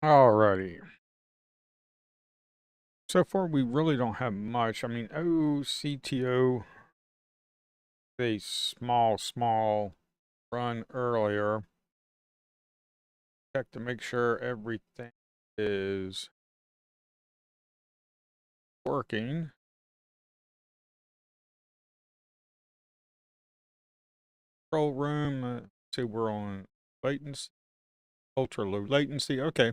Alrighty. So far, we really don't have much. I mean, OCTO, a small run earlier. Check to make sure everything is working. Control room, see, we're on latency, ultra low latency. Okay.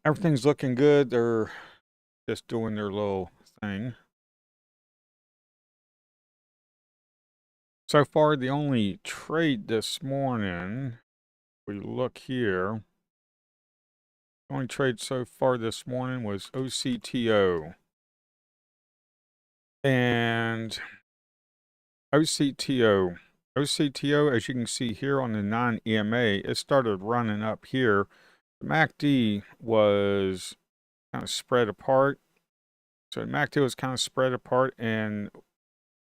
Everything's looking good. They're just doing their little thing. So far, the only trade this morning, we look here, the only trade so far this morning was OCTO. And OCTO, as you can see here on the non-EMA, it started running up here. The MACD was kind of spread apart. So the MACD was kind of spread apart, and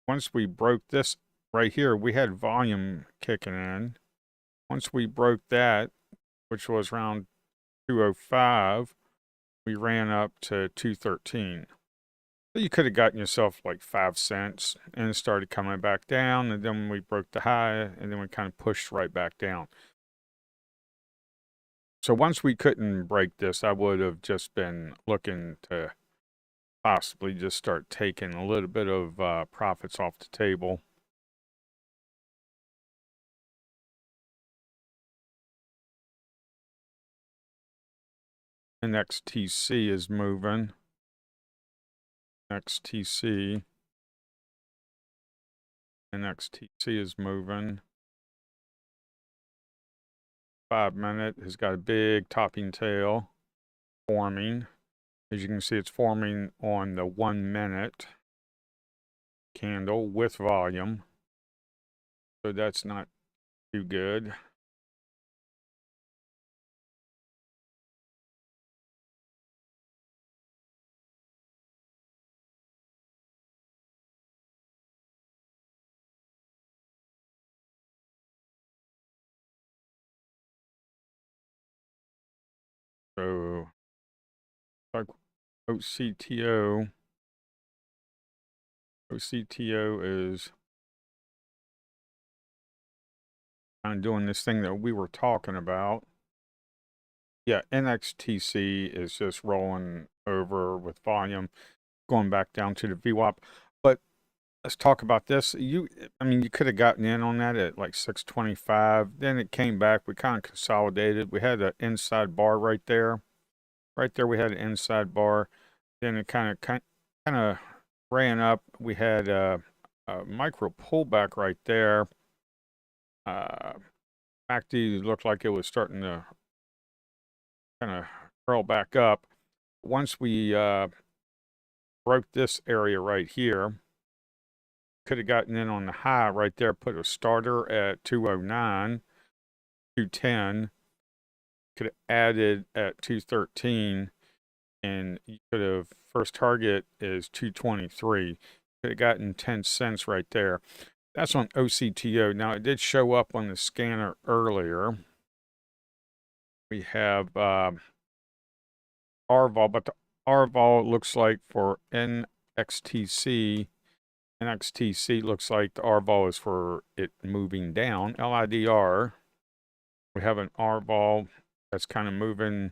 once we broke this right here, we had volume kicking in. Once we broke that, which was around 205, we ran up to 213. So you could have gotten yourself like 5 cents, and it started coming back down, and then we broke the high, and then we kind of pushed right back down. So once we couldn't break this, I would have just been looking to possibly just start taking a little bit of profits off the table. NXTC is moving. NXTC is moving. 5 minute has got a big topping tail forming. As you can see, it's forming on the 1 minute candle with volume. So that's not too good. So like OCTO is kind of doing this thing that we were talking about. Yeah, NXTC is just rolling over with volume, going back down to the VWAP. But let's talk about this. I mean, you could have gotten in on that at like 625. Then it came back. We kind of consolidated. We had an inside bar right there. Right there, we had an inside bar. Then it kind of ran up. We had a micro pullback right there. MACD looked like it was starting to kind of curl back up. Once we broke this area right here, could have gotten in on the high right there, put a starter at 209, 210, could have added at 213, and you could have, first target is 223. Could have gotten 10 cents right there. That's on OCTO. Now, it did show up on the scanner earlier. We have RVOL, but the RVOL looks like for NXTC looks like the RVOL is for it moving down. LIDR, we have an RVOL that's kind of moving.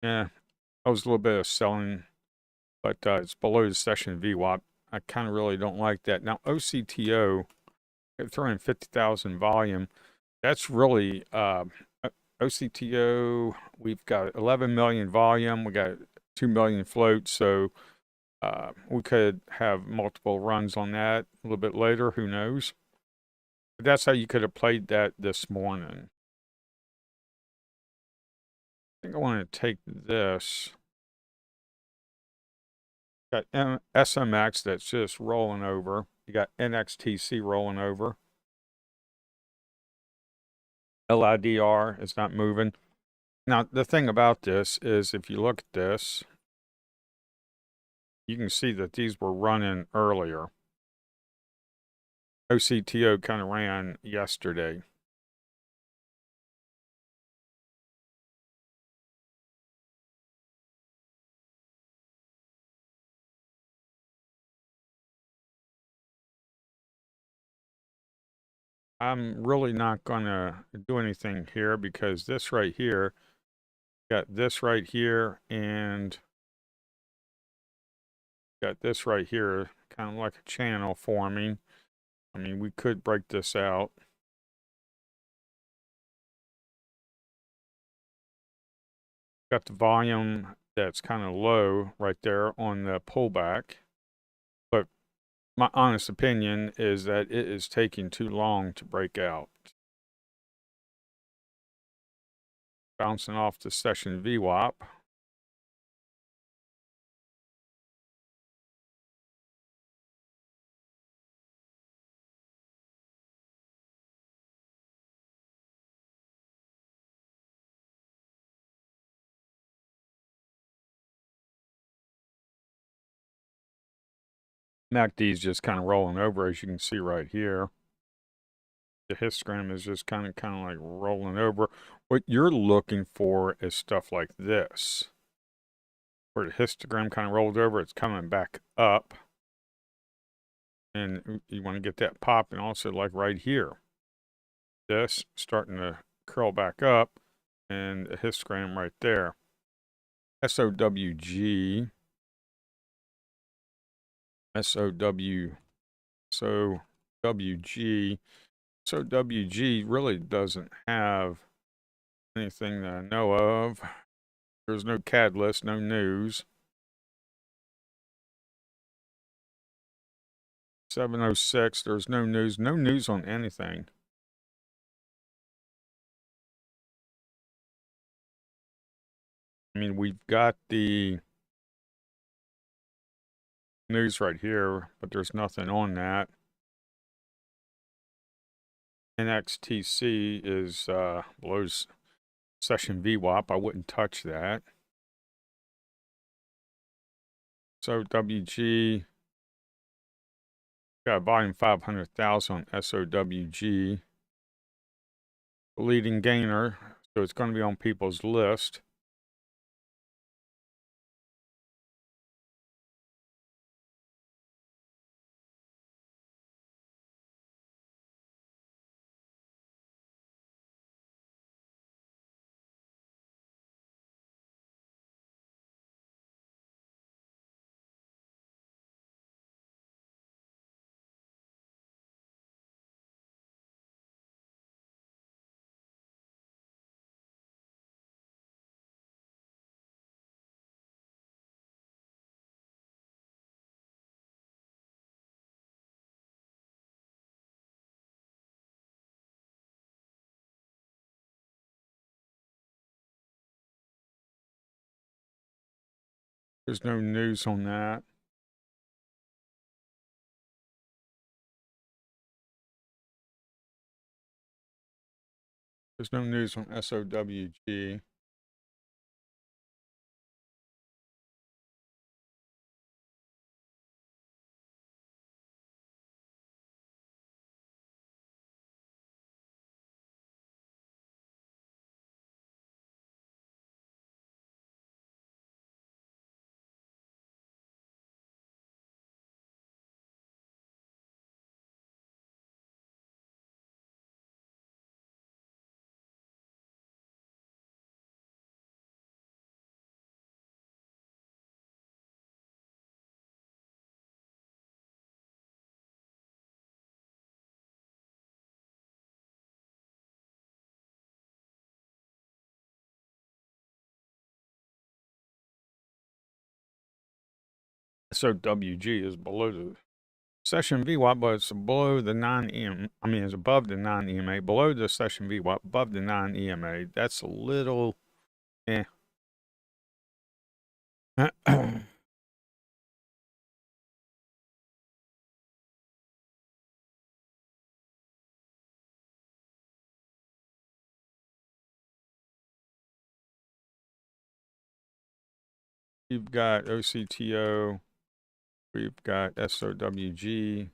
Yeah, that was a little bit of selling, but it's below the session VWAP. I kind of really don't like that. Now, OCTO, throwing 50,000 volume, that's really OCTO. We've got 11 million volume. We got 2 million float. So we could have multiple runs on that a little bit later. Who knows? But that's how you could have played that this morning. I think I want to take this. Got SMX that's just rolling over. You got NXTC rolling over. LIDR is not moving. Now, the thing about this is if you look at this, you can see that these were running earlier. OCTO kind of ran yesterday. I'm really not going to do anything here because this right here, got this right here, and got this right here, kind of like a channel forming. I mean, we could break this out. Got the volume that's kind of low right there on the pullback. But my honest opinion is that it is taking too long to break out. Bouncing off the session VWAP. MACD is just kind of rolling over, as you can see right here. The histogram is just kind of like rolling over. What you're looking for is stuff like this, where the histogram kind of rolled over, it's coming back up, and you want to get that pop. And also, like right here, this starting to curl back up, and a histogram right there. SOWG, SOWG, SOWG really doesn't have anything that I know of. There's no CAD list, no news. 706, there's no news on anything. I mean, we've got the news right here, but there's nothing on that. NXTC is below session VWAP. I wouldn't touch that. So WG got volume 500,000 on SOWG. Leading gainer, so it's going to be on people's list. There's no news on that. There's no news on SOWG. SOWG is below the session VWAP, but it's below the 9 EMA. I mean, it's above the 9 EMA, below the session VWAP, above the 9 EMA. That's a little, eh. You've got OCTO, we've got SOWG.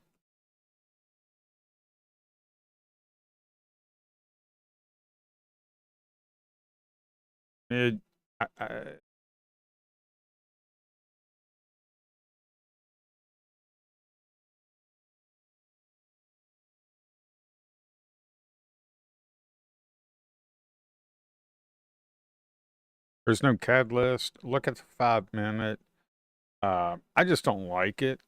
Mid, I, There's no catalyst. Look at the 5-minute. I just don't like it.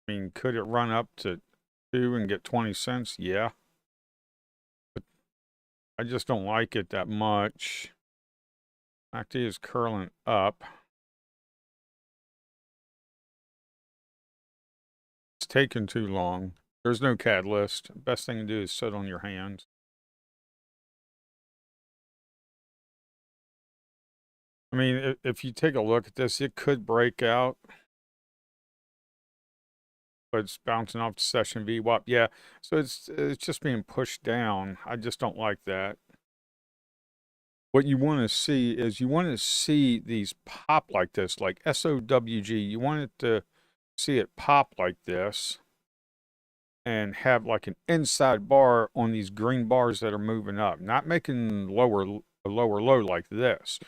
I mean, could it run up to 2 and get 20 cents? Yeah. But I just don't like it that much. MACD is curling up. It's taking too long. There's no catalyst. Best thing to do is sit on your hands. I mean, if you take a look at this, it could break out, but it's bouncing off the session VWAP. Yeah, so it's just being pushed down. I just don't like that. What you want to see is you want to see these pop like this, like SOWG. You want it to see it pop like this and have like an inside bar on these green bars that are moving up, not making a lower low like this.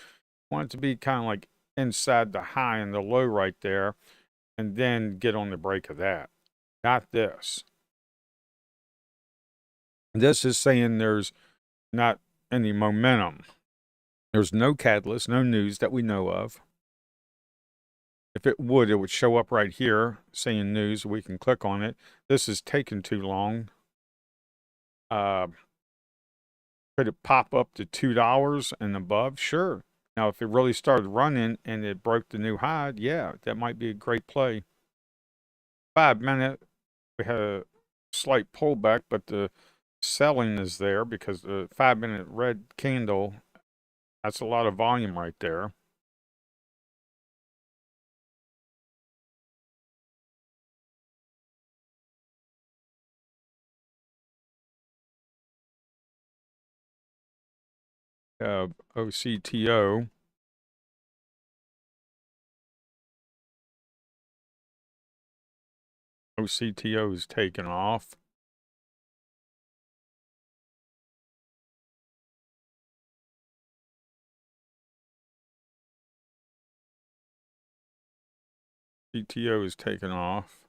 Want it to be kind of like inside the high and the low right there, and then get on the break of that. Not this. This is saying there's not any momentum. There's no catalyst, no news that we know of. If it would show up right here saying news. We can click on it. This is taking too long. Could it pop up to $2 and above? Sure. Now, if it really started running and it broke the new high, yeah, that might be a great play. 5-minute, we had a slight pullback, but the selling is there because the 5-minute red candle, that's a lot of volume right there. OCTO. OCTO is taken off. CTO is taken off.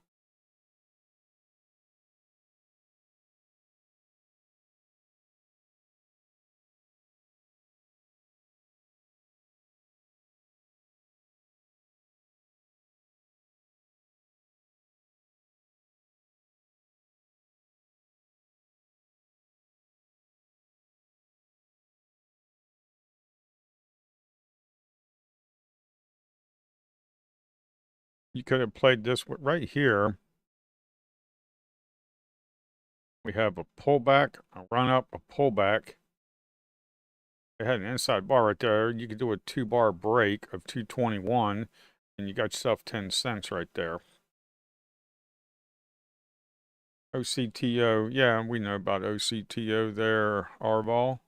You could have played this right here. We have a pullback, a run up, a pullback. It had an inside bar right there. You could do a 2-bar break of 221, and you got yourself 10 cents right there. OCTO, yeah, we know about OCTO there, R-Vol.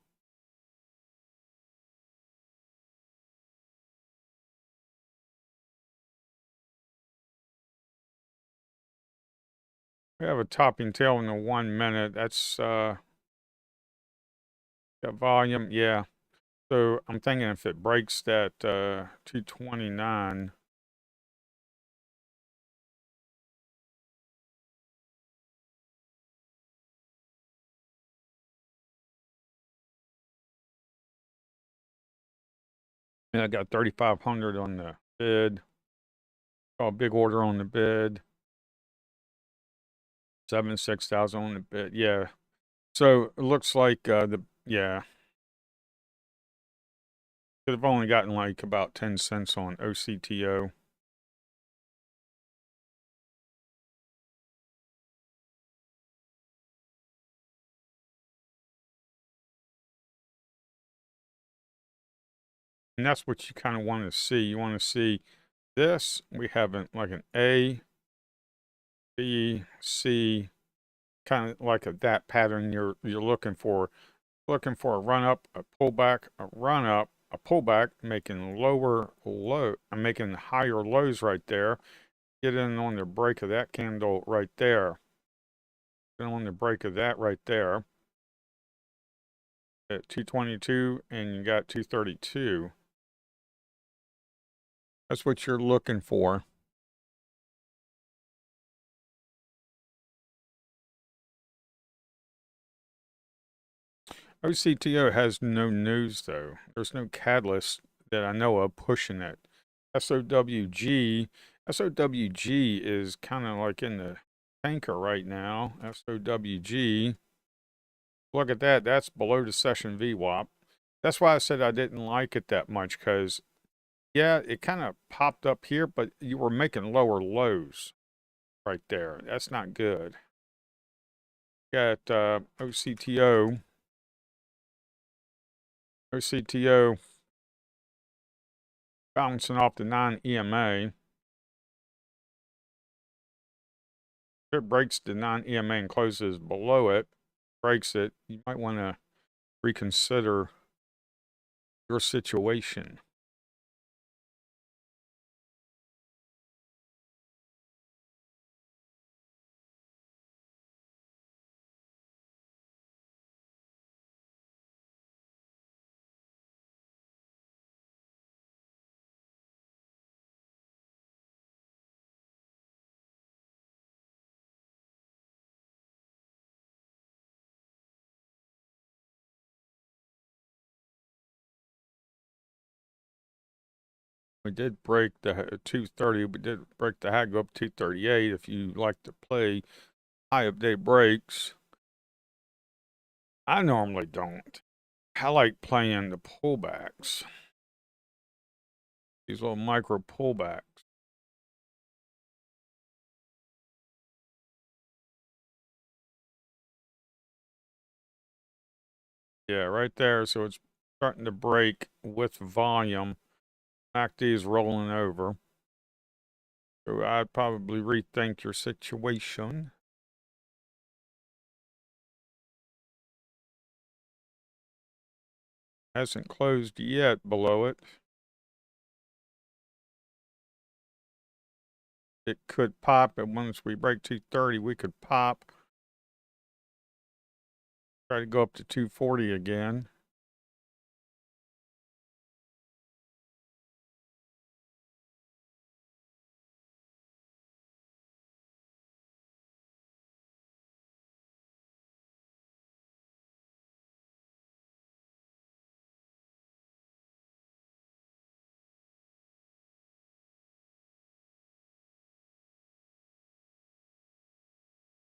We have a topping tail in the 1 minute. That's got volume, yeah. So I'm thinking if it breaks that 229, and I got 3,500 on the bid. Oh, big order on the bid. 6,000 on the bid. Yeah. So it looks like yeah. Could have only gotten like about 10 cents on OCTO. And that's what you kind of want to see. You want to see this. We have like an A, B, C, kind of like that pattern you're looking for. Looking for a run up, a pullback, a run up, a pullback, making lower low. I'm making higher lows right there. Get in on the break of that candle right there. Get on the break of that right there at 222, and you got 232. That's what you're looking for. OCTO has no news though. There's no catalyst that I know of pushing it. SOWG is kind of like in the tanker right now. SOWG. Look at that. That's below the session VWAP. That's why I said I didn't like it that much, because yeah, it kind of popped up here, but you were making lower lows right there. That's not good. Got OCTO bouncing off the 9 EMA. If it breaks the 9 EMA and closes below it, breaks it, you might want to reconsider your situation. We did break the 230. We did break the high, go up 238. If you like to play high up day breaks, I normally don't. I like playing the pullbacks, these little micro pullbacks. Yeah, right there. So it's starting to break with volume. MACD is rolling over. So I'd probably rethink your situation. Hasn't closed yet below it. It could pop, and once we break 230, we could pop. Try to go up to 240 again.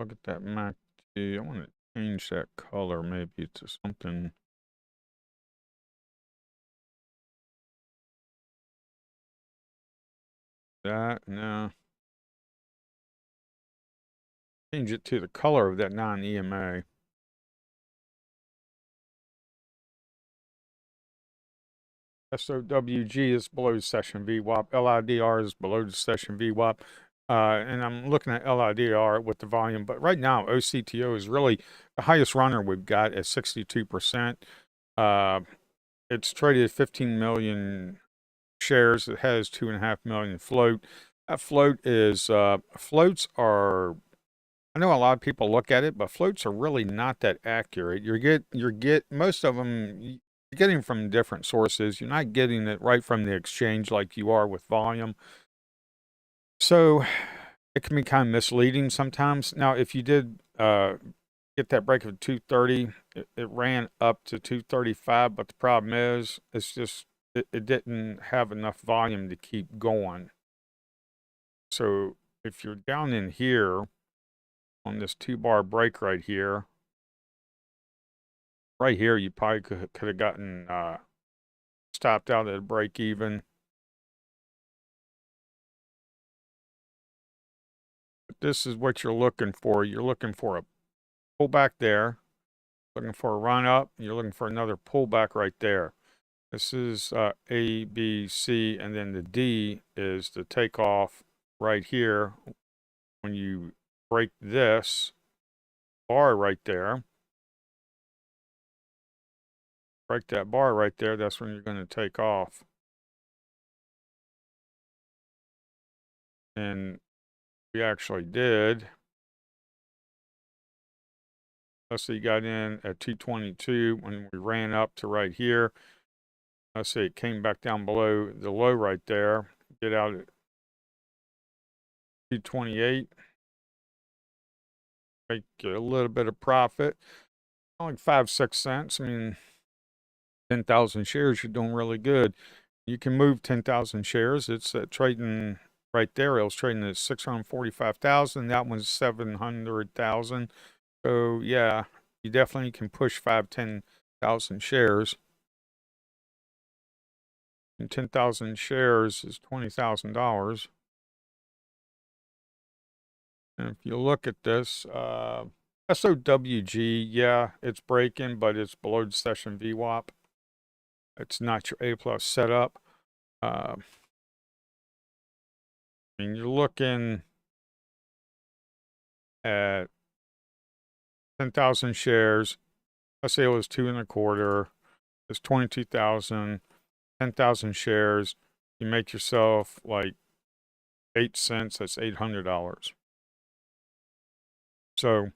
Look at that MACD. I want to change that color maybe to something. That, no. Change it to the color of that 9 EMA. SOWG is below the session VWAP. LIDR is below the session VWAP. And I'm looking at LIDR with the volume, but right now OCTO is really the highest runner we've got at 62%. It's traded at 15 million shares. It has 2.5 million float. That float is floats are. I know a lot of people look at it, but floats are really not that accurate. You get most of them. You're getting from different sources. You're not getting it right from the exchange like you are with volume. So it can be kind of misleading sometimes. Now, if you did get that break of 230, it ran up to 235, but the problem is it's just it didn't have enough volume to keep going. So if you're down in here on this 2-bar break right here, you probably could have gotten stopped out at a break even. But this is what you're looking for. You're looking for a pullback there, looking for a run up. You're looking for another pullback right there. This is A, B, C, and then the D is the takeoff right here. When you break this bar right there, break that bar right there, that's when you're going to take off. And we actually did. Let's see, got in at 222 when we ran up to right here. Let's see, it came back down below the low right there. Get out at 228. Make a little bit of profit. like 5-6 cents. I mean, 10,000 shares, you're doing really good. You can move 10,000 shares. It's trading right there. It was trading at 645,000. That one's 700,000. So yeah, you definitely can push 10,000 shares. And 10,000 shares is $20,000. And if you look at this, SOWG, yeah, it's breaking, but it's below the session VWAP. It's not your A+ setup. I mean, you're looking at 10,000 shares. Let's say it was 2.25. It's 22,000. 10,000 shares. You make yourself like 8 cents. That's $800. So,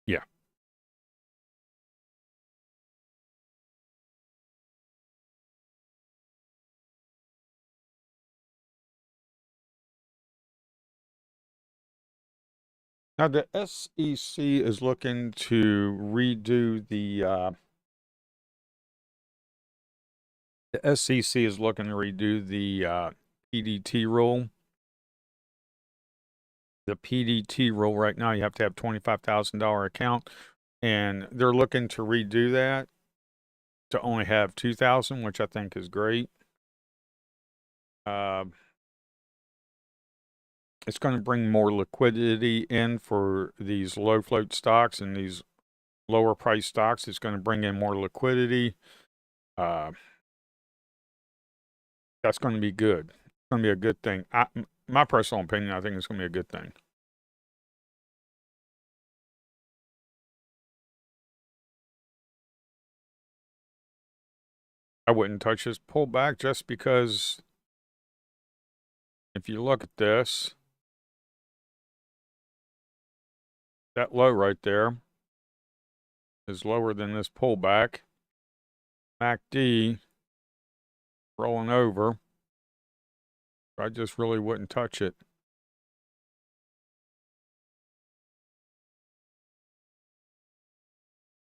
yeah. Now the SEC is looking to redo the SEC is looking to redo the PDT rule. The PDT rule right now, you have to have $25,000 account, and they're looking to redo that to only have 2,000, which I think is great. It's going to bring more liquidity in for these low float stocks and these lower price stocks. It's going to bring in more liquidity. That's going to be good. It's going to be a good thing. My personal opinion, I think it's going to be a good thing. I wouldn't touch this pullback just because if you look at this, that low right there is lower than this pullback. MACD rolling over. I just really wouldn't touch it.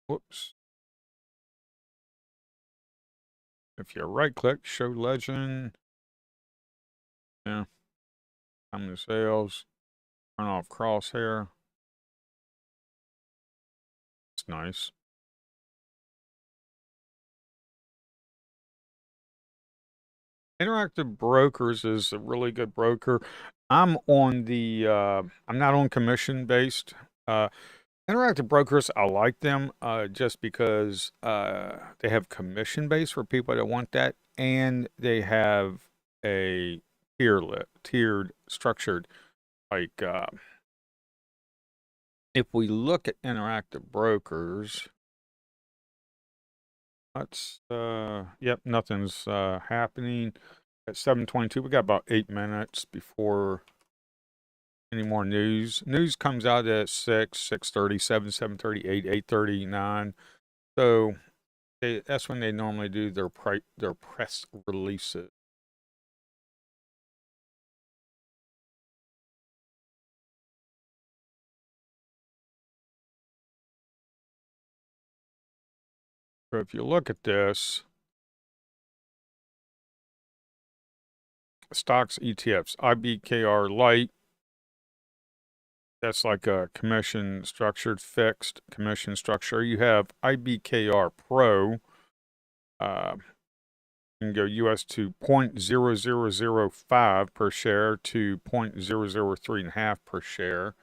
Whoops. If you right click, show legend. Yeah. Time to sales. Turn off crosshair. It's nice. Interactive Brokers is a really good broker. I'm not on commission based. Interactive Brokers, I like them just because they have commission based for people that want that, and they have a tiered structured. Like if we look at Interactive Brokers, yep, nothing's happening. At 7:22, we got about 8 minutes before any more news. News comes out at 6, 6:30, 7, 7:30, 8, 8:30, 9. So that's when they normally do their press releases. So if you look at this, stocks, ETFs, IBKR Light, that's like a commission structured fixed commission structure. You have IBKR Pro. You can go US to 0.0005 per share to 0.003.5 per share.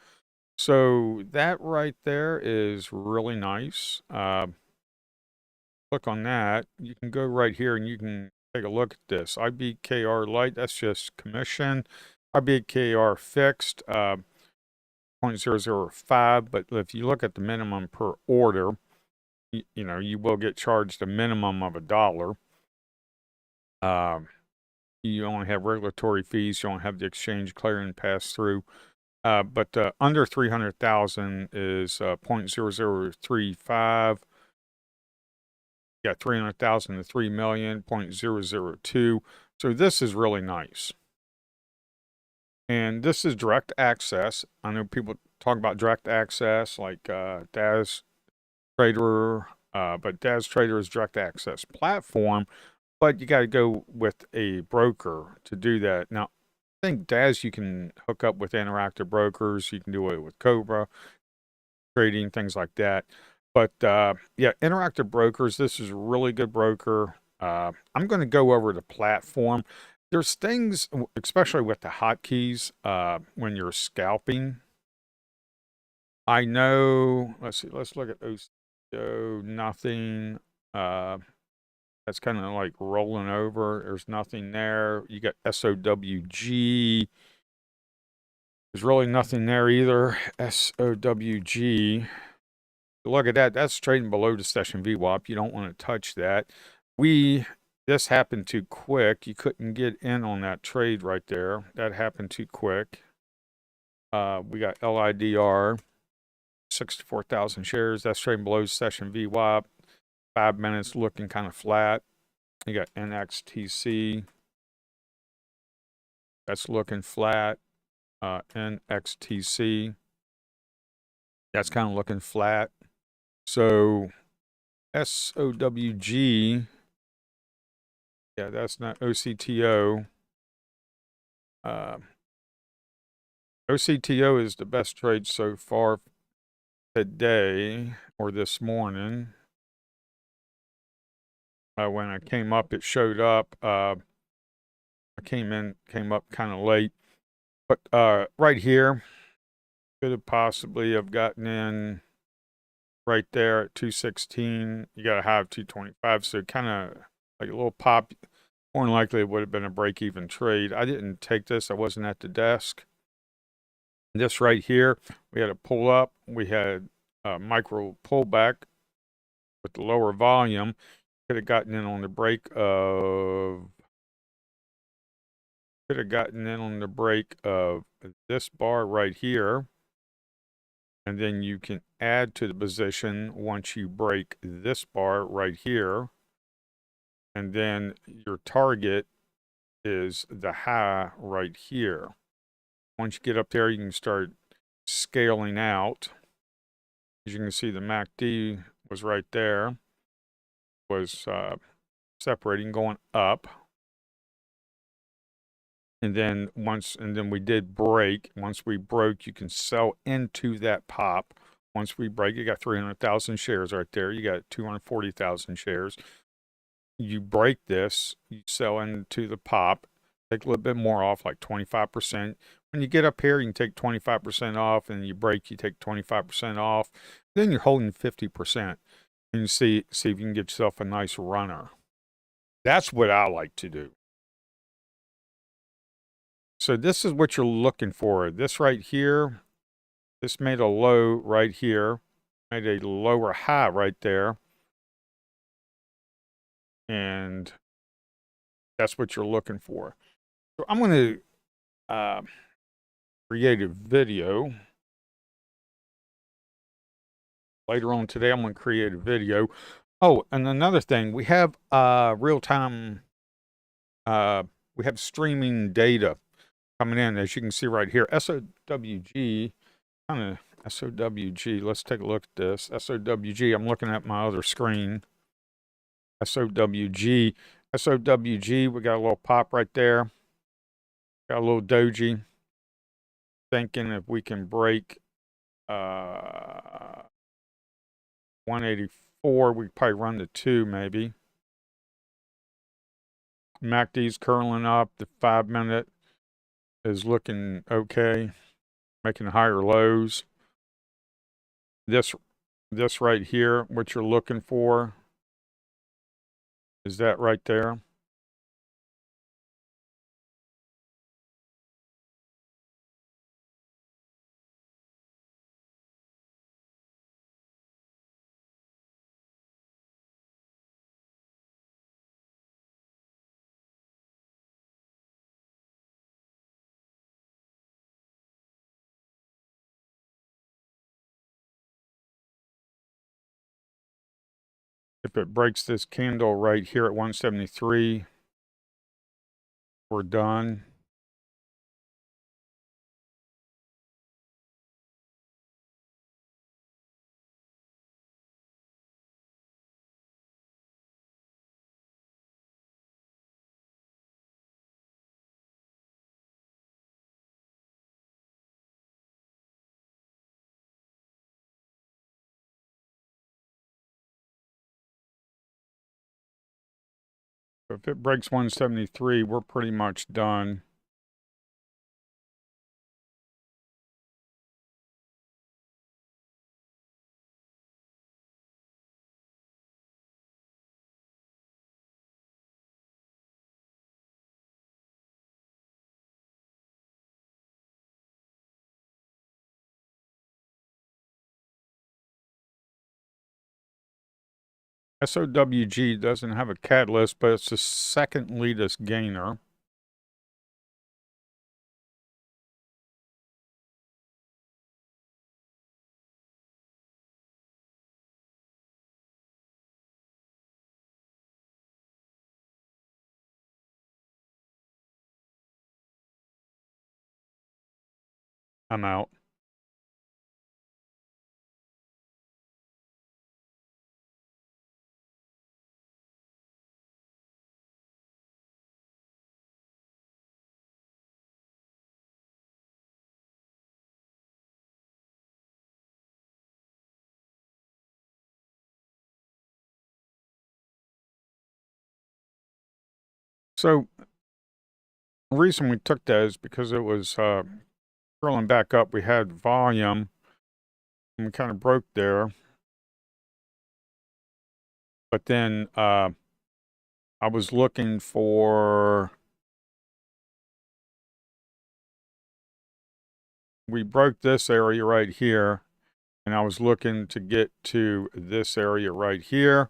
So that right there is really nice. Click on that. You can go right here and you can take a look at this. IBKR Light, that's just commission. IBKR fixed, 0.005. But if you look at the minimum per order, you know, you will get charged a minimum of $1. You only have regulatory fees. You don't have the exchange clearing pass through. But under 300,000 is 0.0035. You got 300,000 to 3 million, 0.002. So this is really nice. And this is direct access. I know people talk about direct access like DAS Trader, but DAS Trader is direct access platform, but you got to go with a broker to do that. Now, I think DAS you can hook up with interactive brokers. You can do it with Cobra trading, things like that. But yeah, interactive brokers, this is a really good broker. I'm going to go over the platform. There's things, especially with the hotkeys, when you're scalping. I know, let's see, let's look at OCO, nothing. That's kind of like rolling over. There's nothing there. You got SOWG. There's really nothing there either. SOWG. Look at that. That's trading below the session VWAP. You don't want to touch that. This happened too quick. You couldn't get in on that trade right there. That happened too quick. We got LIDR, 64,000 shares. That's trading below session VWAP. 5 minutes looking kind of flat. You got NXTC. That's looking flat. NXTC. That's kind of looking flat. So SOWG. Yeah, that's not OCTO. OCTO is the best trade so far today or this morning. When I came up, it showed up. I came up kind of late. But right here, could have possibly have gotten in right there at 216. You got to have 225. So kind of like a little pop. More than likely, it would have been a break-even trade. I didn't take this. I wasn't at the desk. This right here, we had a pull up. We had a micro pullback with the lower volume. Could have gotten in on the break of. Could have gotten in on the break of this bar right here. And then you can add to the position once you break this bar right here. And then your target is the high right here. Once you get up there, you can start scaling out. As you can see, the MACD was right there, was separating, going up. And then we did break. Once we broke, you can sell into that pop. Once we break, you got 300,000 shares right there. You got 240,000 shares. You break this, you sell into the pop, take a little bit more off, like 25%. When you get up here, you can take 25% off, and you break, you take 25% off. Then you're holding 50%. And you see if you can get yourself a nice runner. That's what I like to do. So this is what you're looking for. This right here, this made a low right here, made a lower high right there. And that's what you're looking for. So I'm going to create a video. Later on today, I'm going to create a video. Oh, and another thing, we have real-time, we have streaming data coming in, as you can see right here. SOWG, kind of SOWG. Let's take a look at this. SOWG, I'm looking at my other screen. SOWG, we got a little pop right there. Got a little doji. Thinking if we can break 184, we could probably run to 2 maybe. MACD's curling up. The 5 minute is looking okay, making higher lows. This right here, what you're looking for is that right there. If it breaks this candle right here at 173, we're done. If it breaks 173, we're pretty much done. SOWG doesn't have a catalyst, but it's the second leadest gainer. I'm out. So the reason we took that is because it was curling back up. We had volume, and we kind of broke there. But then I was looking for, we broke this area right here, and I was looking to get to this area right here,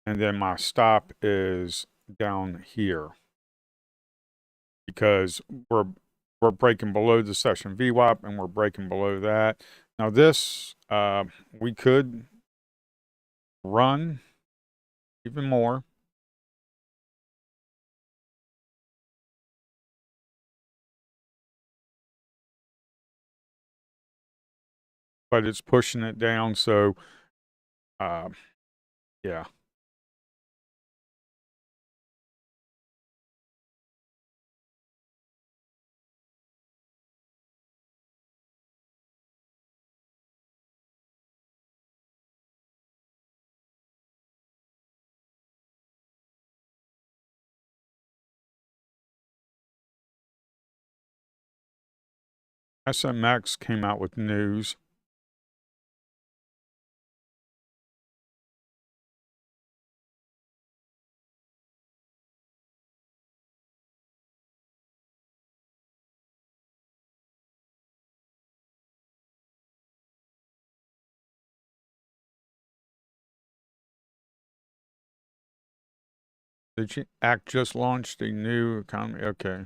and then my stop is down here because we're breaking below the session VWAP, and we're breaking below that. Now this, we could run even more. But it's pushing it down, so yeah. SMX came out with news. The Act just launched a new economy. Okay.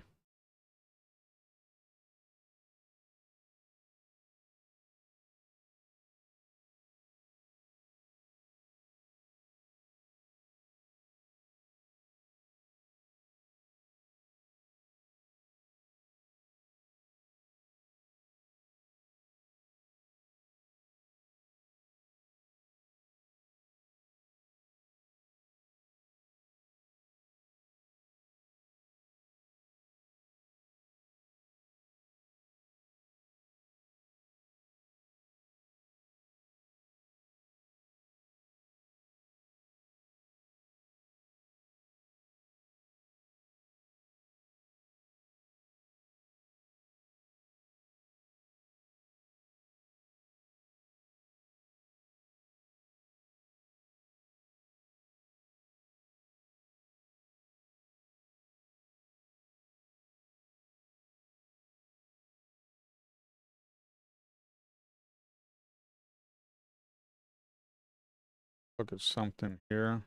Look at something here.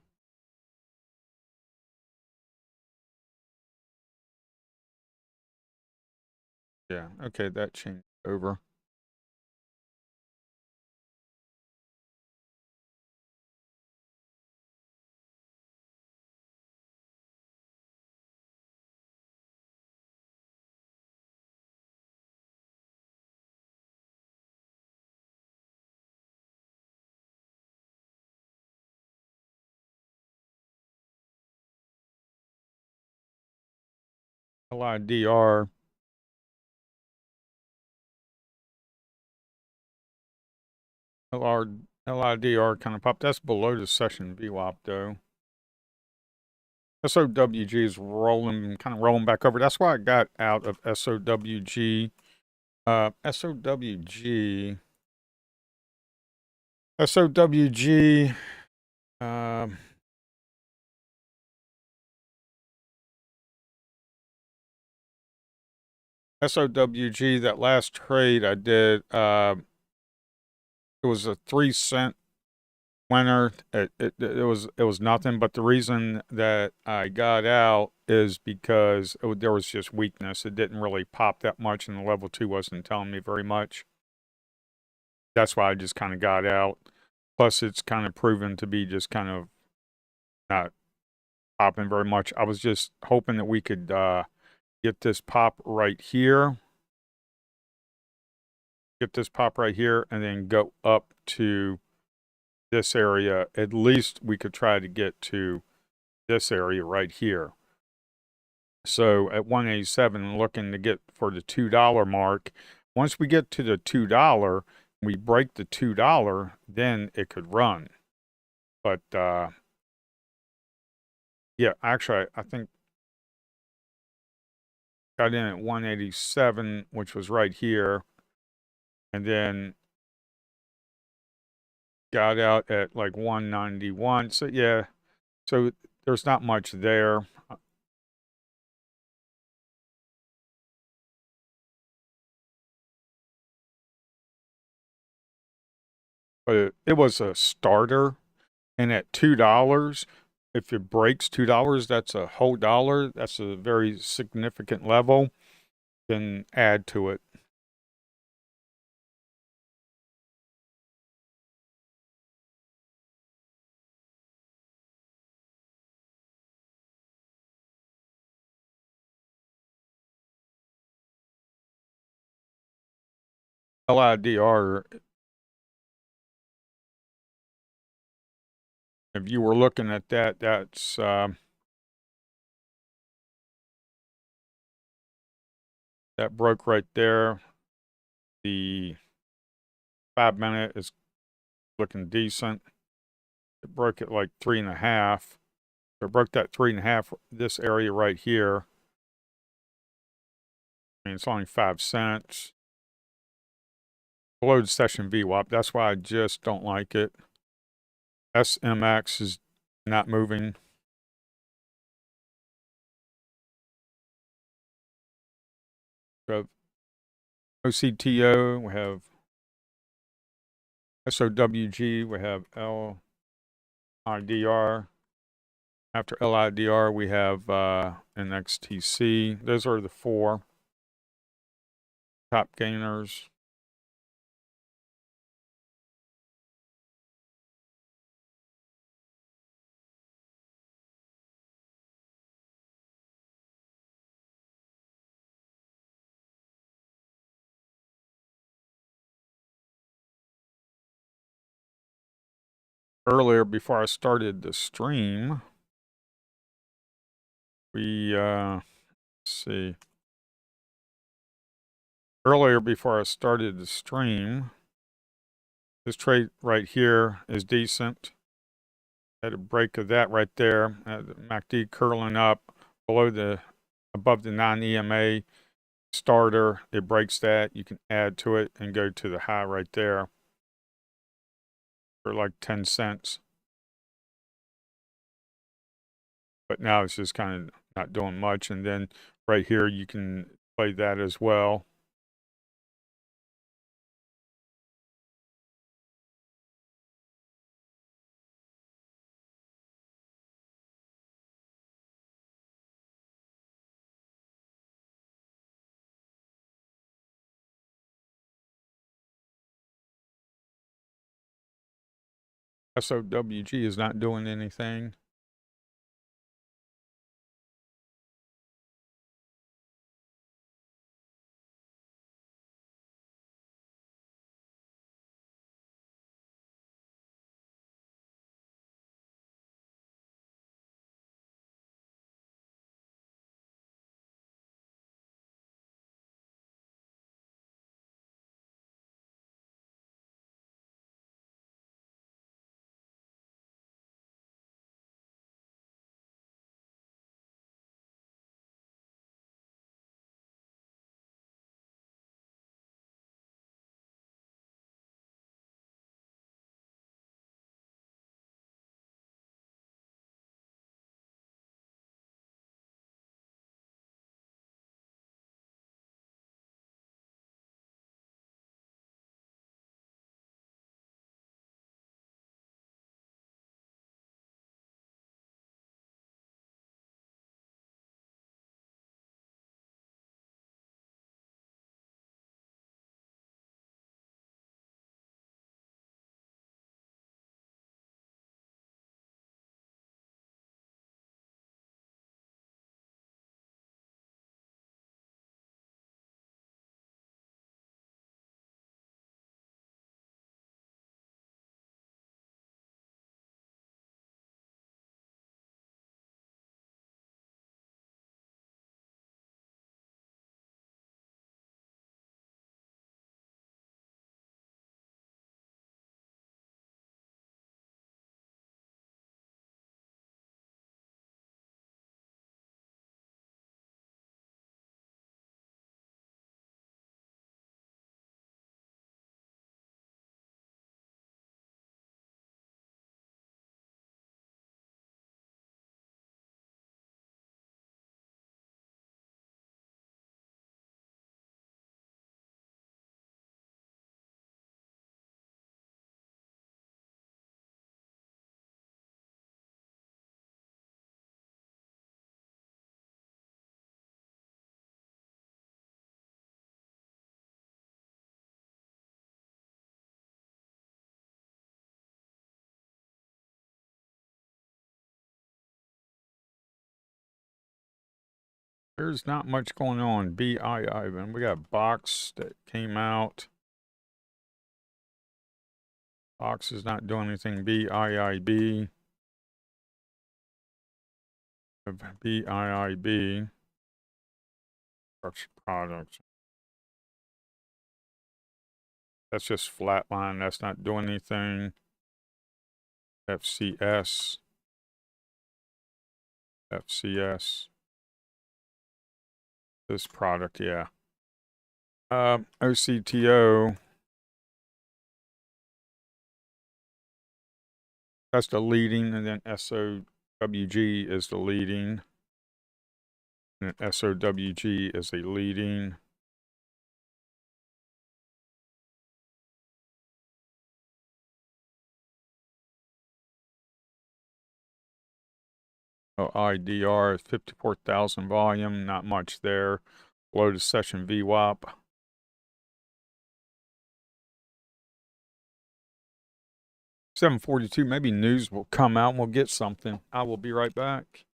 Yeah. Okay, that changed over. LIDR. LIDR kind of popped. That's below the session VWAP though. SOWG is rolling, kind of rolling back over. That's why I got out of SOWG. SOWG. SOWG. Um, SOWG, that last trade I did, it was a 3 cent winner. It was nothing, but the reason that I got out is because there was just weakness. It didn't really pop that much, and the level 2 wasn't telling me very much. That's why I just kind of got out. Plus, it's kind of proven to be just kind of not popping very much. I was just hoping that we could get this pop right here. Get this pop right here, and then go up to this area. At least we could try to get to this area right here. So at 187, looking to get for the $2 mark. Once we get to the $2, we break the $2, then it could run. But yeah, actually, I think got in at 187, which was right here, and then got out at like 191. So yeah, so there's not much there. But it was a starter, and at $2, if it breaks $2, that's a whole dollar. That's a very significant level. Then add to it. LIDR, if you were looking at that, that's that broke right there. The 5-minute is looking decent. It broke at like 3.5. So it broke that 3.5. This area right here. I mean, it's only 5 cents. Below the session VWAP. That's why I just don't like it. SMX is not moving. So OCTO, we have SOWG, we have LIDR. After LIDR, we have NXTC. Those are the 4 top gainers. Earlier, before I started the stream, we, let's see. Earlier, before I started the stream, this trade right here is decent. Had a break of that right there. The MACD curling up above the 9 EMA starter. It breaks that. You can add to it and go to the high right there for like 10 cents. But now it's just kind of not doing much. And then right here, you can play that as well. SOWG is not doing anything. There's not much going on. BII, and we got Box that came out. Box is not doing anything. BIIB. BIIB. Products. That's just flatline. That's not doing anything. FCS. FCS. This product, yeah. OCTO. That's the leading, and then SOWG is the leading. And then SOWG is a leading. Oh, IDR is 54,000 volume, not much there. Below the session VWAP. $742, maybe news will come out and we'll get something. I will be right back.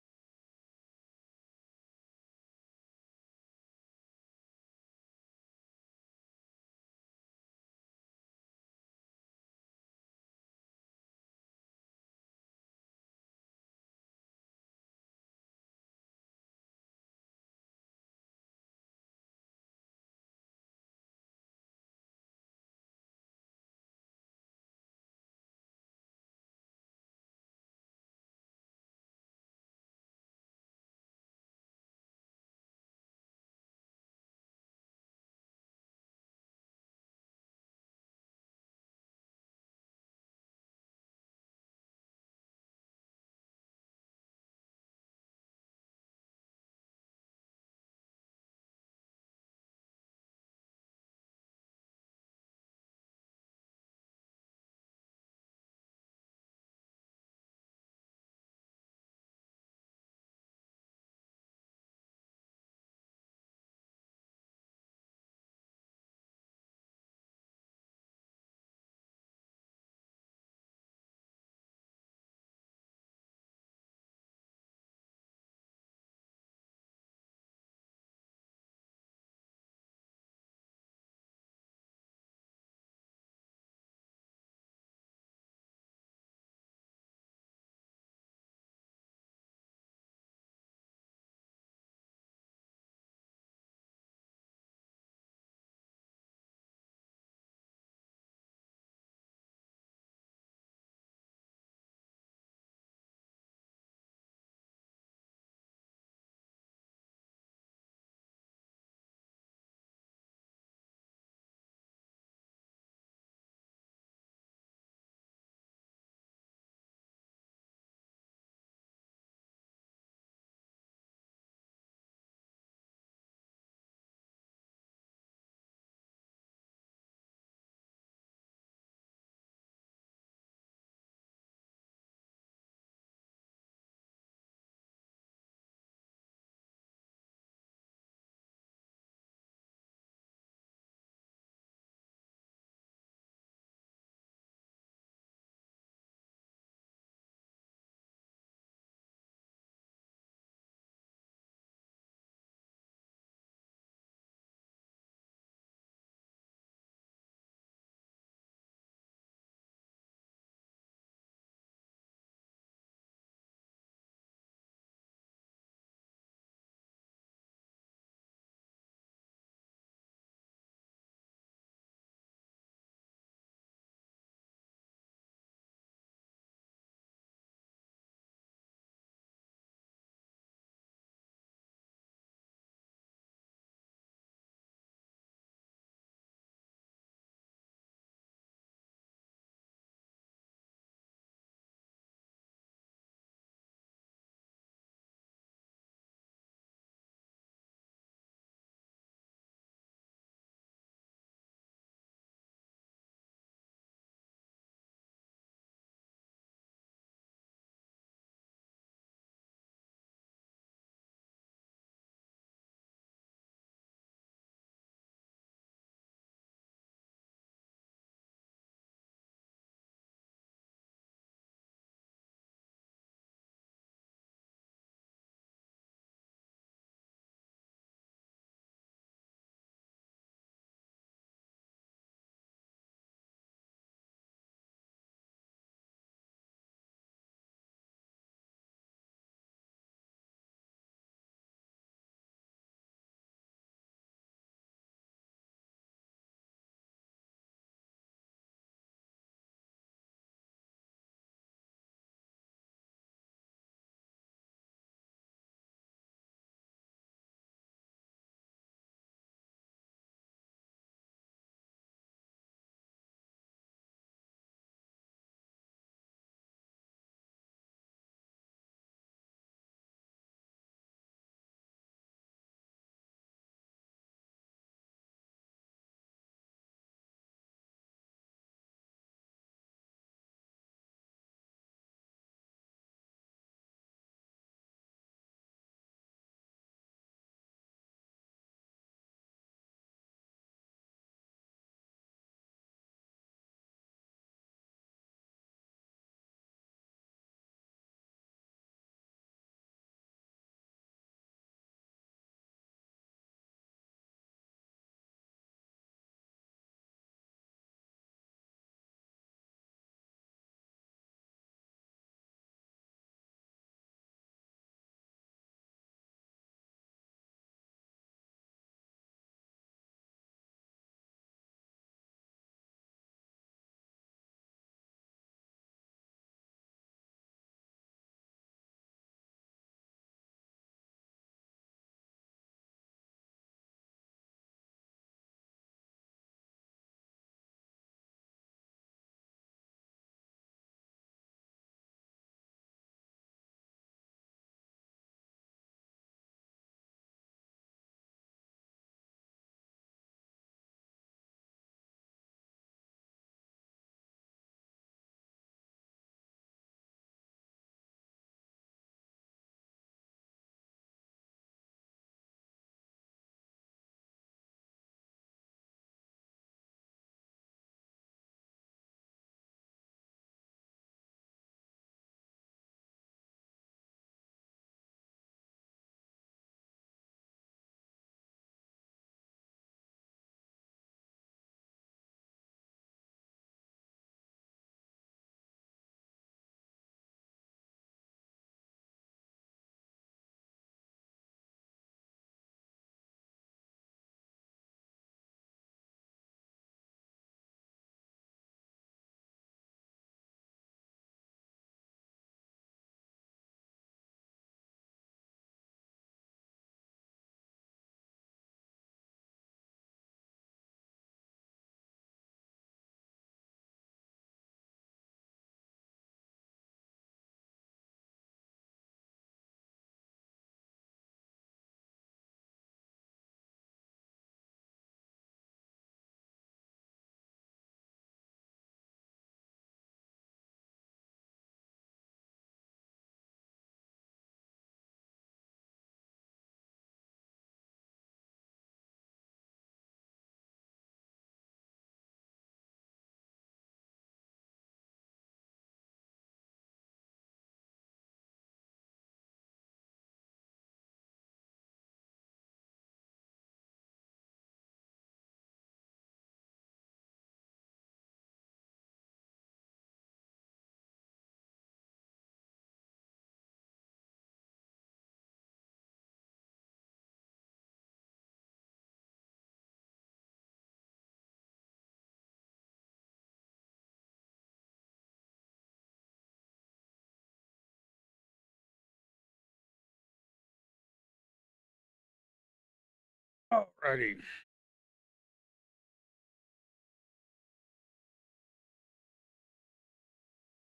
Alrighty.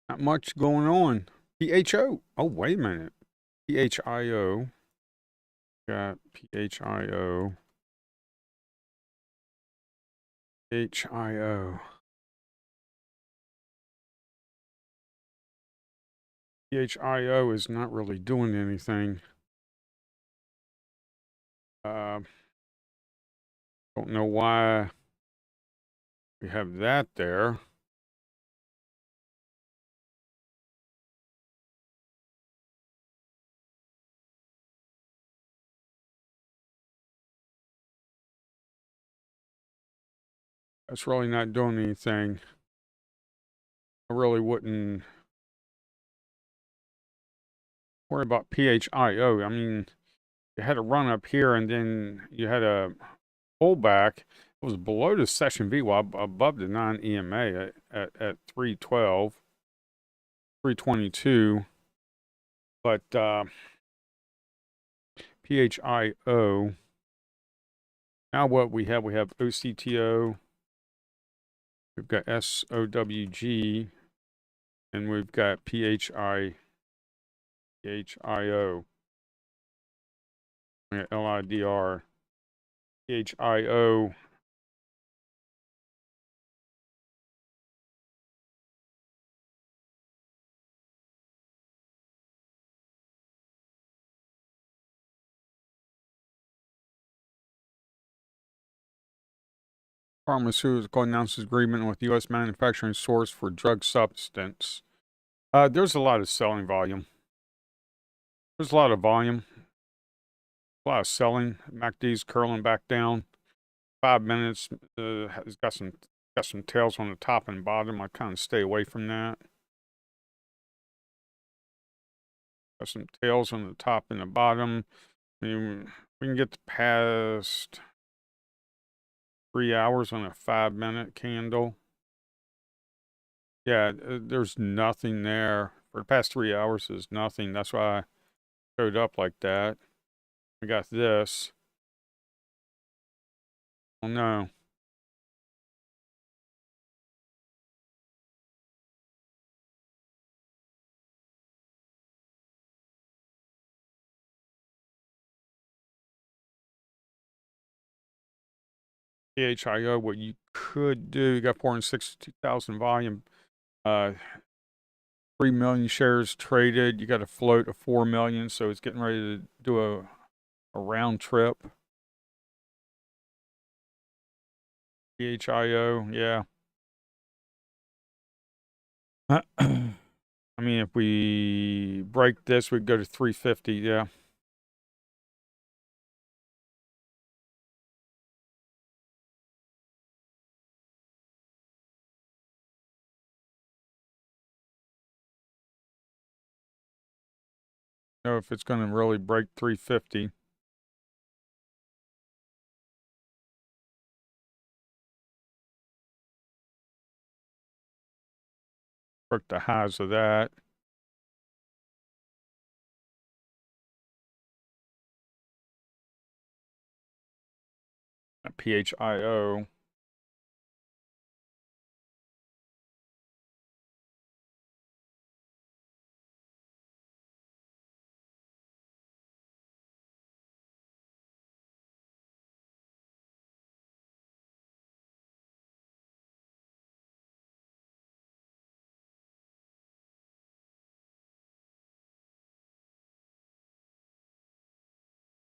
Not much going on. PHO. Oh, wait a minute. PHIO. Got PHIO. HIO. PHIO is not really doing anything. Don't know why we have that there. That's really not doing anything. I really wouldn't worry about PHIO. I mean, you had a run up here and then you had a pullback. It was below the session VWAP, above the non-EMA at 312, 322. But PHIO. Now what we have OCTO, we've got SOWG, and we've got PHIO, LIDR, PHIO. Pharmaceutical announces agreement with U.S. manufacturing source for drug substance. There's a lot of selling volume. There's a lot of volume. A lot of selling. MACD's curling back down. 5 minutes. Has got some tails on the top and bottom. I kind of stay away from that. Got some tails on the top and the bottom. I mean, we can get past 3 hours on a 5-minute candle. Yeah, there's nothing there. For the past 3 hours, there's nothing. That's why I showed up like that. I got this. Oh no. PHIO, what you could do, you got 462,000 volume, 3 million shares traded. You got a float of 4 million, so it's getting ready to do a round trip. PHIO, yeah. I mean, if we break this, we'd go to 350, yeah. Know if it's going to really break 350. Broke the highs of that. PHIO.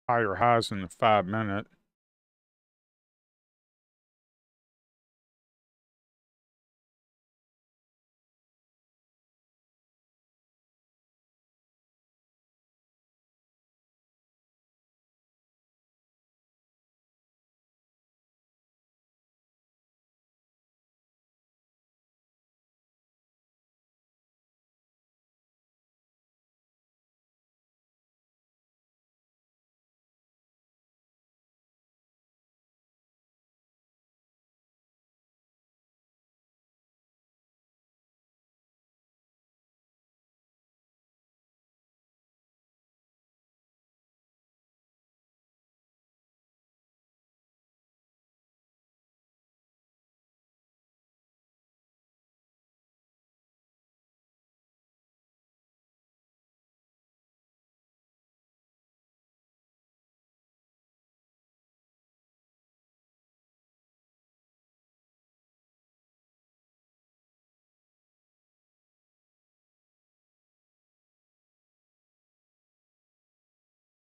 Higher highs in the 5-minute.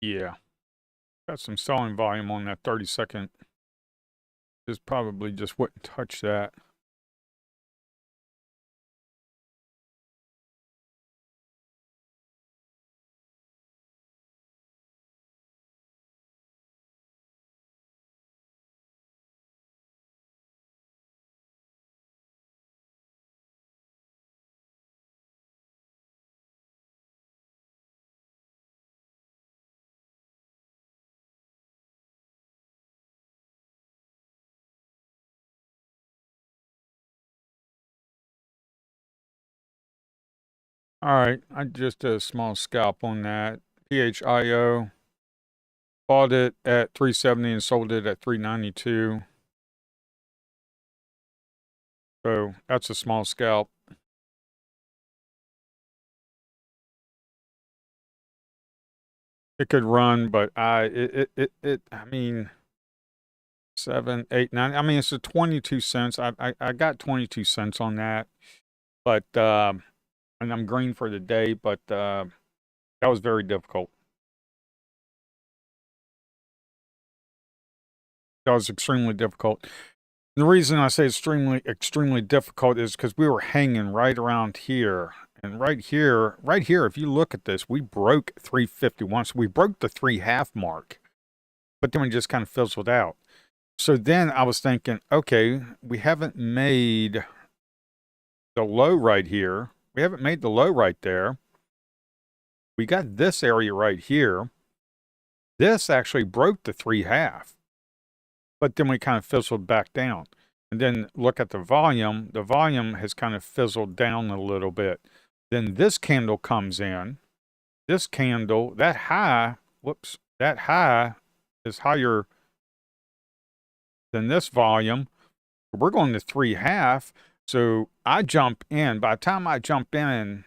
Yeah. Got some selling volume on that 30-second. Just probably just wouldn't touch that. All right, I just did a small scalp on that. PHIO. Bought it at 370 and sold it at 392. So that's a small scalp. It could run, but I mean, 7, 8, 9. I mean, it's a 22 cents. I got 22 cents on that, but and I'm green for the day, but that was very difficult. That was extremely difficult. The reason I say extremely difficult is because we were hanging right around here. And right here, if you look at this, we broke 351. So we broke the 3.5 mark, but then we just kind of fizzled out. So then I was thinking, okay, we haven't made the low right here. We haven't made the low right there. We got this area right here. This actually broke the 3.5, but then we kind of fizzled back down. And then look at the volume. The volume has kind of fizzled down a little bit. Then this candle comes in. This candle, that high, that high is higher than this volume. We're going to 3.5. So I jump in. By the time I jump in,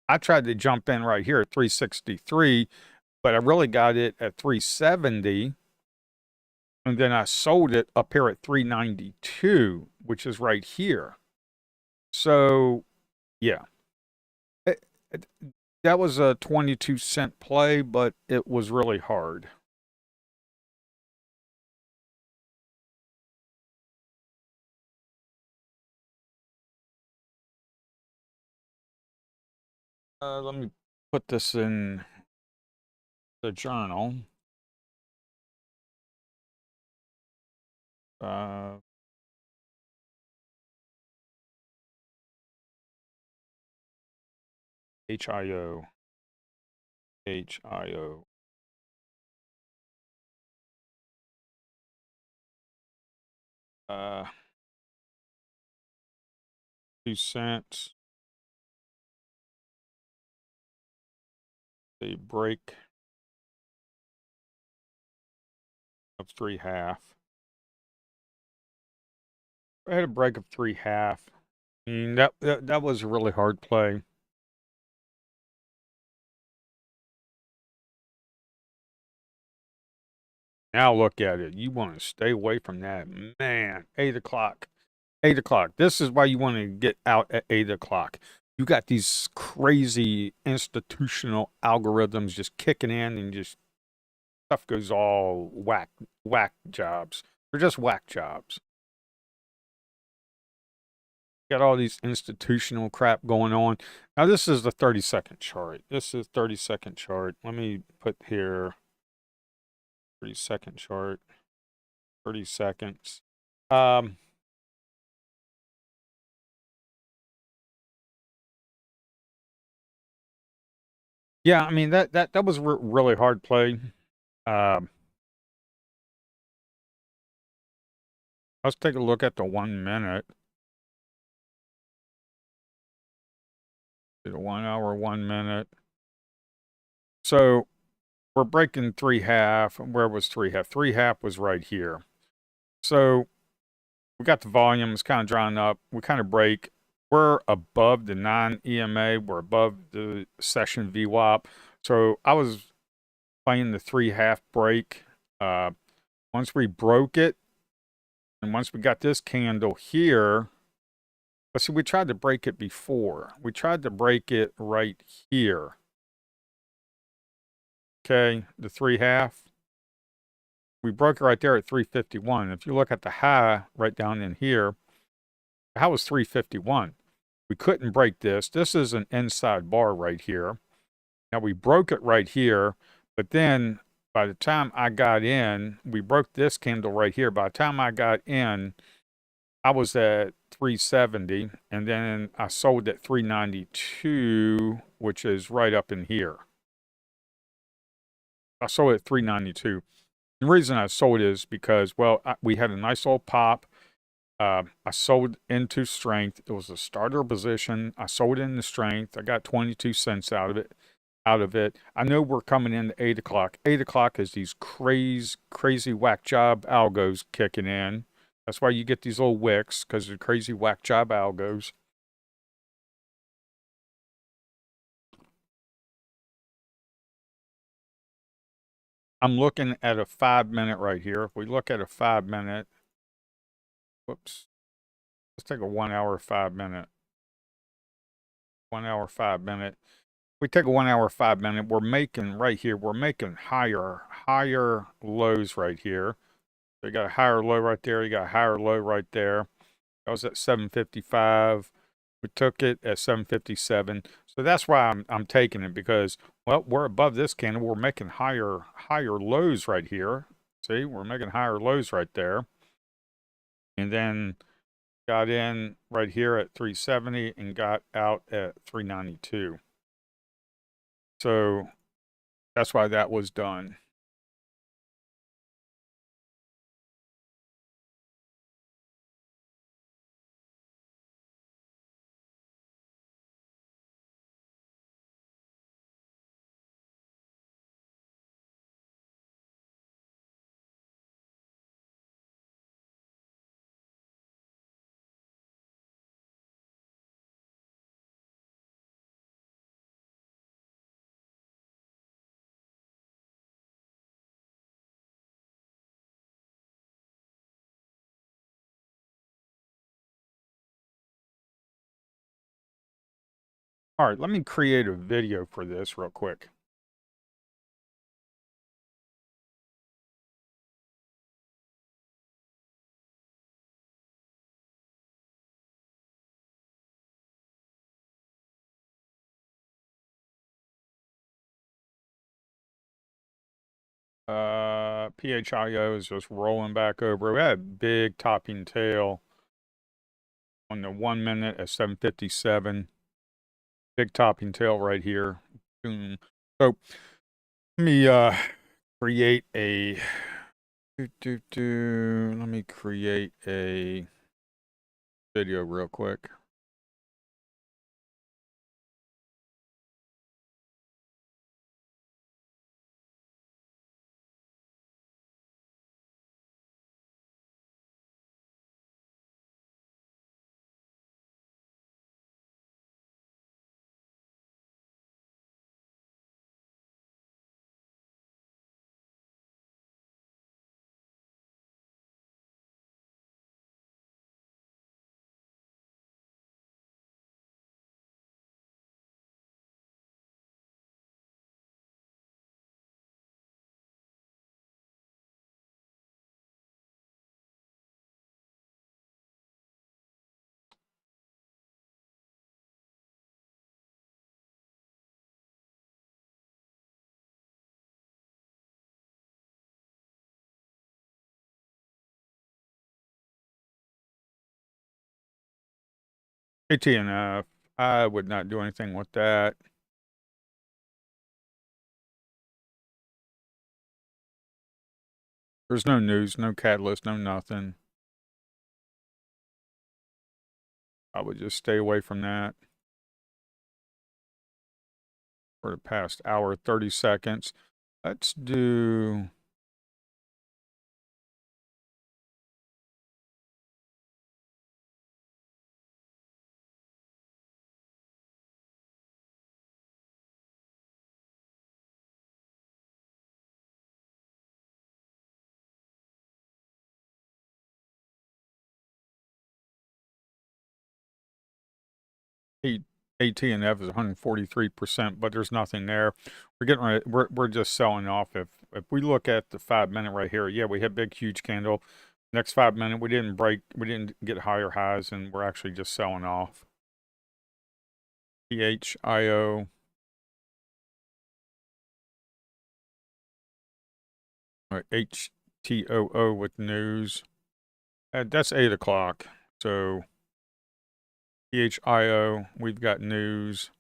I tried to jump in right here at 363, but I really got it at 370. And then I sold it up here at 392, which is right here. So, yeah. That was a 22-cent play, but it was really hard. Let me put this in the journal. HIO. 2 cents. A break of 3.5. I had a break of 3.5. I mean, that was a really hard play. Now look at it. You want to stay away from that. Man, 8 o'clock. 8 o'clock. This is why you want to get out at 8 o'clock. You got these crazy institutional algorithms just kicking in and just stuff goes all whack jobs. They're just whack jobs. Got all these institutional crap going on. Now this is the 30-second chart. This is 30-second chart. Let me put here 30-second chart. 30 seconds. Yeah, I mean that was a really hard play. Let's take a look at the 1 minute. The 1 hour, 1 minute. So we're breaking 3.5. Where was 3.5? 3.5 was right here. So we got the volume. It's kind of drying up. We kind of break. We're above the 9 EMA. We're above the session VWAP. So I was playing the 3.5 break. Once we broke it, and once we got this candle here, but see, we tried to break it before. We tried to break it right here. okay, the 3.5. We broke it right there at 351. If you look at the high right down in here, the high was 351. We couldn't break this. This is an inside bar right here. Now we broke it right here, but then by the time I got in, we broke this candle right here. By the time I got in, I was at 370, and then I sold at 392, which is right up in here. I sold at 392. The reason I sold is because, well, we had a nice little pop. I sold into strength. It was a starter position. I sold into strength. I got 22 cents out of it. I know we're coming into 8 o'clock. 8 o'clock is these crazy whack job algos kicking in. That's why you get these little wicks, because they're crazy whack job algos. I'm looking at a 5-minute right here. If we look at a 5-minute, whoops, let's take a 1 hour 5-minute. 1 hour 5-minute. We take a 1 hour 5-minute. We're making right here. We're making higher lows right here. So you got a higher low right there. You got a higher low right there. That was at 755. We took it at 757. So that's why I'm taking it, because, well, we're above this candle. We're making higher lows right here. See, we're making higher lows right there. And then got in right here at 370 and got out at 392. So that's why that was done. All right, let me create a video for this real quick. PHIO is just rolling back over. We had a big topping tail on the 1 minute at 757. Big topping tail right here. Boom. So let me create a let me create a video real quick. ATNF, I would not do anything with that. There's no news, no catalyst, no nothing. I would just stay away from that for the past hour, 30 seconds. Let's do... AT&F is 143%, but there's nothing there. We're getting ready, we're just selling off. If we look at the 5-minute right here, yeah, we had big huge candle. Next 5-minute, we didn't break, we didn't get higher highs, and we're actually just selling off. PHIO. All right, HTOO with news. That's 8 o'clock. So PHIO, we've got news.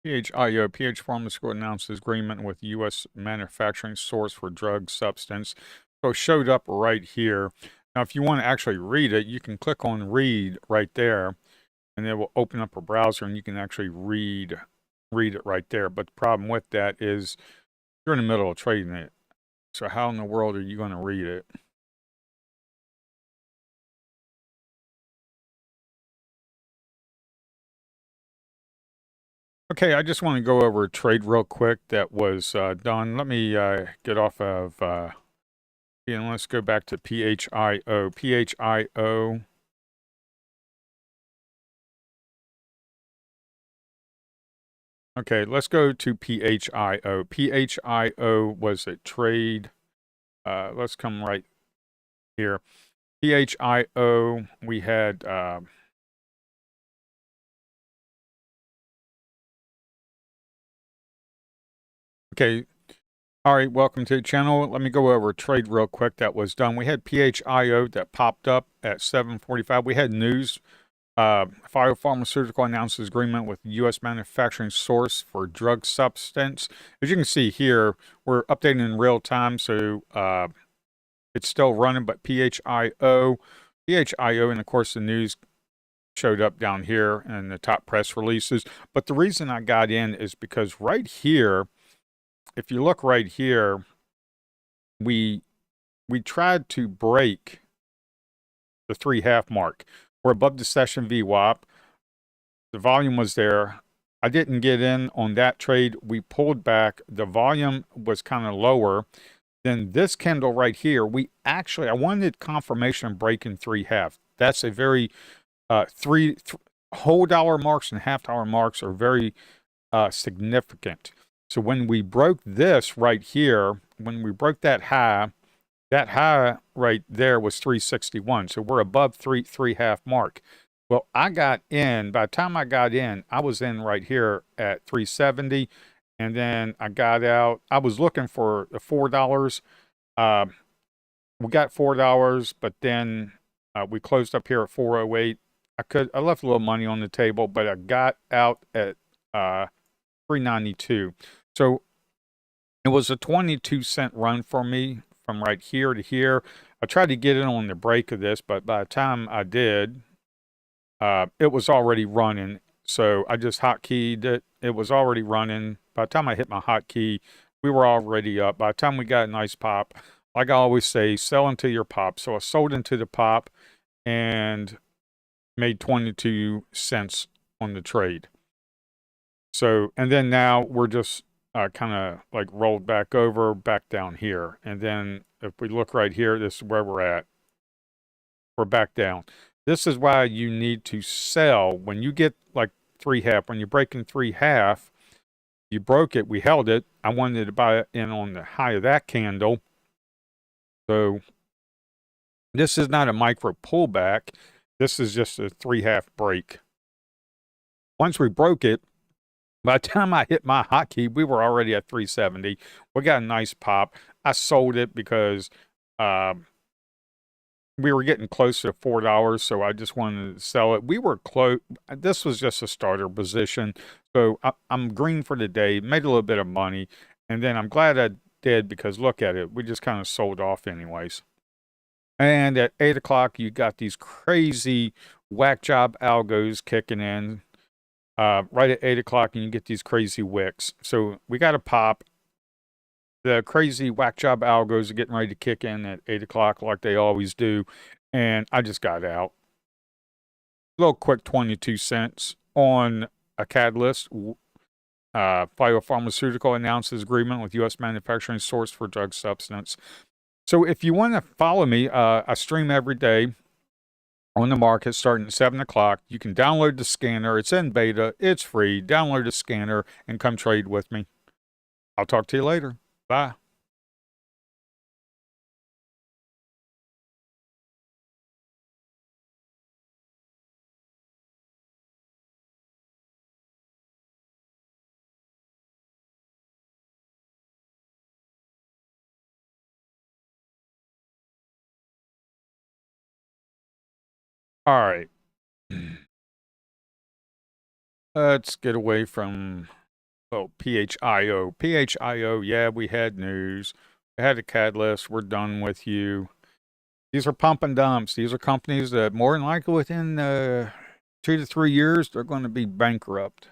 PHIO, PH Pharmaceutical announces agreement with U.S. manufacturing source for drug substance. So it showed up right here. Now, if you want to actually read it, you can click on read right there, and it will open up a browser, and you can actually read it right there. But the problem with that is you're in the middle of trading it. So how in the world are you going to read it? Okay, I just want to go over a trade real quick that was done. Let me get off of, and let's go back to PHIO. PHIO. Okay, let's go to PHIO. PHIO was a trade. Let's come right here. PHIO, we had... okay, all right, welcome to the channel. Let me go over a trade real quick that was done. We had PHIO that popped up at 7:45. We had news. Pharmaceutical announces agreement with U.S. manufacturing source for drug substance. As you can see here, we're updating in real time, so it's still running, but PHIO, and of course the news showed up down here in the top press releases. But the reason I got in is because right here, if you look right here, we tried to break the 3.5 mark. We're above the session VWAP. The volume was there. I didn't get in on that trade. We pulled back. The volume was kind of lower. Then this candle right here, I wanted confirmation breaking 3.5. That's a very, whole dollar marks and half-dollar marks are very significant. So when we broke this right here, when we broke that high right there was 361. So we're above 3.5 mark. Well, I got in, by the time I got in, I was in right here at 370. And then I got out. I was looking for the $4. We got $4, but then we closed up here at 408. I left a little money on the table, but I got out at 392. So it was a 22-cent run for me from right here to here. I tried to get in on the break of this, but by the time I did, it was already running. So I just hotkeyed it. It was already running. By the time I hit my hotkey, we were already up. By the time we got a nice pop, like I always say, sell into your pop. So I sold into the pop and made 22 cents on the trade. So, and then now we're just kind of like rolled back over, back down here. And then if we look right here, this is where we're at. We're back down. This is why you need to sell when you get like 3.5. When you're breaking 3.5, you broke it. We held it. I wanted to buy in on the high of that candle. So this is not a micro pullback. This is just a 3.5 break. Once we broke it, by the time I hit my hotkey, we were already at 370. We got a nice pop. I sold it because we were getting close to $4, so I just wanted to sell it. We were close. This was just a starter position, so I'm green for the day. Made a little bit of money, and then I'm glad I did because look at it. We just kind of sold off anyways. And at 8 o'clock, you got these crazy whack job algos kicking in. Right at 8 o'clock, and you get these crazy wicks. So we got a pop. The crazy whack job algos are getting ready to kick in at 8 o'clock like they always do. And I just got out. little quick 22 cents on a catalyst. Biopharmaceutical announces agreement with U.S. manufacturing source for drug substance. So if you want to follow me, I stream every day on the market starting at 7 o'clock. You can download the scanner. It's in beta. It's free. Download the scanner and come trade with me. I'll talk to you later. Bye. All right. Let's get away from, PHIO. PHIO, yeah, we had news. We had a catalyst. We're done with you. These are pump and dumps. These are companies that more than likely within 2 to 3 years, they're going to be bankrupt.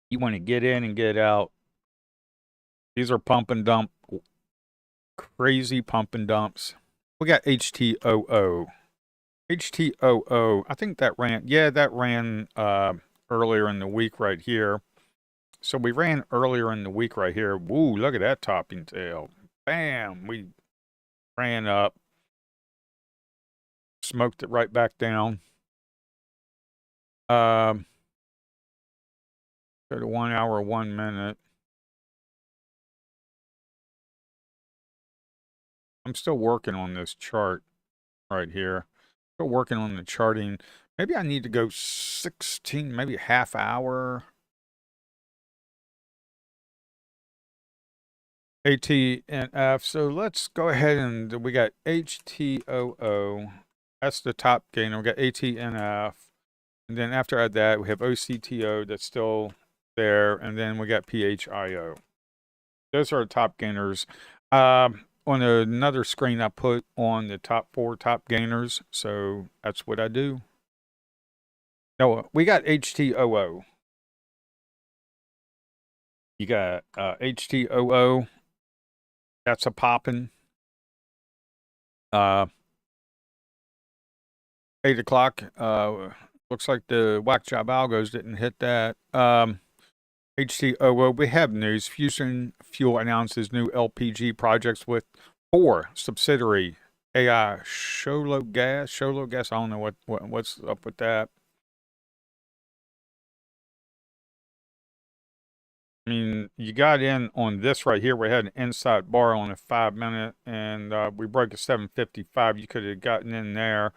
You want to get in and get out. These are pump and dump, crazy pump and dumps. We got HTOO. HTOO, I think that ran earlier in the week right here. So we ran earlier in the week right here. Woo, look at that topping tail. Bam, we ran up, smoked it right back down. Go to 1 hour, 1 minute. I'm still working on this chart right here. Still working on the charting. Maybe I need to go 16, maybe half hour. AT and F. So let's go ahead and we got HTOO. That's the top gainer. We got AT and F. And then after that, we have OCTO that's still there. And then we got PHIO. Those are the top gainers. On another screen, I put on the top 4 top gainers. So that's what I do. No, we got HTOO. You got HTOO. That's a popping. 8 o'clock. Looks like the whack job algos didn't hit that. HTOO, we have news. Fusion Fuel announces new LPG projects with 4 subsidiary AI Sholo Gas. I don't know what's up with that. I mean, you got in on this right here. We had an inside bar on a 5 minute, and we broke a 755. You could have gotten in there.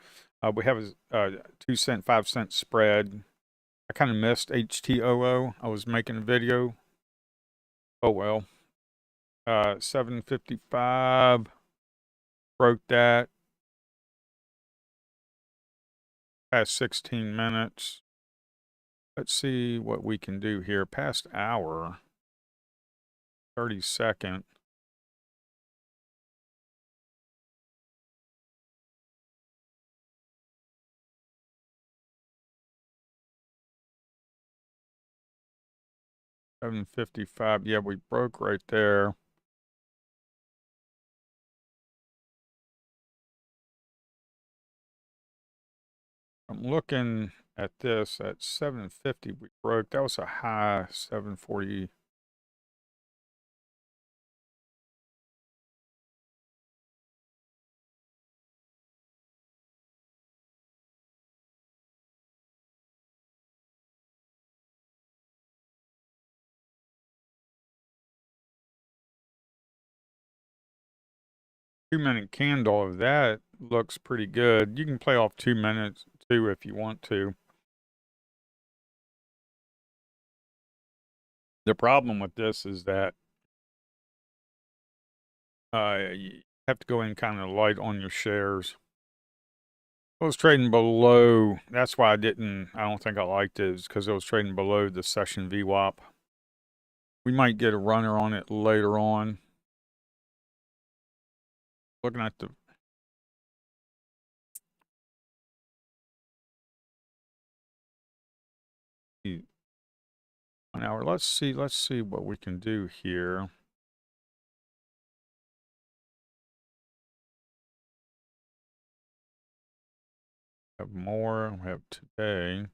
We have a 2 cent, 5 cent spread. I kind of missed HTOO. I was making a video. Oh well. 755. Broke that. Past 16 minutes. Let's see what we can do here. Past hour. 32nd. $7.55. Yeah, we broke right there. I'm looking at this at 7.50. We broke. That was a high 7.40. Two-minute candle of that looks pretty good. You can play off 2 minutes too if you want to. The problem with this is that you have to go in kind of light on your shares. It was trading below. That's why I don't think I liked it, because it was trading below the session VWAP. We might get a runner on it later on. Looking at the 1 hour. Let's see what we can do here. Have more. We have today.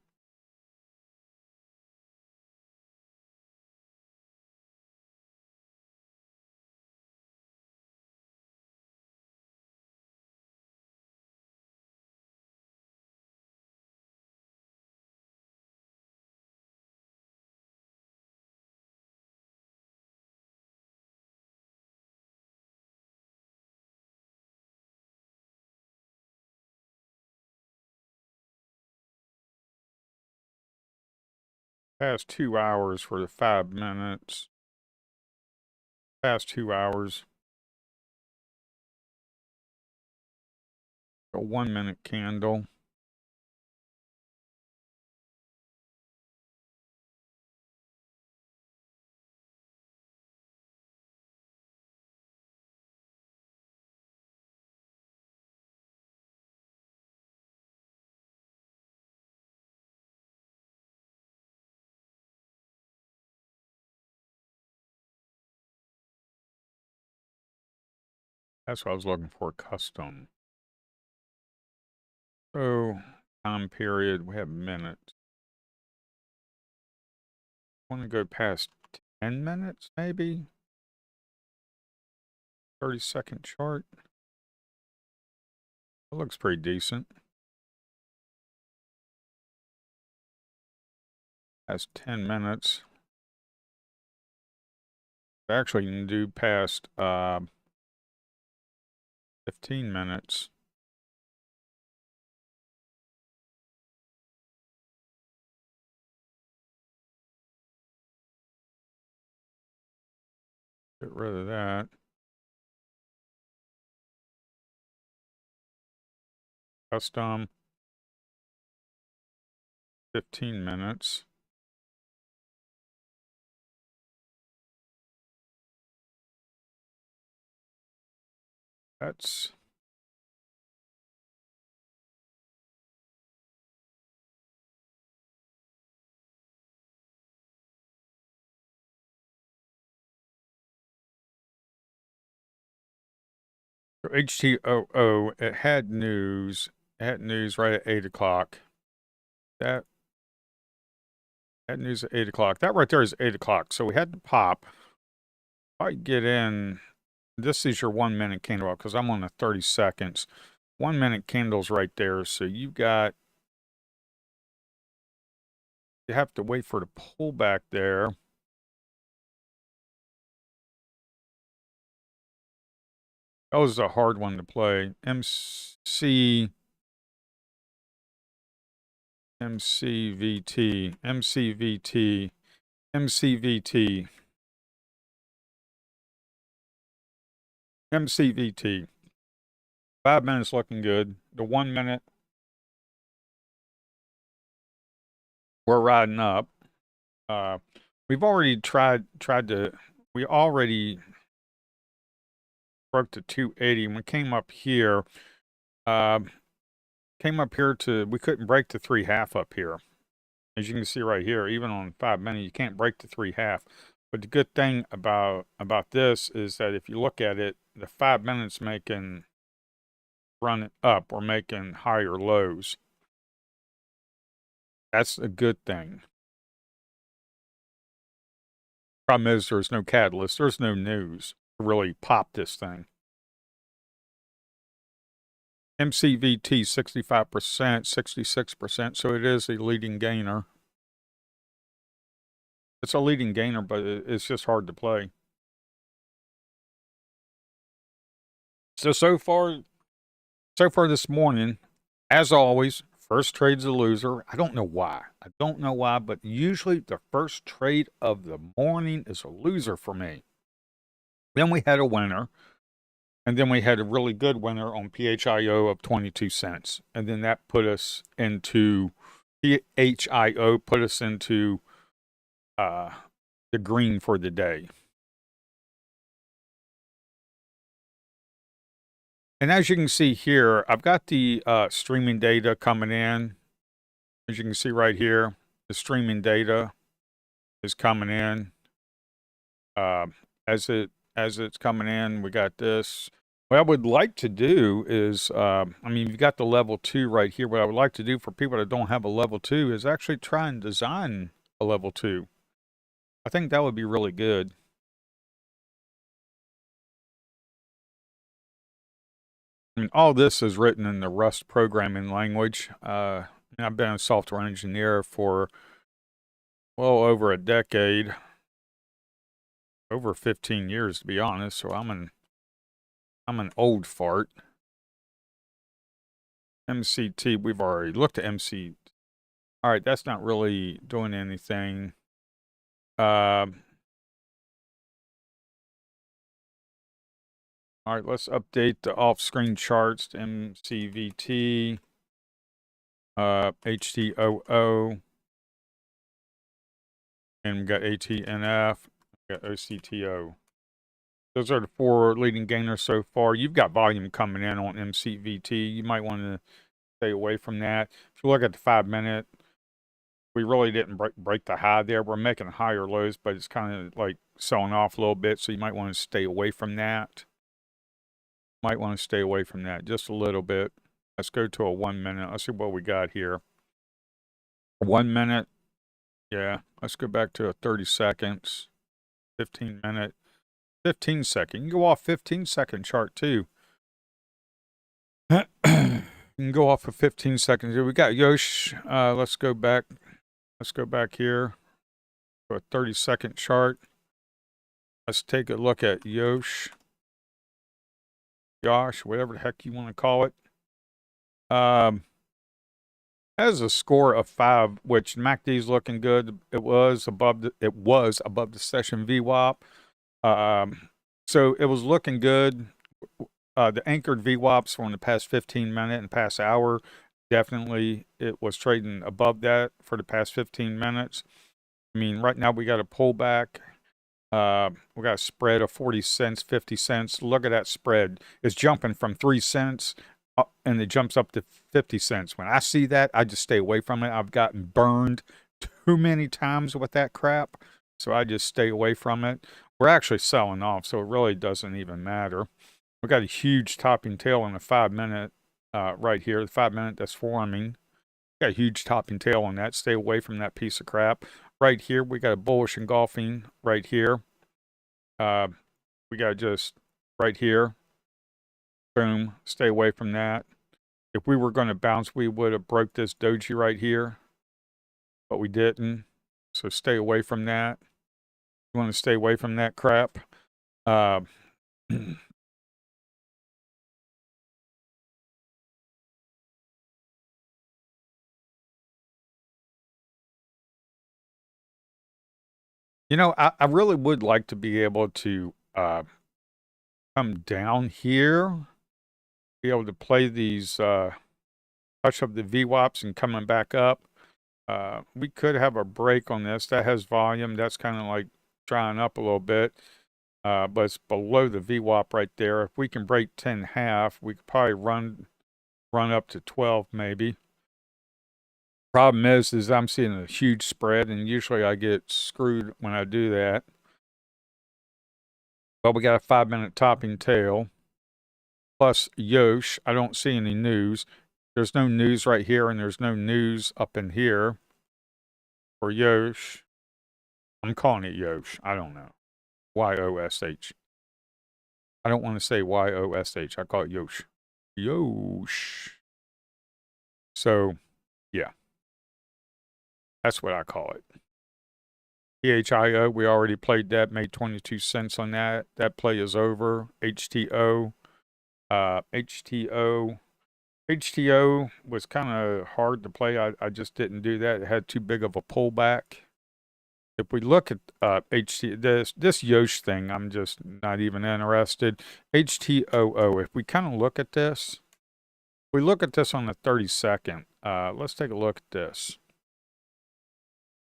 Past 2 hours for the 5 minutes. Past 2 hours. A 1 minute candle. That's what I was looking for, custom. So, time period, we have minutes. Want to go past 10 minutes, maybe? 30-second chart. It looks pretty decent. That's 10 minutes. Actually, you can do past 15 minutes. Get rid of that. Custom. 15 minutes. That's HTOO. It had news. It had news right at 8 o'clock. That news at 8 o'clock. That right there is 8 o'clock. So we had to pop. If I get in, this is your 1 minute candle because I'm on the 30 seconds. 1 minute candles right there. So you have to wait for the pullback there. That was a hard one to play. MCVT, MCVT. 5 minutes looking good. The 1 minute, we're riding up. We've already we already broke to 280 and we came up here. We couldn't break the 3.5 up here. As you can see right here, even on 5 minute, you can't break the 3.5. But the good thing about this is that if you look at it, the 5 minutes making run up or making higher lows. That's a good thing. Problem is there's no catalyst. There's no news to really pop this thing. MCVT 65%, 66%, so it is a leading gainer. It's a leading gainer, but it's just hard to play. So far this morning, as always, first trade's a loser. I don't know why. But usually the first trade of the morning is a loser for me. Then we had a winner. And then we had a really good winner on PHIO of 22 cents. And then that put us into, PHIO put us into the green for the day. And as you can see here, I've got the streaming data coming in. As you can see right here, the streaming data is coming in. As it's coming in, we got this. What I would like to do is, I mean, you've got the level 2 right here. What I would like to do for people that don't have a level 2 is actually try and design a level 2. I think that would be really good. I mean, all this is written in the Rust programming language. I've been a software engineer for well over a decade, over 15 years to be honest. So I'm an old fart. MCT, we've already looked at MC. All right, that's not really doing anything. All right, let's update the off-screen charts to MCVT, HTOO, and we got ATNF, we got OCTO. Those are the 4 leading gainers so far. You've got volume coming in on MCVT. You might want to stay away from that. If you look at the 5-minute, we really didn't break the high there. We're making higher lows, but it's kind of like selling off a little bit, so you might want to stay away from that. Might want to stay away from that just a little bit. Let's go to a 1 minute. Let's see what we got here. 1 minute. Yeah, let's go back to a 30 seconds. 15 minute. 15 second. You can go off 15-second chart too. You can go off of 15 seconds. We got Yosh. Let's go back. Let's go back here to a 30-second chart. Let's take a look at Yosh. Josh, whatever the heck you want to call it. Has a score of 5, which MACD's looking good. It was above the session VWAP. So it was looking good. The anchored VWAPs from the past 15 minute and past hour, definitely it was trading above that for the past 15 minutes. I mean, right now we got a pullback. We got a spread of 40 cents, 50 cents. Look at that spread. It's jumping from 3 cents up, and it jumps up to 50 cents. When I see that, I just stay away from it. I've gotten burned too many times with that crap, so I just stay away from it. We're actually selling off, so it really doesn't even matter. We got a huge topping tail in the 5-minute right here. The 5-minute that's forming. Got a huge topping tail on that. Stay away from that piece of crap. Right here, we got a bullish engulfing right here. We got just right here. Boom. Stay away from that. If we were going to bounce, we would have broke this doji right here, but we didn't. So stay away from that. You want to stay away from that crap. You know, I really would like to be able to come down here, be able to play these touch up the VWAPs and coming back up. We could have a break on this. That has volume. That's kind of like drying up a little bit. But it's below the VWAP right there. If we can break 10.5, we could probably run up to 12 maybe. Problem is I'm seeing a huge spread, and usually I get screwed when I do that. But we got a 5-minute topping tail. Plus Yosh, I don't see any news. There's no news right here, and there's no news up in here for Yosh. I'm calling it Yosh. I don't know. Y-O-S-H. I don't want to say Y-O-S-H. I call it Yosh. Yosh. So, yeah. That's what I call it. PHIO, we already played that, made 22 cents on that. That play is over. HTO. HTO was kind of hard to play. I just didn't do that. It had too big of a pullback. If we look at this Yosh thing, I'm just not even interested. HTOO, if we kind of look at this, we look at this on the 30-second. Let's take a look at this.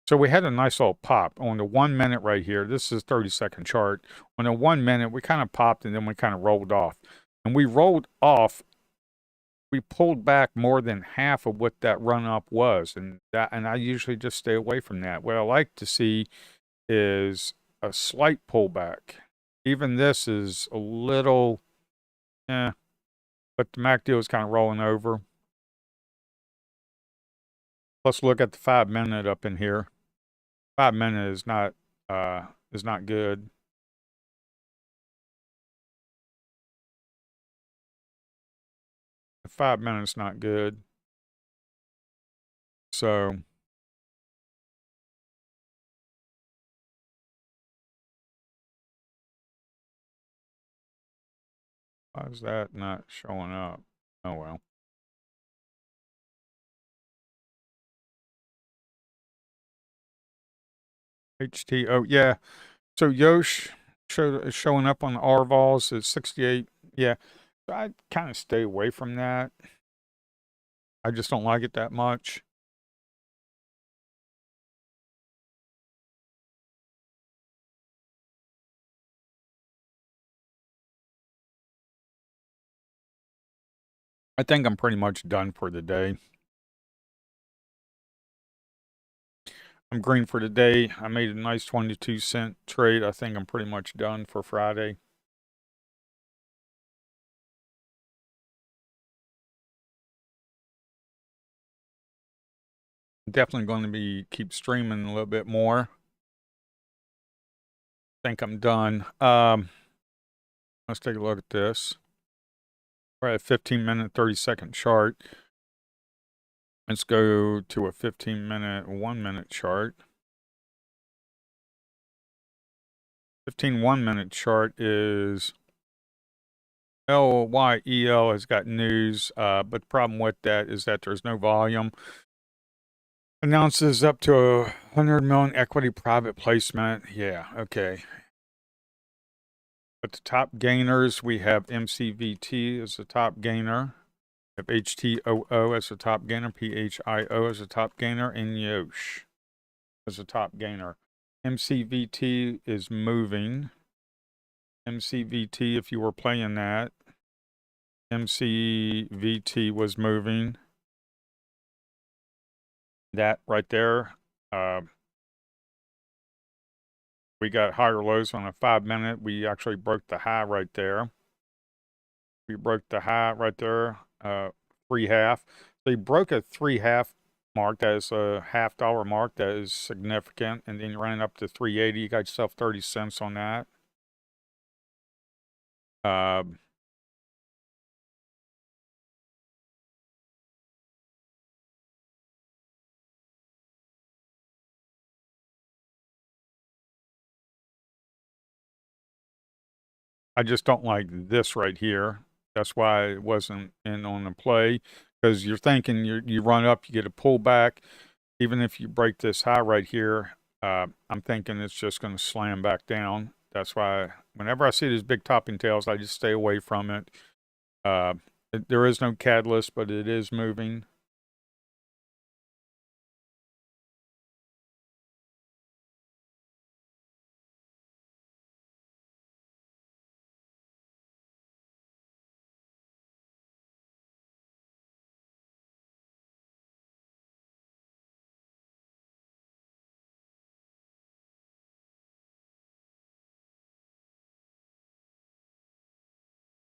So we had a nice little pop on the 1 minute right here. This is a 30-second chart. On the 1 minute, we kind of popped and then we kind of rolled off. And we rolled off. We pulled back more than half of what that run up was, and I usually just stay away from that. What I like to see is a slight pullback. Even this is a little Yeah, but the MACD is kind of rolling over. Let's look at the 5-minute up in here. 5-minute is not good. The 5-minute's not good. So why is that not showing up? Oh well. HTO, yeah. So Yosh is showing up on the R-Vols at 68. Yeah, so I'd kind of stay away from that. I just don't like it that much. I think I'm pretty much done for the day. I'm green for the day. I made a nice 22-cent trade. I think I'm pretty much done for Friday. Definitely going to be keep streaming a little bit more. Think I'm done. Let's take a look at this. We're at a 15-minute, 30-second chart. Let's go to a 15-minute, 1-minute chart. 15 1-minute chart is LYEL has got news, but the problem with that is that there's no volume. Announces up to a 100 million equity private placement. Yeah, okay. But the top gainers, we have MCVT as the top gainer. We have HTOO as the top gainer. PHIO as the top gainer. And Yosh as the top gainer. MCVT is moving. MCVT, if you were playing that, MCVT was moving. That right there. We got higher lows on a 5-minute. We actually broke the high right there. We broke the high right there, 3.5. So you broke a 3.5 mark. That is a $0.50 mark. That is significant. And then you ran up to 380. You got yourself 30 cents on that. I just don't like this right here. That's why it wasn't in on the play, because you're thinking you run up, you get a pullback. Even if you break this high right here, I'm thinking it's just going to slam back down. That's why whenever I see these big topping tails, I just stay away from it. There is no catalyst, but it is moving.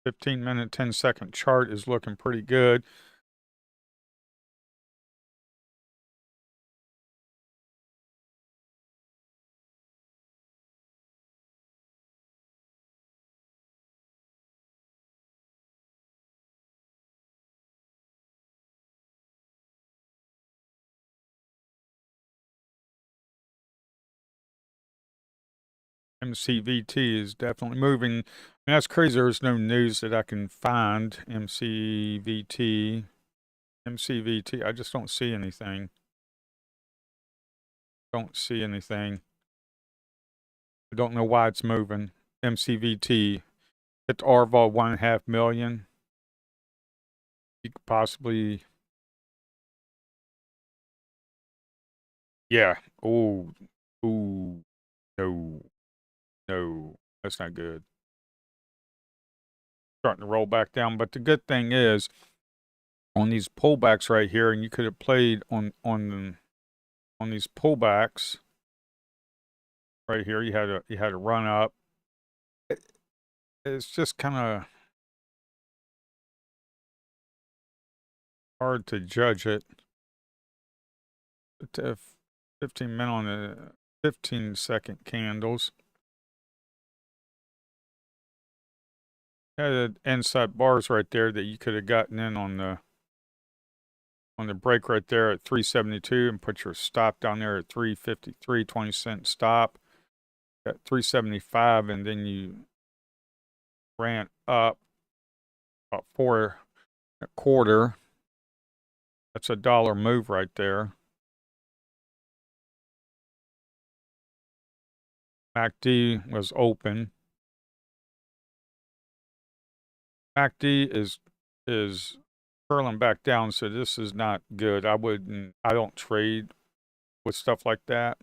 $15-minute, 10-second chart is looking pretty good. MCVT is definitely moving. And that's crazy. There's no news that I can find. MCVT. I just don't see anything. Don't see anything. I don't know why it's moving. MCVT. It's RVOL 1.5 million. You could possibly. Yeah. Oh. Ooh. No. No. That's not good. Starting to roll back down. But the good thing is, on these pullbacks right here, and you could have played on these pullbacks right here. You had a run up. It's just kind of hard to judge it. 15 minute on the 15-second candles. Had inside bars right there that you could have gotten in on the break right there at 372 and put your stop down there at 353, 20-cent stop. Got 375, and then you ran up about 4.25. That's a dollar move right there. MACD was open. MACD is curling back down, so this is not good. I don't trade with stuff like that.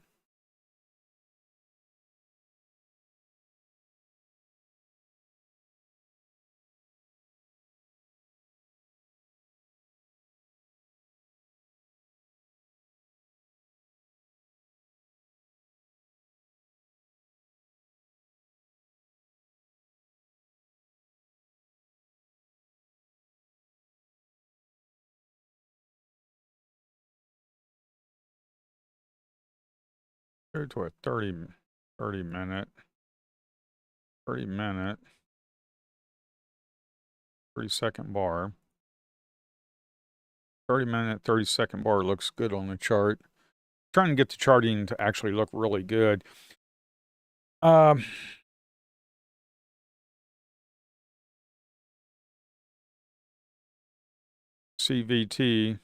Go to a 30 minute, 30-second bar. 30-minute, 30-second bar looks good on the chart. Trying to get the charting to actually look really good. CVT.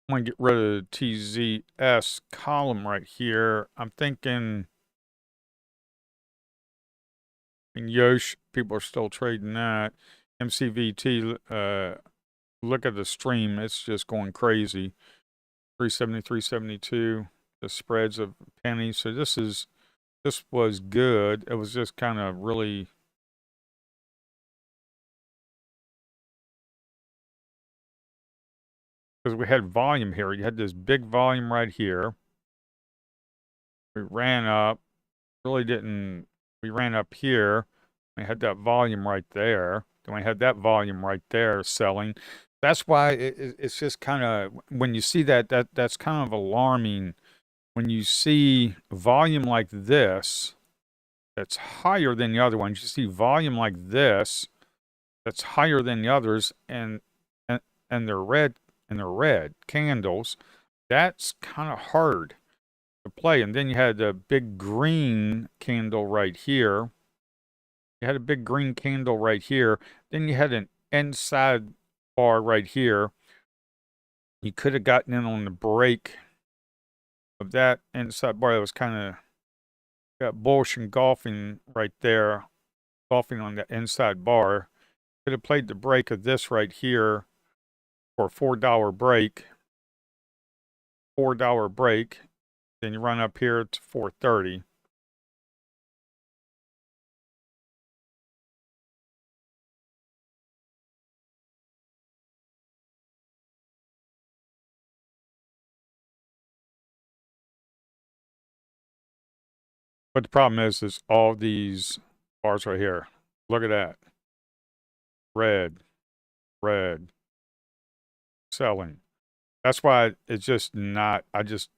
I'm going to get rid of the TZS column right here. I'm thinking in Yosh, people are still trading that. MCVT, look at the stream. It's just going crazy. 370, 372. The spreads of pennies. So this was good. It was just kind of really... because we had volume here. You had this big volume right here. We ran up. Really didn't... we ran up here. We had that volume right there. Then we had that volume right there selling. That's why it's just kind of... when you see that's kind of alarming. When you see volume like this, that's higher than the other ones. You see volume like this, that's higher than the others, and they're red, candles. That's kind of hard to play. And then you had a big green candle right here. You had a big green candle right here. Then you had an inside bar right here. You could have gotten in on the break of that inside bar. That was kind of got bullish engulfing right there, golfing on the inside bar. Could have played the break of this right here for a $4 break. $4 break. Then you run up here to 430. But the problem is all these bars right here. Look at that. Red, red, selling. That's why it's just not, I just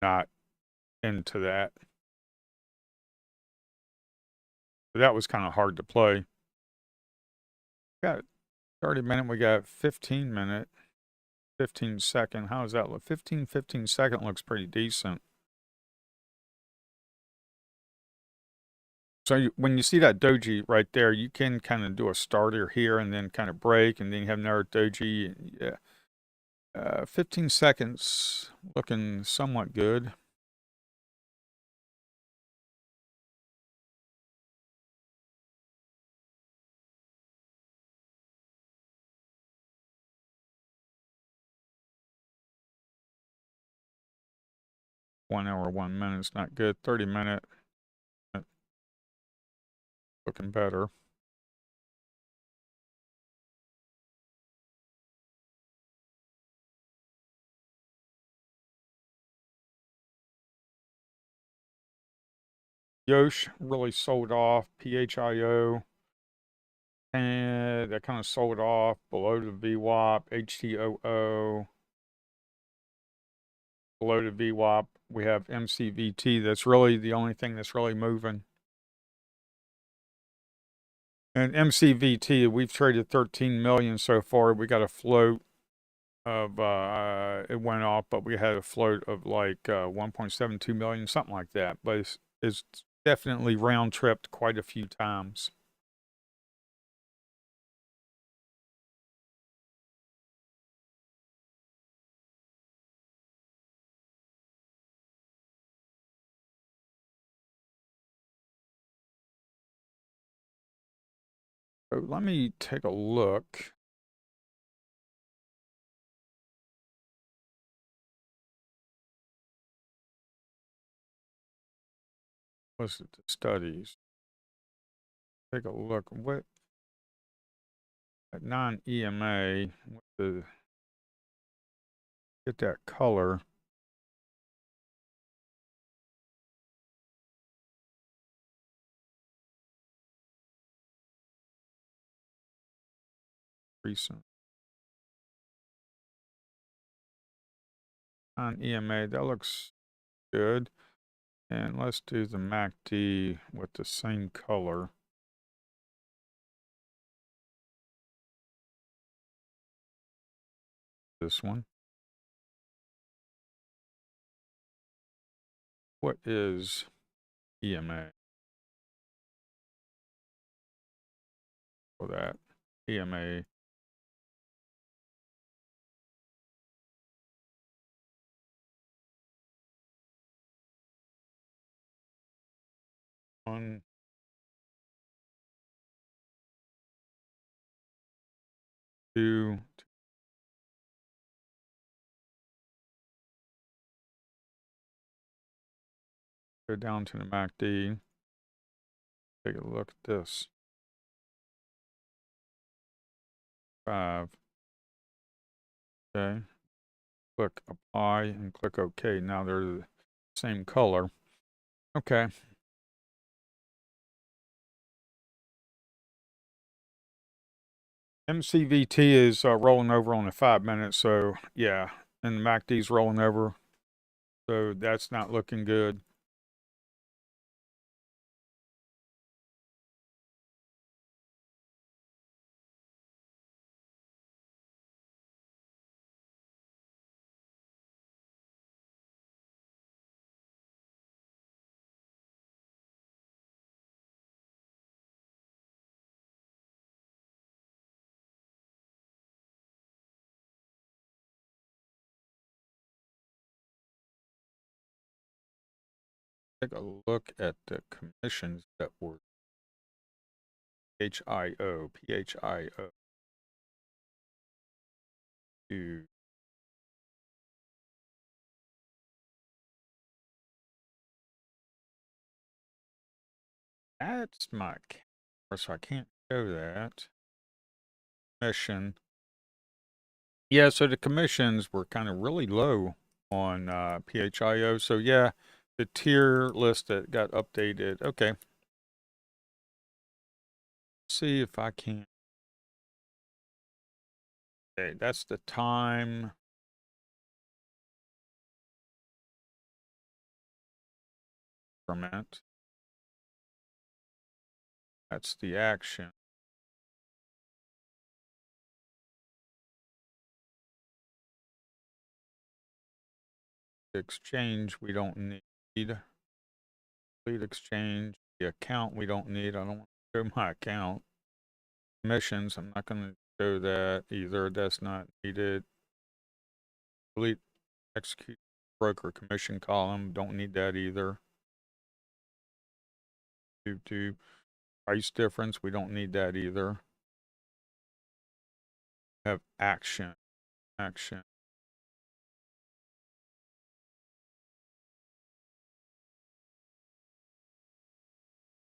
not into that. But that was kind of hard to play. Got 30 minute, we got 15 minute, 15 second. How does that look? 15 second looks pretty decent. So when you see that doji right there, you can kind of do a starter here and then kind of break, and then you have another doji. Yeah. 15 seconds looking somewhat good. One hour, 1 minute is not good. 30 minute looking better. Yosh really sold off. PHIO, and that kind of sold off below the VWAP. HTOO, below the VWAP. We have MCVT. That's really the only thing that's really moving. And MCVT, we've traded 13 million so far. We got a float of it went off, but we had a float of like 1.72 million, something like that. But it's definitely round tripped quite a few times. So let me take a look. What's it? The studies. Take a look. What at non-EMA? What the get that color? Recent non-EMA. That looks good. And let's do the MACD with the same color. This one. What is EMA for that? EMA. One, two, go down to the MACD. Take a look at this. 5. Okay. Click apply and click OK. Now they're the same color. Okay. MCVT is rolling over on the 5 minutes. So yeah, and the MACD is rolling over. So that's not looking good. Take a look at the commissions that were PHIO. That's my camera, so I can't show that. Commission. Yeah, so the commissions were kind of really low on PHIO. So yeah, the tier list that got updated. Okay. See if I can. Okay, that's the time. Increment. That's the action. The exchange we don't need. Complete exchange. The account we don't need. I don't want to show my account. Commissions, I'm not going to show that either. That's not needed. Delete execute broker commission column. Don't need that either. To price difference, we don't need that either. Have action. Action.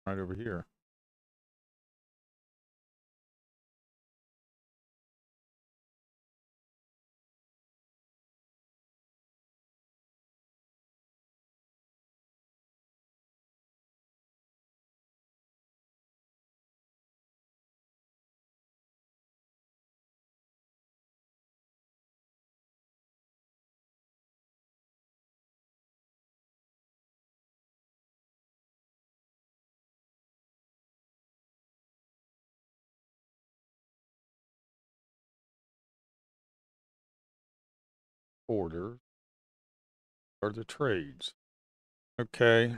Right over here. orders are the trades. Okay.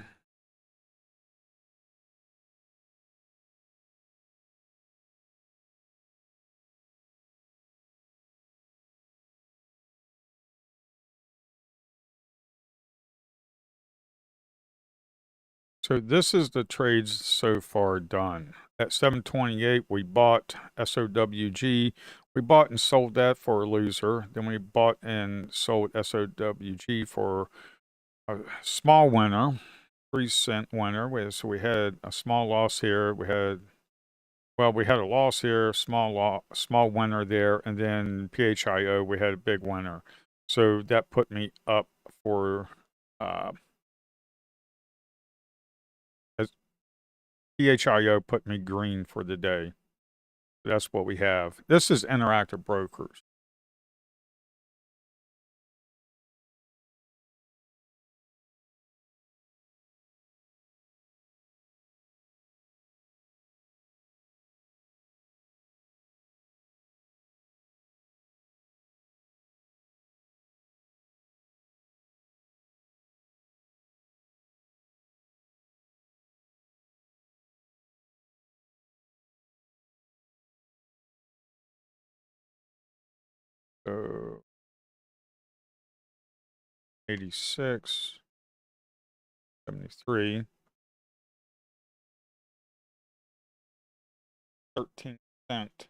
So this is the trades so far done. At 728, we bought SOWG. We bought and sold that for a loser. Then we bought and sold SOWG for a small winner, 3-cent winner. So we had a small loss here. We had a loss here, small winner there, and then PHIO, we had a big winner. So that put me up for PHIO put me green for the day. That's what we have. This is Interactive Brokers. So 86, 73, 13 cent.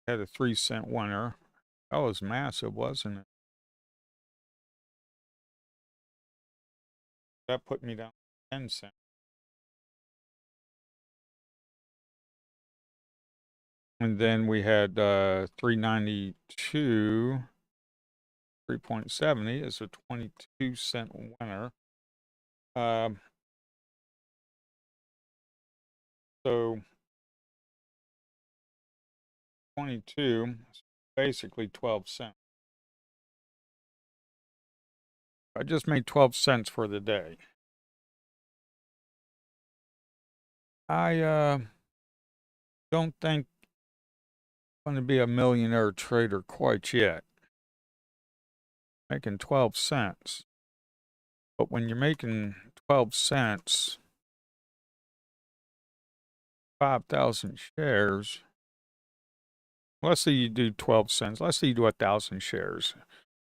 Had a 3-cent winner. That was massive, wasn't it? That put me down 10 cents. And then we had 392, 3.70 is a 22-cent winner. So 22, basically 12 cents. I just made 12 cents for the day. I don't think I'm going to be a millionaire trader quite yet. Making 12 cents. But when you're making 12 cents, 5,000 shares, let's say you do 12 cents. Let's say you do 1,000 shares.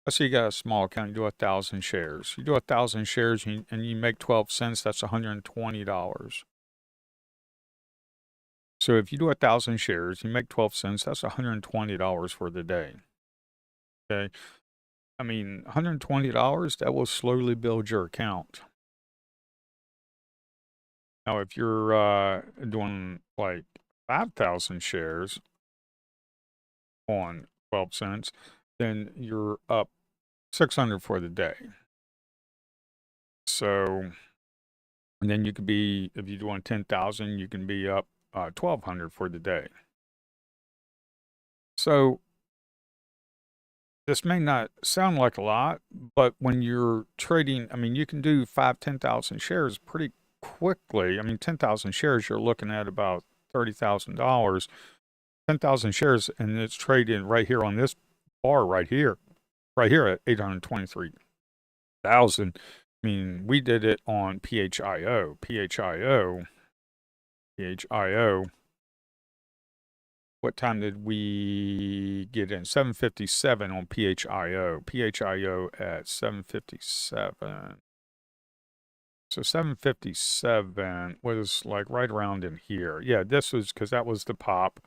Let's say you got a small account, you do 1,000 shares. You do 1,000 shares and you make 12 cents, that's $120. So if you do 1,000 shares, you make 12 cents, that's $120 for the day. Okay. I mean, $120, that will slowly build your account. Now, if you're doing like 5,000 shares on 12 cents, then you're up 600 for the day. So, and then you could be, if you're doing 10,000, you can be up 1,200 for the day. So this may not sound like a lot, but when you're trading, I mean, you can do 10,000 shares pretty quickly. I mean, 10,000 shares, you're looking at about $30,000. 10,000 shares, and it's trading right here on this bar right here at 823,000. I mean, we did it on PHIO. What time did we get in? 7:57 on PHIO. PHIO at 7:57. So 7:57 was like right around in here. Yeah, this was because that was the pop.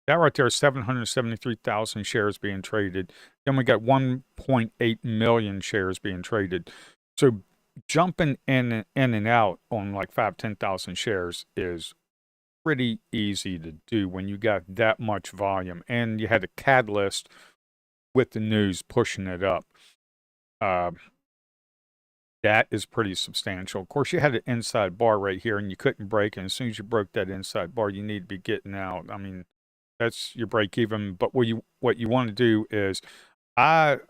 That right there is 773,000 shares being traded. Then we got 1.8 million shares being traded. So jumping in and out on like 10,000 shares is pretty easy to do when you got that much volume and you had a catalyst with the news pushing it up. That is pretty substantial. Of course, you had an inside bar right here and you couldn't break. And as soon as you broke that inside bar, you need to be getting out. I mean, that's your break even. But what you want to do is I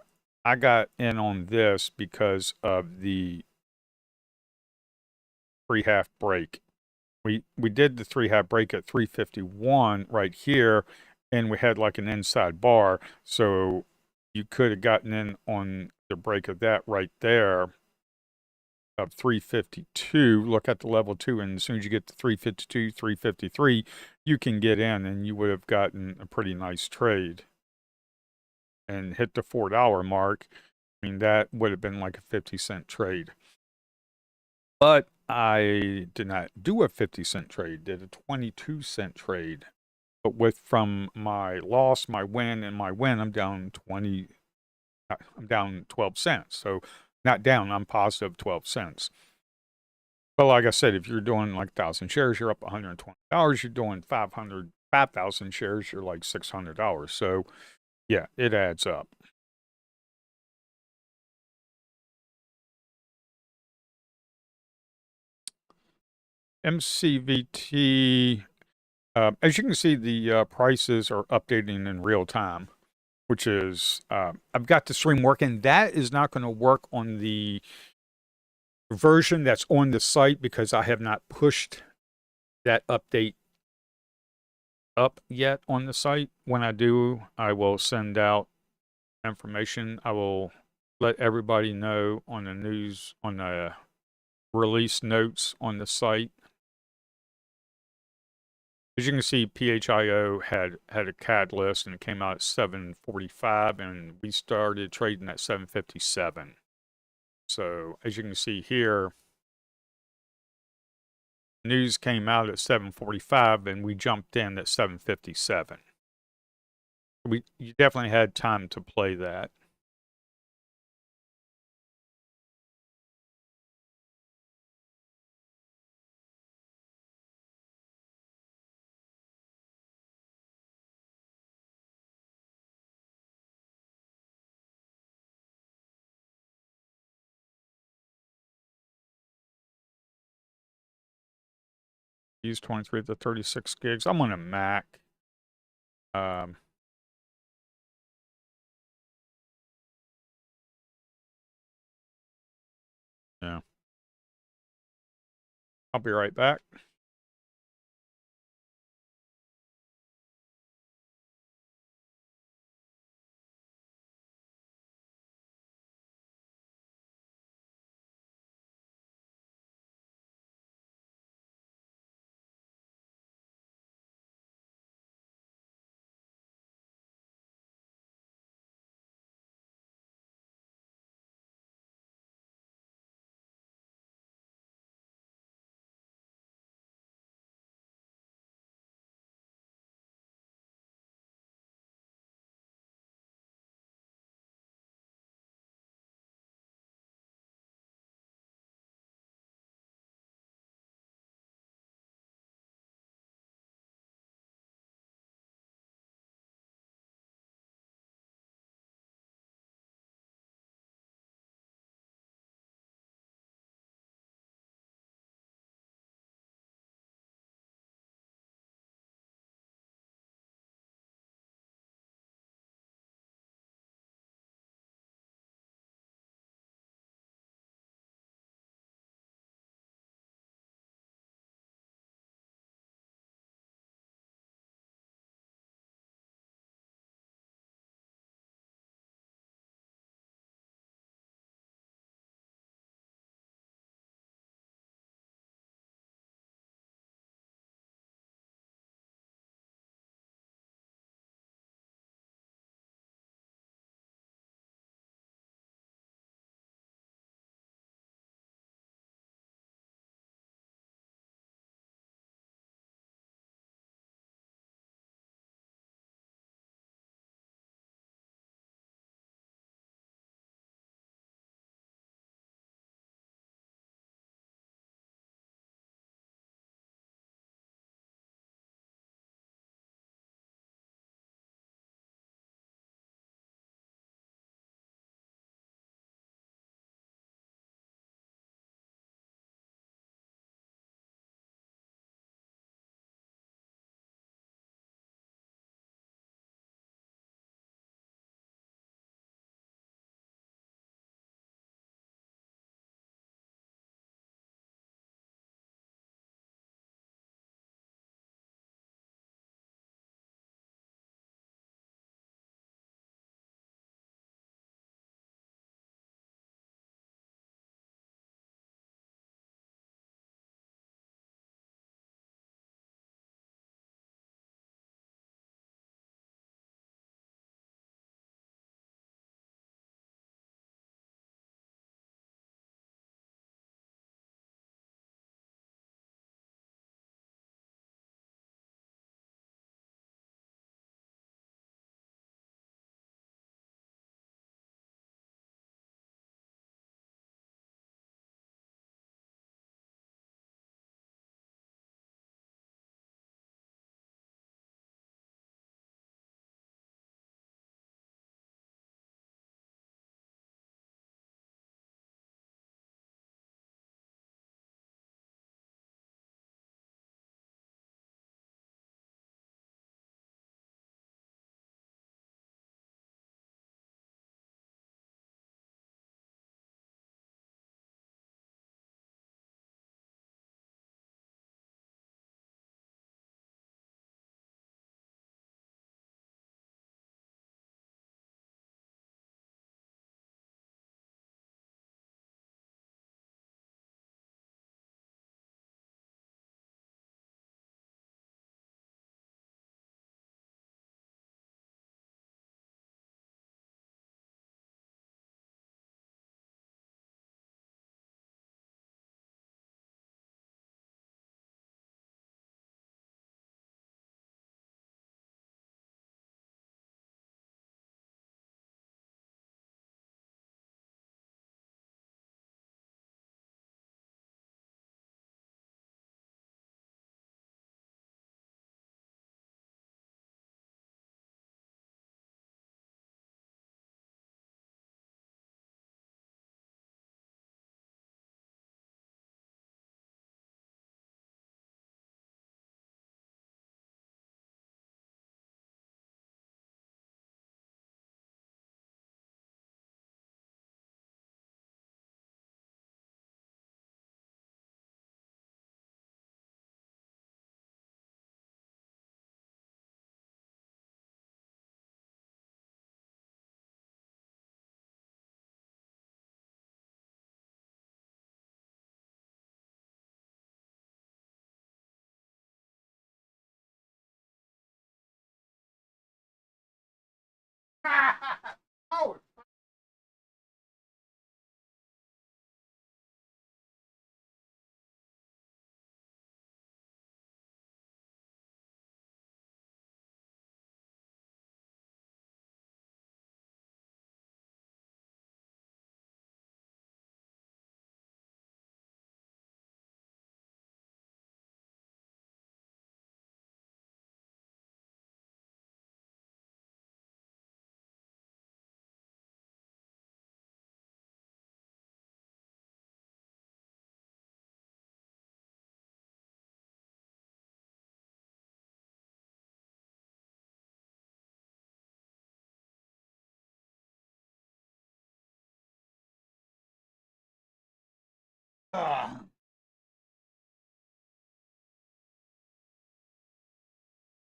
got in on this because of the 3/2 break. We did the 3/2 break at 351 right here, and we had like an inside bar, so you could have gotten in on the break of that right there of 352. Look at the level 2, and as soon as you get to 352, 353, you can get in, and you would have gotten a pretty nice trade and hit the $4 mark. I mean, that would have been like a 50-cent trade. But I did not do a 50-cent trade, did a 22-cent trade. But from my loss, my win, and my win, I'm down 12 cents. So not down, I'm positive 12 cents. But like I said, if you're doing like 1,000 shares, you're up $120. You're doing 5,000 shares, you're like $600. So yeah, it adds up. MCVT, as you can see, the prices are updating in real time, which is, I've got the stream working. That is not going to work on the version that's on the site because I have not pushed that update up yet on the site. When I do, I will send out information. I will let everybody know on the news, on the release notes on the site. As you can see, PHIO had a catalyst and it came out at 7:45, and we started trading at 7:57. So as you can see here, news came out at 7:45 and we jumped in at 7:57. You definitely had time to play that. Use 23 to 36 gigs. I'm on a Mac. Yeah. I'll be right back.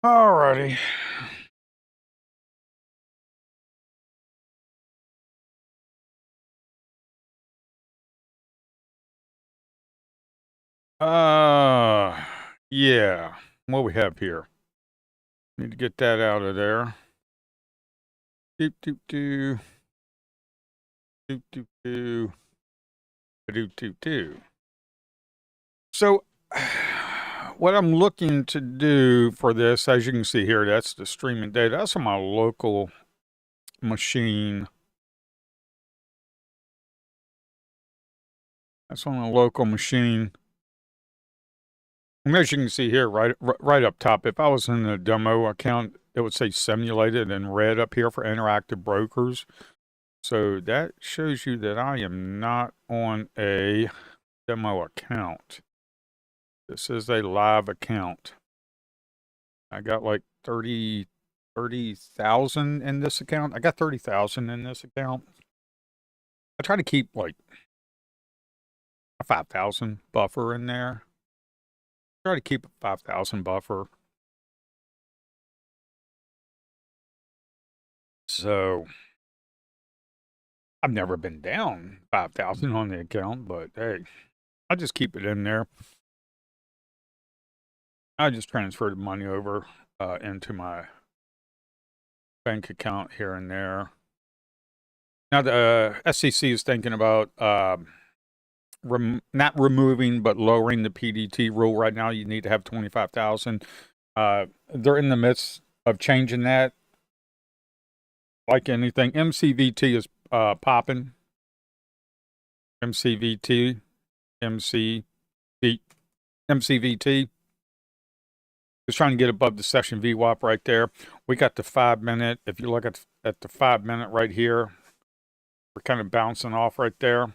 Alrighty. Yeah. What we have here? Need to get that out of there. Doop doop doo. Doop doop doo. Doop doop doo. So, what I'm looking to do for this, as you can see here, that's the streaming data. That's on my local machine. That's on a local machine. And as you can see here, right up top, if I was in the demo account, it would say simulated in red up here for interactive brokers. So that shows you that I am not on a demo account. This is a live account. I got like 30,000 in this account. I got 30,000 in this account. I try to keep like a 5,000 buffer in there. Try to keep a 5,000 buffer. So I've never been down 5,000 on the account, but hey, I just keep it in there. I just transferred the money over into my bank account here and there. Now the SEC is thinking about not removing but lowering the PDT rule. Right now, you need to have 25,000. They're in the midst of changing that. Like anything, MCVT is popping. MCVT is trying to get above the session VWAP right there. We got the 5 minute. If you look at the 5 minute right here, we're kind of bouncing off right there.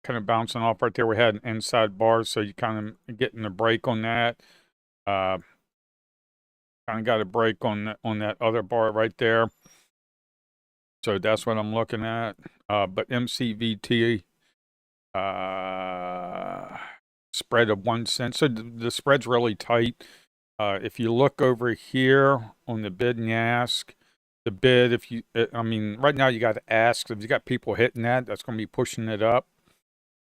We had an inside bar, so you kind of getting a break on that. Kind of got a break on that other bar right there. So that's what I'm looking at. But MCVT spread of 1 cent. So the spread's really tight. If you look over here on the bid and ask, the bid, I mean, right now you got to ask. If you got people hitting that, that's going to be pushing it up.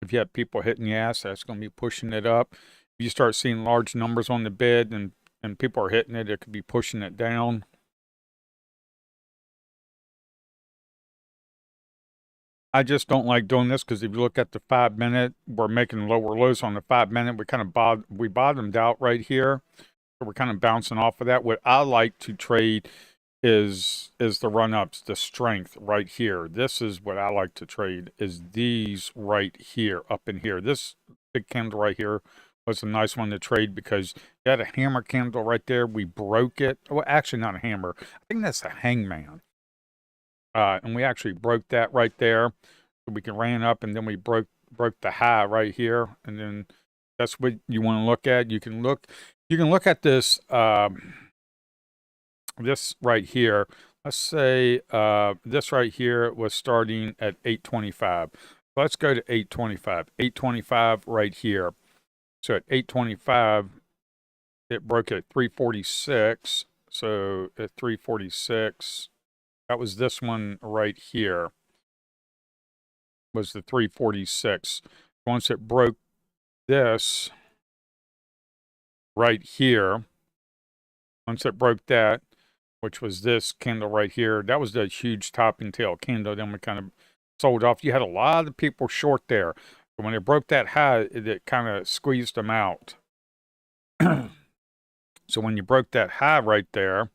If you have people hitting the ask, that's going to be pushing it up. If you start seeing large numbers on the bid and people are hitting it, it could be pushing it down. I just don't like doing this because if you look at the 5 minute, we're making lower lows on the 5 minute. We kind of bottomed out right here. So we're kind of bouncing off of that. What I like to trade is the run-ups, the strength right here. This is what I like to trade, is these right here, up in here. This big candle right here was a nice one to trade because you had a hammer candle right there. We broke it. Well, actually not a hammer. I think that's a hangman. And we actually broke that right there. So we can ran up and then we broke the high right here. And then that's what you want to look at. You can look at this, this right here. Let's say this right here was starting at 825. Let's go to 825. 825 right here. So at 825, it broke at 346. So at 346, that was this one right here, was the 346. Once it broke this right here, once it broke that, which was this candle right here, that was the huge top and tail candle. Then we kind of sold off. You had a lot of people short there. But when it broke that high, it kind of squeezed them out. So when you broke that high right there,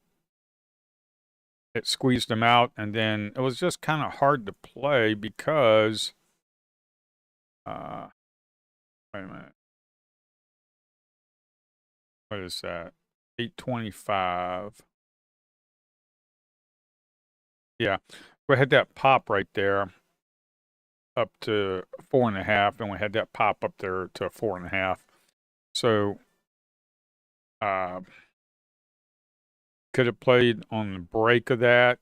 it squeezed them out. And then it was just kind of hard to play because, wait a minute. What is that? 825. Yeah, we had that pop right there up to 4.5, and we had that pop up there to 4.5. So could have played on the break of that.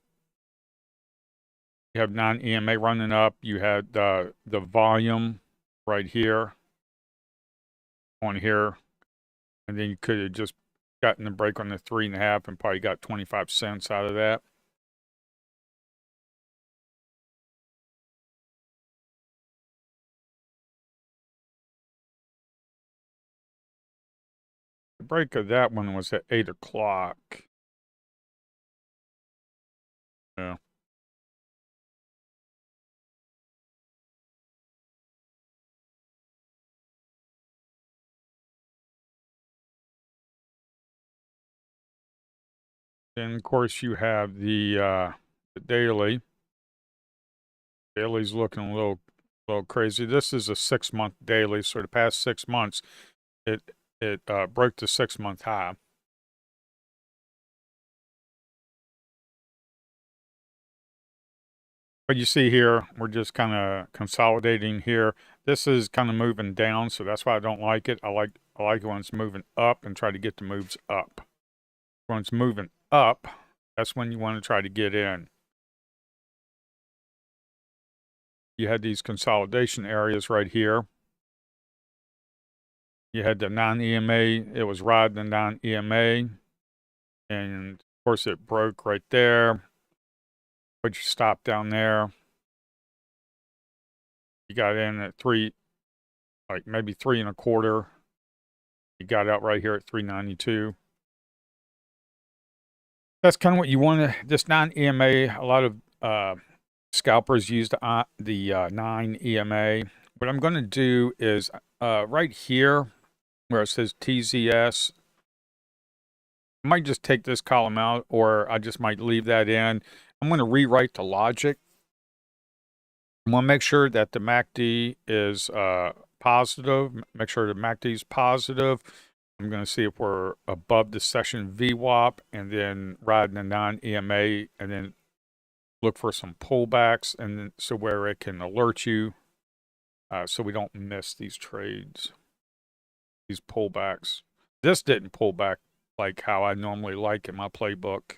You have non-EMA running up. You had the volume right here on here. And then you could have just gotten the break on the 3.5 and probably got 25 cents out of that. The break of that one was at 8 o'clock. Yeah. Then of course you have the daily. Daily's looking a little crazy. This is a 6-month daily, so the past 6 months it broke the 6-month high. But you see here, we're just kind of consolidating here. This is kind of moving down, so that's why I don't like it. I like it when it's moving up and try to get the moves up. When it's moving up, that's when you want to try to get in. You had these consolidation areas right here. You had the non-EMA. It was riding the non-EMA. And of course it broke right there. Put your stop down there. You got in at 3, like maybe 3.25. You got out right here at 392. That's kind of what you want to, this non-EMA, a lot of scalpers use the 9 EMA. What I'm going to do is right here where it says TZS, I might just take this column out, or I just might leave that in. I'm going to rewrite the logic. I'm going to make sure that the MACD is positive. Make sure the MACD is positive. I'm going to see if we're above the session VWAP, and then riding the non-EMA, and then look for some pullbacks, and then so where it can alert you, so we don't miss these trades, these pullbacks. This didn't pull back like how I normally like in my playbook.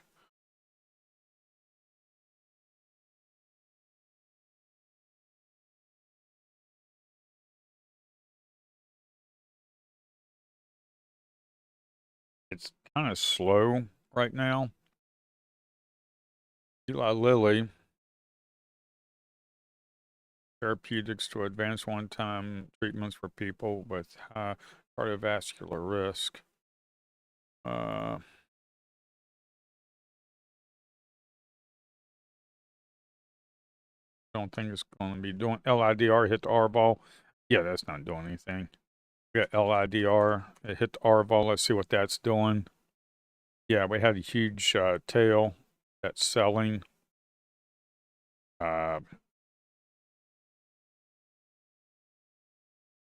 It's kind of slow right now. Eli Lilly, therapeutics to advance one-time treatments for people with high cardiovascular risk. Don't think it's going to be doing. LIDR hit the R ball. Yeah, that's not doing anything. We got LIDR. It hit the R ball. Let's see what that's doing. Yeah, we had a huge tail that's selling.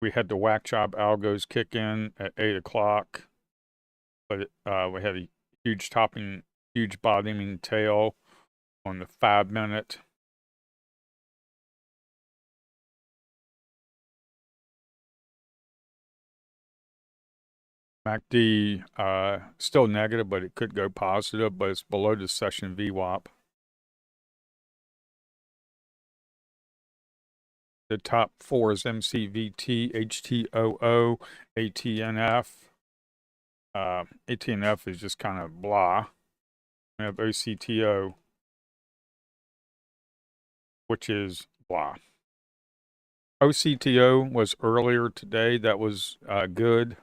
We had the whack job algos kick in at 8 o'clock, but we had a huge bottoming tail on the 5-minute. MACD still negative, but it could go positive, but it's below the session VWAP. The top 4 is MCVT, HTOO, ATNF. ATNF is just kind of blah. We have OCTO, which is blah. OCTO was earlier today. That was good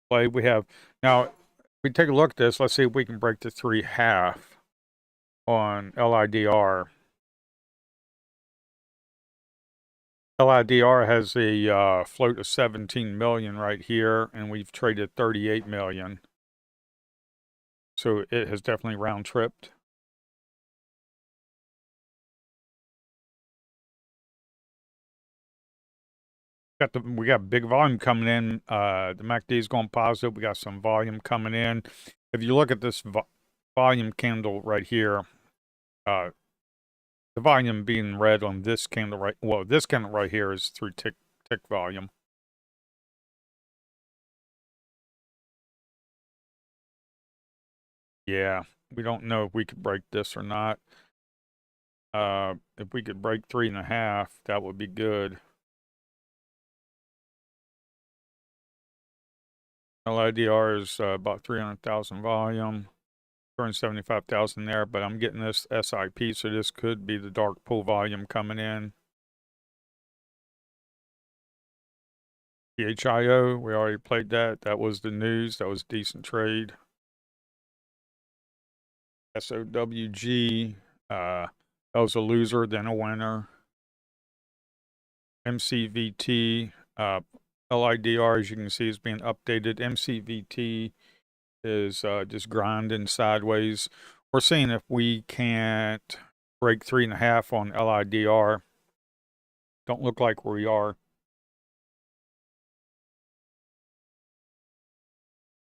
play. We have now. We take a look at this. Let's see if we can break the 3.5 on LIDR. LIDR has a float of 17 million right here, and we've traded 38 million. So it has definitely round tripped. We got big volume coming in. The MACD is going positive. We got some volume coming in. If you look at this volume candle right here, the volume being red on this candle right. Well, this candle right here is through tick volume. Yeah, we don't know if we could break this or not. If we could break 3.5, that would be good. LIDR is about 300,000 volume, 275,000 there, but I'm getting this SIP, so this could be the dark pool volume coming in. PHIO, we already played that. That was the news. That was a decent trade. SOWG, that was a loser, then a winner. MCVT, LIDR, as you can see, is being updated. MCVT is just grinding sideways. We're seeing if we can't break 3.5 on LIDR. Don't look like we are.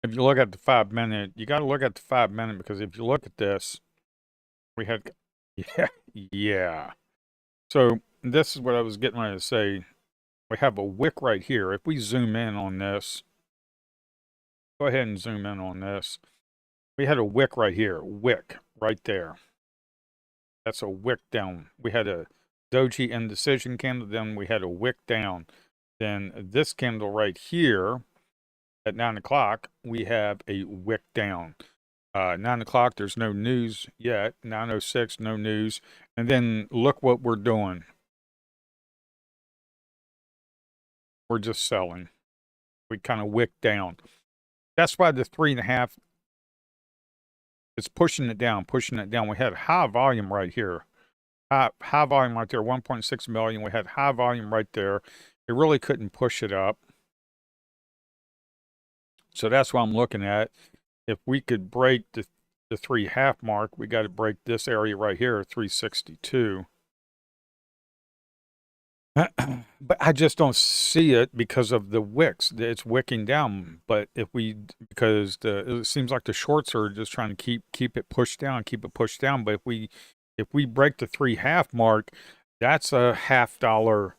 If you look at the 5-minute, you got to look at the 5-minute, because if you look at this, we had, yeah. So this is what I was getting ready to say. We have a wick right here. If we zoom in on this, go ahead and zoom in on this. We had a wick right here, wick right there. That's a wick down. We had a doji indecision candle, then we had a wick down. Then this candle right here at 9 o'clock, we have a wick down. 9 o'clock, there's no news yet. 9:06, no news. And then look what we're doing. We're just selling. We kind of wick down. That's why the 3.5, it's pushing it down, pushing it down. We had high volume right here. High volume right there, 1.6 million. We had high volume right there. It really couldn't push it up. So that's what I'm looking at. If we could break the 3.5 mark, we got to break this area right here, 362. But I just don't see it because of the wicks. It's wicking down. But if we, because it seems like the shorts are just trying to keep it pushed down, keep it pushed down. But if we break the 3.5 mark, that's a $0.50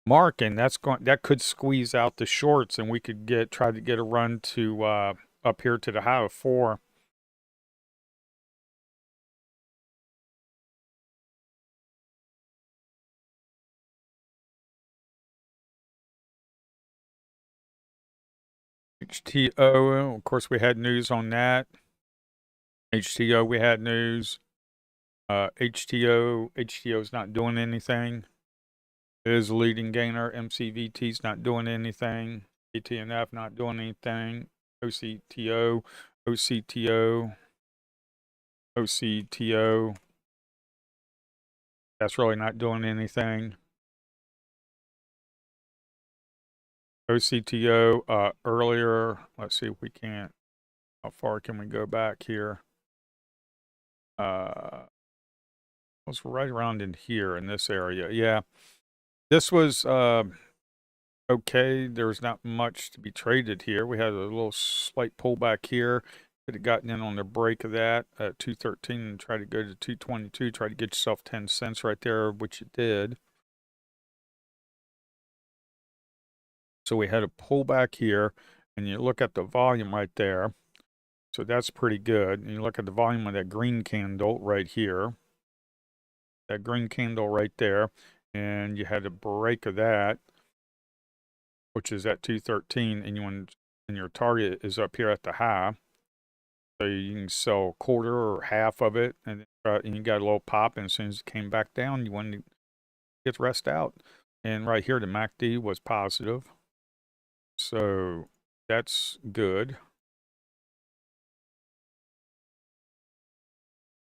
mark, and that could squeeze out the shorts, and we could try to get a run to up here to the high of 4. HTO, of course, we had news on that. HTO, we had news. HTO is not doing anything. It is a leading gainer. MCVT is not doing anything. ATNF not doing anything. OCTO, OCTO. That's really not doing anything. OCTO earlier. Let's see if we can't. How far can we go back here? Was right around in here in this area. Yeah, this was okay. There's not much to be traded here. We had a little slight pullback here. Could have gotten in on the break of that at 213 and try to go to 222. Try to get yourself 10 cents right there, which you did. So we had a pullback here, and you look at the volume right there. So that's pretty good. And you look at the volume of that green candle right here. That green candle right there. And you had a break of that, which is at 213, and your target is up here at the high. So you can sell a quarter or half of it, and you got a little pop, and as soon as it came back down, you wanted to get the rest out. And right here, the MACD was positive. So that's good.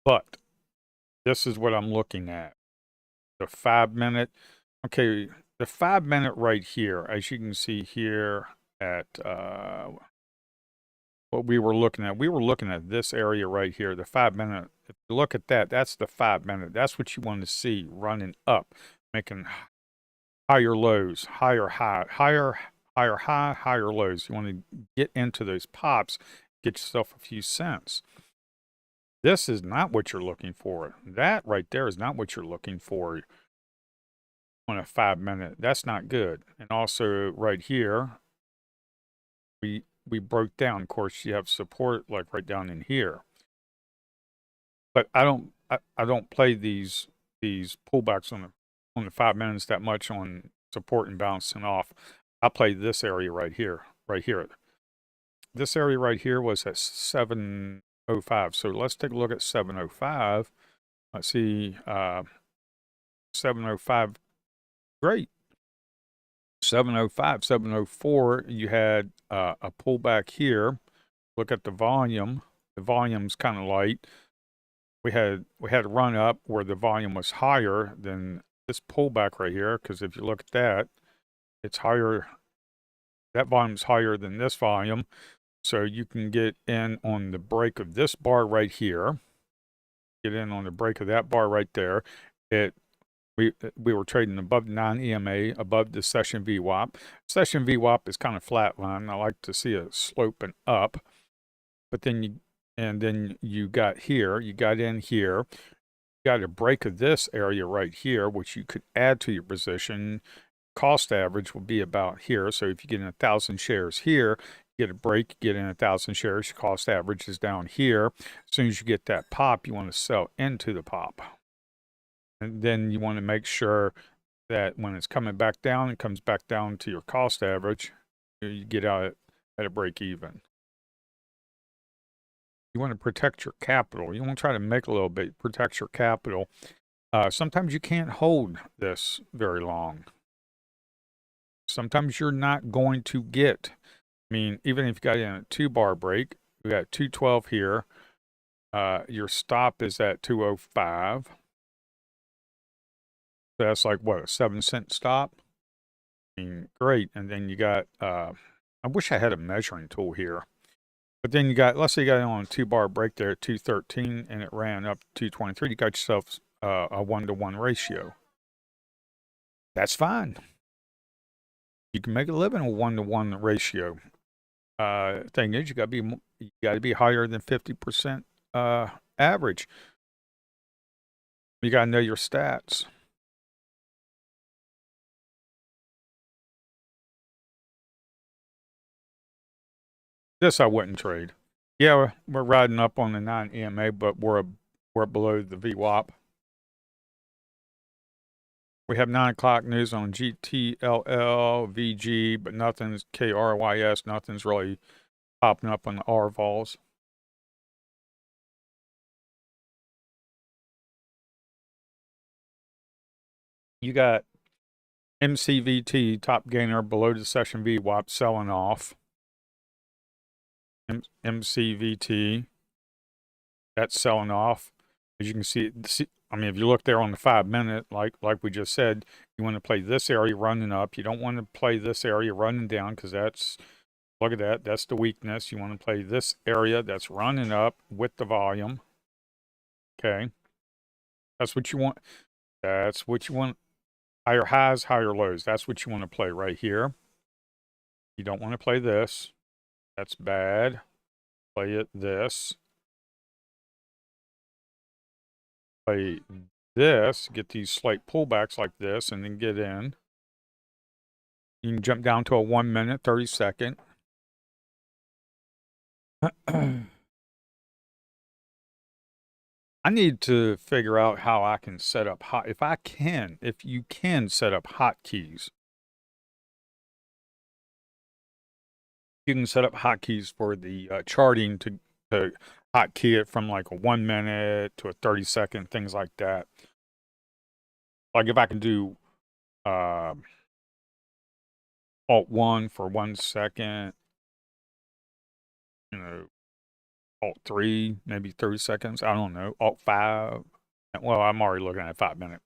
But this is what I'm looking at. The 5-minute. Okay, the 5-minute right here, as you can see here at what we were looking at this area right here, the 5-minute. If you look at that, that's the 5-minute. That's what you want to see running up, making higher lows, higher high, higher high, higher lows. You want to get into those pops, get yourself a few cents. This is not what you're looking for. That right there is not what you're looking for on a 5-minute. That's not good. And also right here, we broke down. Of course, you have support like right down in here. But I don't play these these pullbacks on the 5 minutes that much on support and bouncing off. I played this area right here. This area right here was at 705. So let's take a look at 705. Let's see, 705, great. 705, 704, you had a pullback here. Look at the volume. The volume's kind of light. We had a run up where the volume was higher than this pullback right here, because if you look at that, it's higher. That volume's higher than this volume. So you can get in on the break of this bar right here. Get in on the break of that bar right there. We were trading above the 9 EMA, above the session VWAP. Session VWAP is kind of flatline. I like to see it sloping up. But then you got here, you got in here, you got a break of this area right here, which you could add to your position. Cost average will be about here. So if you get in 1,000 shares here, you get a break, you get in 1,000 shares, your cost average is down here. As soon as you get that pop, you want to sell into the pop. And then you want to make sure that when it's coming back down, it comes back down to your cost average. You get out at a break even. You want to protect your capital. You want to try to make a little bit, protect your capital. Sometimes you can't hold this very long. Sometimes you're not going to get, I mean, even if you got in a 2-bar break, we got 212 here. Your stop is at 205. So that's like, what, a 7-cent stop? I mean, great. And then you got, I wish I had a measuring tool here. But then you got, let's say you got on a 2-bar break there at 213 and it ran up to 223. You got yourself a 1-to-1 ratio. That's fine. You can make a living a 1-to-1 ratio. Thing is, you got to be higher than 50% average. You got to know your stats. This I wouldn't trade. Yeah, we're riding up on the 9 EMA, but we're below the VWAP. We have 9 o'clock news on GTLL, VG, but nothing's KRYS. Nothing's really popping up on the RVOLs. You got MCVT, top gainer, below the session VWAP, selling off. MCVT, that's selling off. As you can see, I mean, if you look there on the 5-minute, like we just said, you want to play this area running up. You don't want to play this area running down, because that's, look at that, that's the weakness. You want to play this area that's running up with the volume. Okay, that's what you want. That's what you want. Higher highs, higher lows. That's what you want to play right here. You don't want to play this. That's bad. Play it this. Play this. Get these slight pullbacks like this, and then get in. You can jump down to a 1-minute, 30-second. I need to figure out how I can set up if you can set up hotkeys. You can set up hotkeys for the charting to hotkey it from like a 1 minute to a 30-second, things like that. Like if I can do Alt 1 for 1 second, you know, Alt 3, maybe 30 seconds. I don't know. Alt 5. Well, I'm already looking at 5-minute.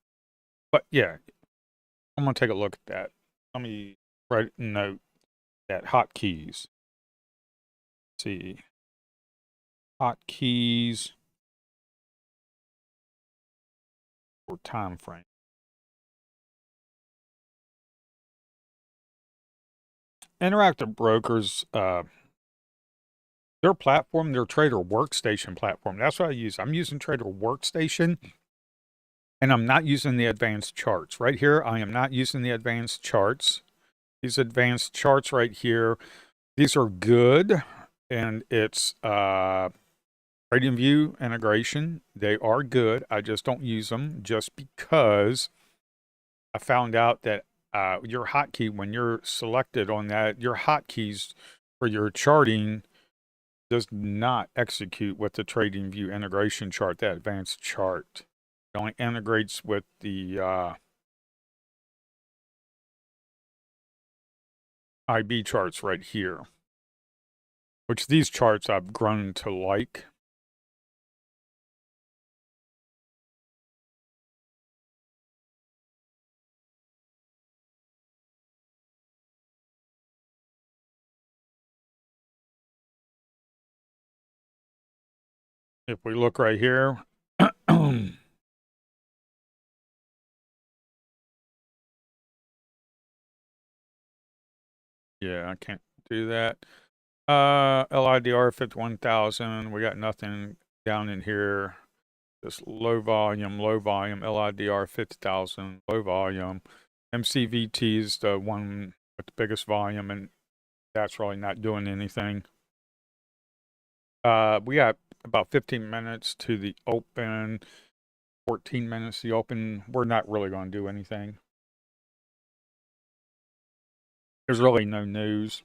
But yeah, I'm going to take a look at that. Let me write a note that hotkeys. See. Hotkeys for time frame. Interactive Brokers, their platform, their Trader Workstation platform, that's what I use. I'm using Trader Workstation, and I'm not using the advanced charts. Right here, I am not using the advanced charts. These advanced charts right here, these are good, and it's TradingView integration, they are good. I just don't use them just because I found out that your hotkey, when you're selected on that, your hotkeys for your charting does not execute with the TradingView integration chart, that advanced chart. It only integrates with the IB charts right here, which these charts I've grown to like. If we look right here, yeah, I can't do that. LIDR 51,000. We got nothing down in here. Just low volume, LIDR 50,000, low volume. MCVT is the one with the biggest volume, and that's really not doing anything. We got about 15 minutes to the open, 14 minutes to the open. We're not really going to do anything. There's really no news.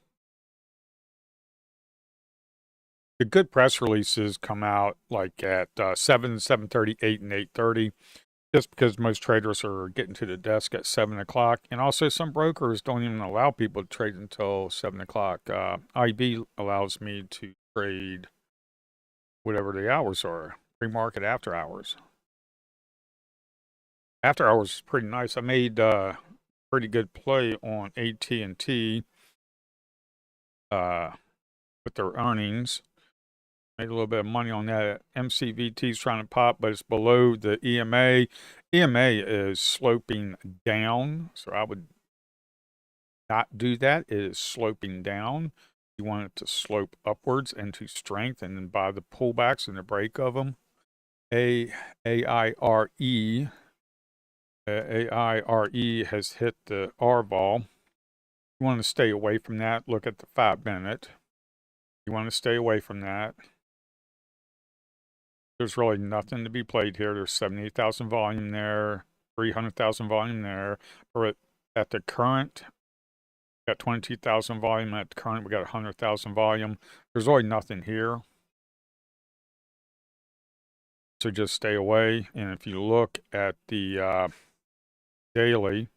The good press releases come out like at 7, 7:30, 8, and 8:30, just because most traders are getting to the desk at 7 o'clock. And also some brokers don't even allow people to trade until 7 o'clock. IB allows me to trade whatever the hours are, pre-market, after hours. After hours is pretty nice. I made pretty good play on AT&T with their earnings. Made a little bit of money on that. MCVT is trying to pop, but it's below the EMA. EMA is sloping down, so I would not do that. It is sloping down. You want it to slope upwards into strength, and then buy the pullbacks and the break of them. AIRE has hit the R vol. You want to stay away from that. Look at the 5-minute. You want to stay away from that. There's really nothing to be played here. There's 78,000 volume there, 300,000 volume there. But at the current, we got 22,000 volume. At the current, we got 100,000 volume. There's really nothing here. So just stay away. And if you look at the daily,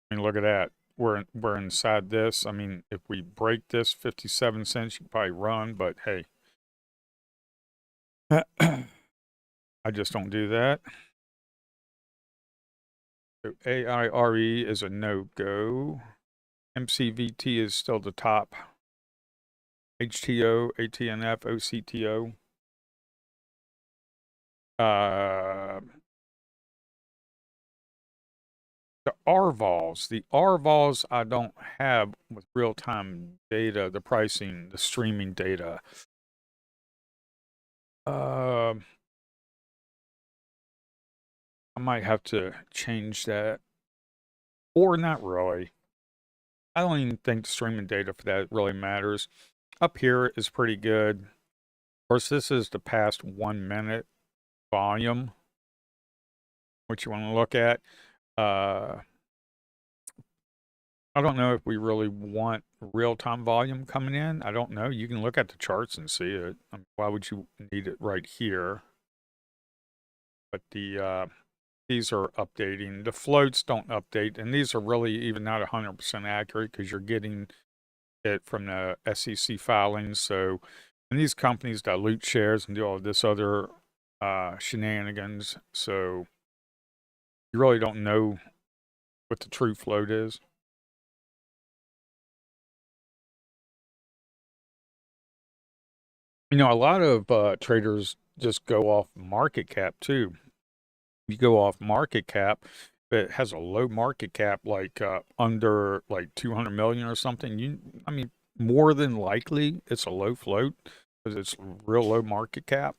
I mean, look at that. We're inside this. I mean, if we break this 57 cents, you can probably run, but hey. I just don't do that. So AIRE is a no-go. MCVT is still the top. HTO, ATNF, OCTO. The RVOLs. The RVOLs I don't have with real-time data, the pricing, the streaming data. I might have to change that. Or not really. I don't even think the streaming data for that really matters. Up here is pretty good. Of course, this is the past 1 minute volume, which you want to look at. I don't know if we really want real-time volume coming in. I don't know. You can look at the charts and see it. Why would you need it right here? But these are updating. The floats don't update, and these are really even not 100% accurate because you're getting it from the SEC filings. So, and these companies dilute shares and do all this other shenanigans. So you really don't know what the true float is. You know, a lot of traders just go off market cap too. You go off market cap, but it has a low market cap, like under like 200 million or something. I mean, more than likely it's a low float because it's real low market cap.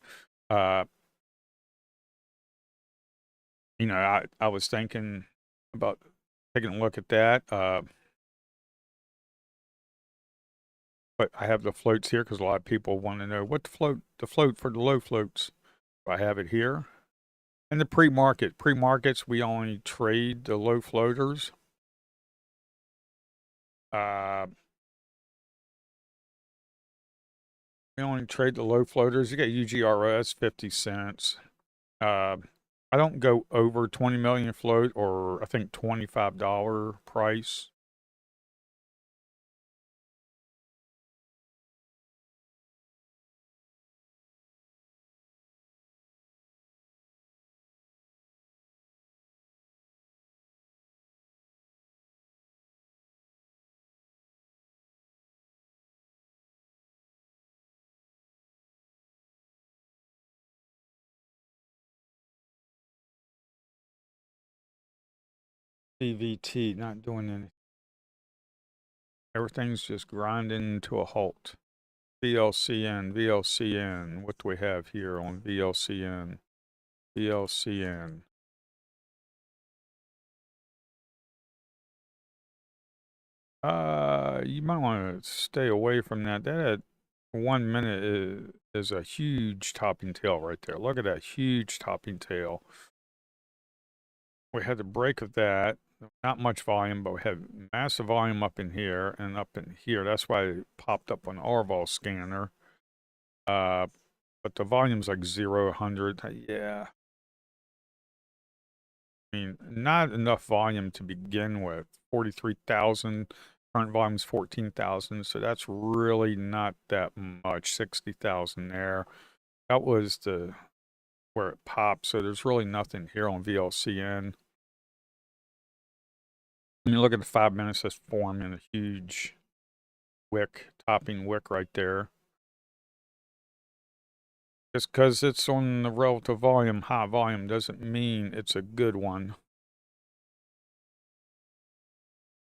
You know, I was thinking about taking a look at that. But I have the floats here because a lot of people want to know what the float for the low floats. I have it here. And the pre-markets, we only trade the low floaters. We only trade the low floaters. You get UGRS 50 cents. I don't go over 20 million float, or I think $25 price. CVT not doing anything. Everything's just grinding to a halt. VLCN. What do we have here on VLCN? VLCN. You might want to stay away from that. That 1 minute is a huge topping tail right there. Look at that huge topping tail. We had the break of that. Not much volume, but we had massive volume up in here and up in here. That's why it popped up on Arval scanner. But the volume's like 0, 100. Yeah. I mean, not enough volume to begin with. 43,000. Current volume's 14,000. So that's really not that much. 60,000 there. That was where it popped. So there's really nothing here on VLCN. When you look at the 5 minutes, that's forming a huge wick, topping wick right there. Just because it's on the relative volume, high volume, doesn't mean it's a good one.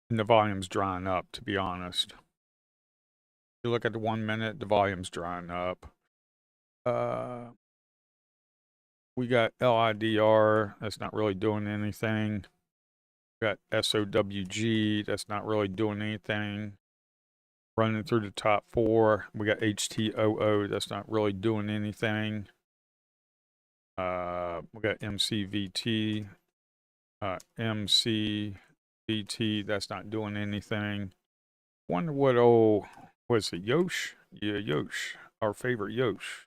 And the volume's drying up, to be honest. If you look at the 1 minute, the volume's drying up. We got LIDR, that's not really doing anything. We got SOWG, that's not really doing anything. Running through the top 4. We got HTOO, that's not really doing anything. We got MCVT, MCVT, that's not doing anything. Wonder what was it, Yosh? Yeah, Yosh, our favorite Yosh.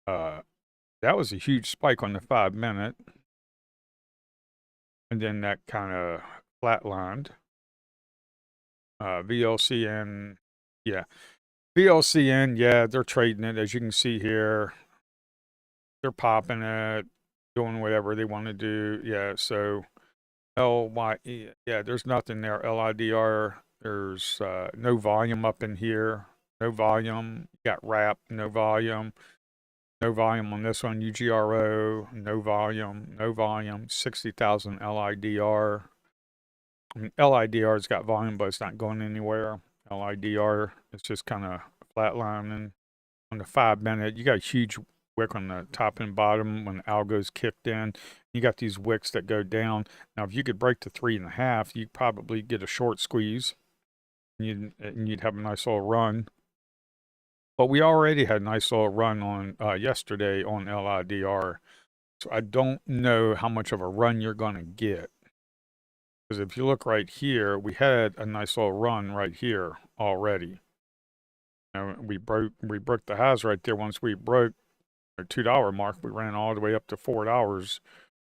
That was a huge spike on the 5 minute. And then that kind of flatlined. VLCN, yeah. VLCN, yeah, they're trading it. As you can see here, they're popping it, doing whatever they want to do. Yeah, so LYE, yeah, there's nothing there. LIDR, there's no volume up in here. No volume. Got wrap, no volume. No volume on this one. UGRO, no volume. No volume. 60,000 LIDR. I mean, LIDR's got volume, but it's not going anywhere. LIDR is just kind of flatlining. On the 5 minute, you got a huge wick on the top and bottom when the algo's kicked in. You got these wicks that go down. Now, if you could break to 3.5, you'd probably get a short squeeze. And you'd have a nice little run. But we already had a nice little run on yesterday on LIDR. So I don't know how much of a run you're going to get. Because if you look right here, we had a nice little run right here already. You know, we broke the highs right there. Once we broke the $2 mark, we ran all the way up to $4.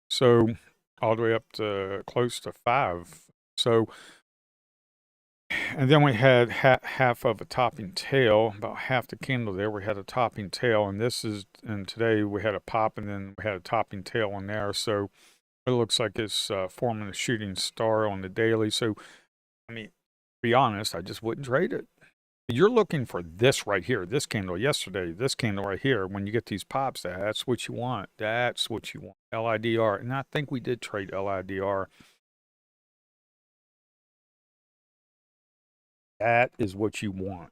So all the way up to close to 5. So, and then we had half of a topping tail, about half the candle there. We had a topping tail, and today we had a pop, and then we had a topping tail on there. So it looks like it's forming a shooting star on the daily. So, I mean, to be honest, I just wouldn't trade it. You're looking for this right here, this candle yesterday, this candle right here. When you get these pops, that's what you want. That's what you want. LIDR. And I think we did trade LIDR. That is what you want.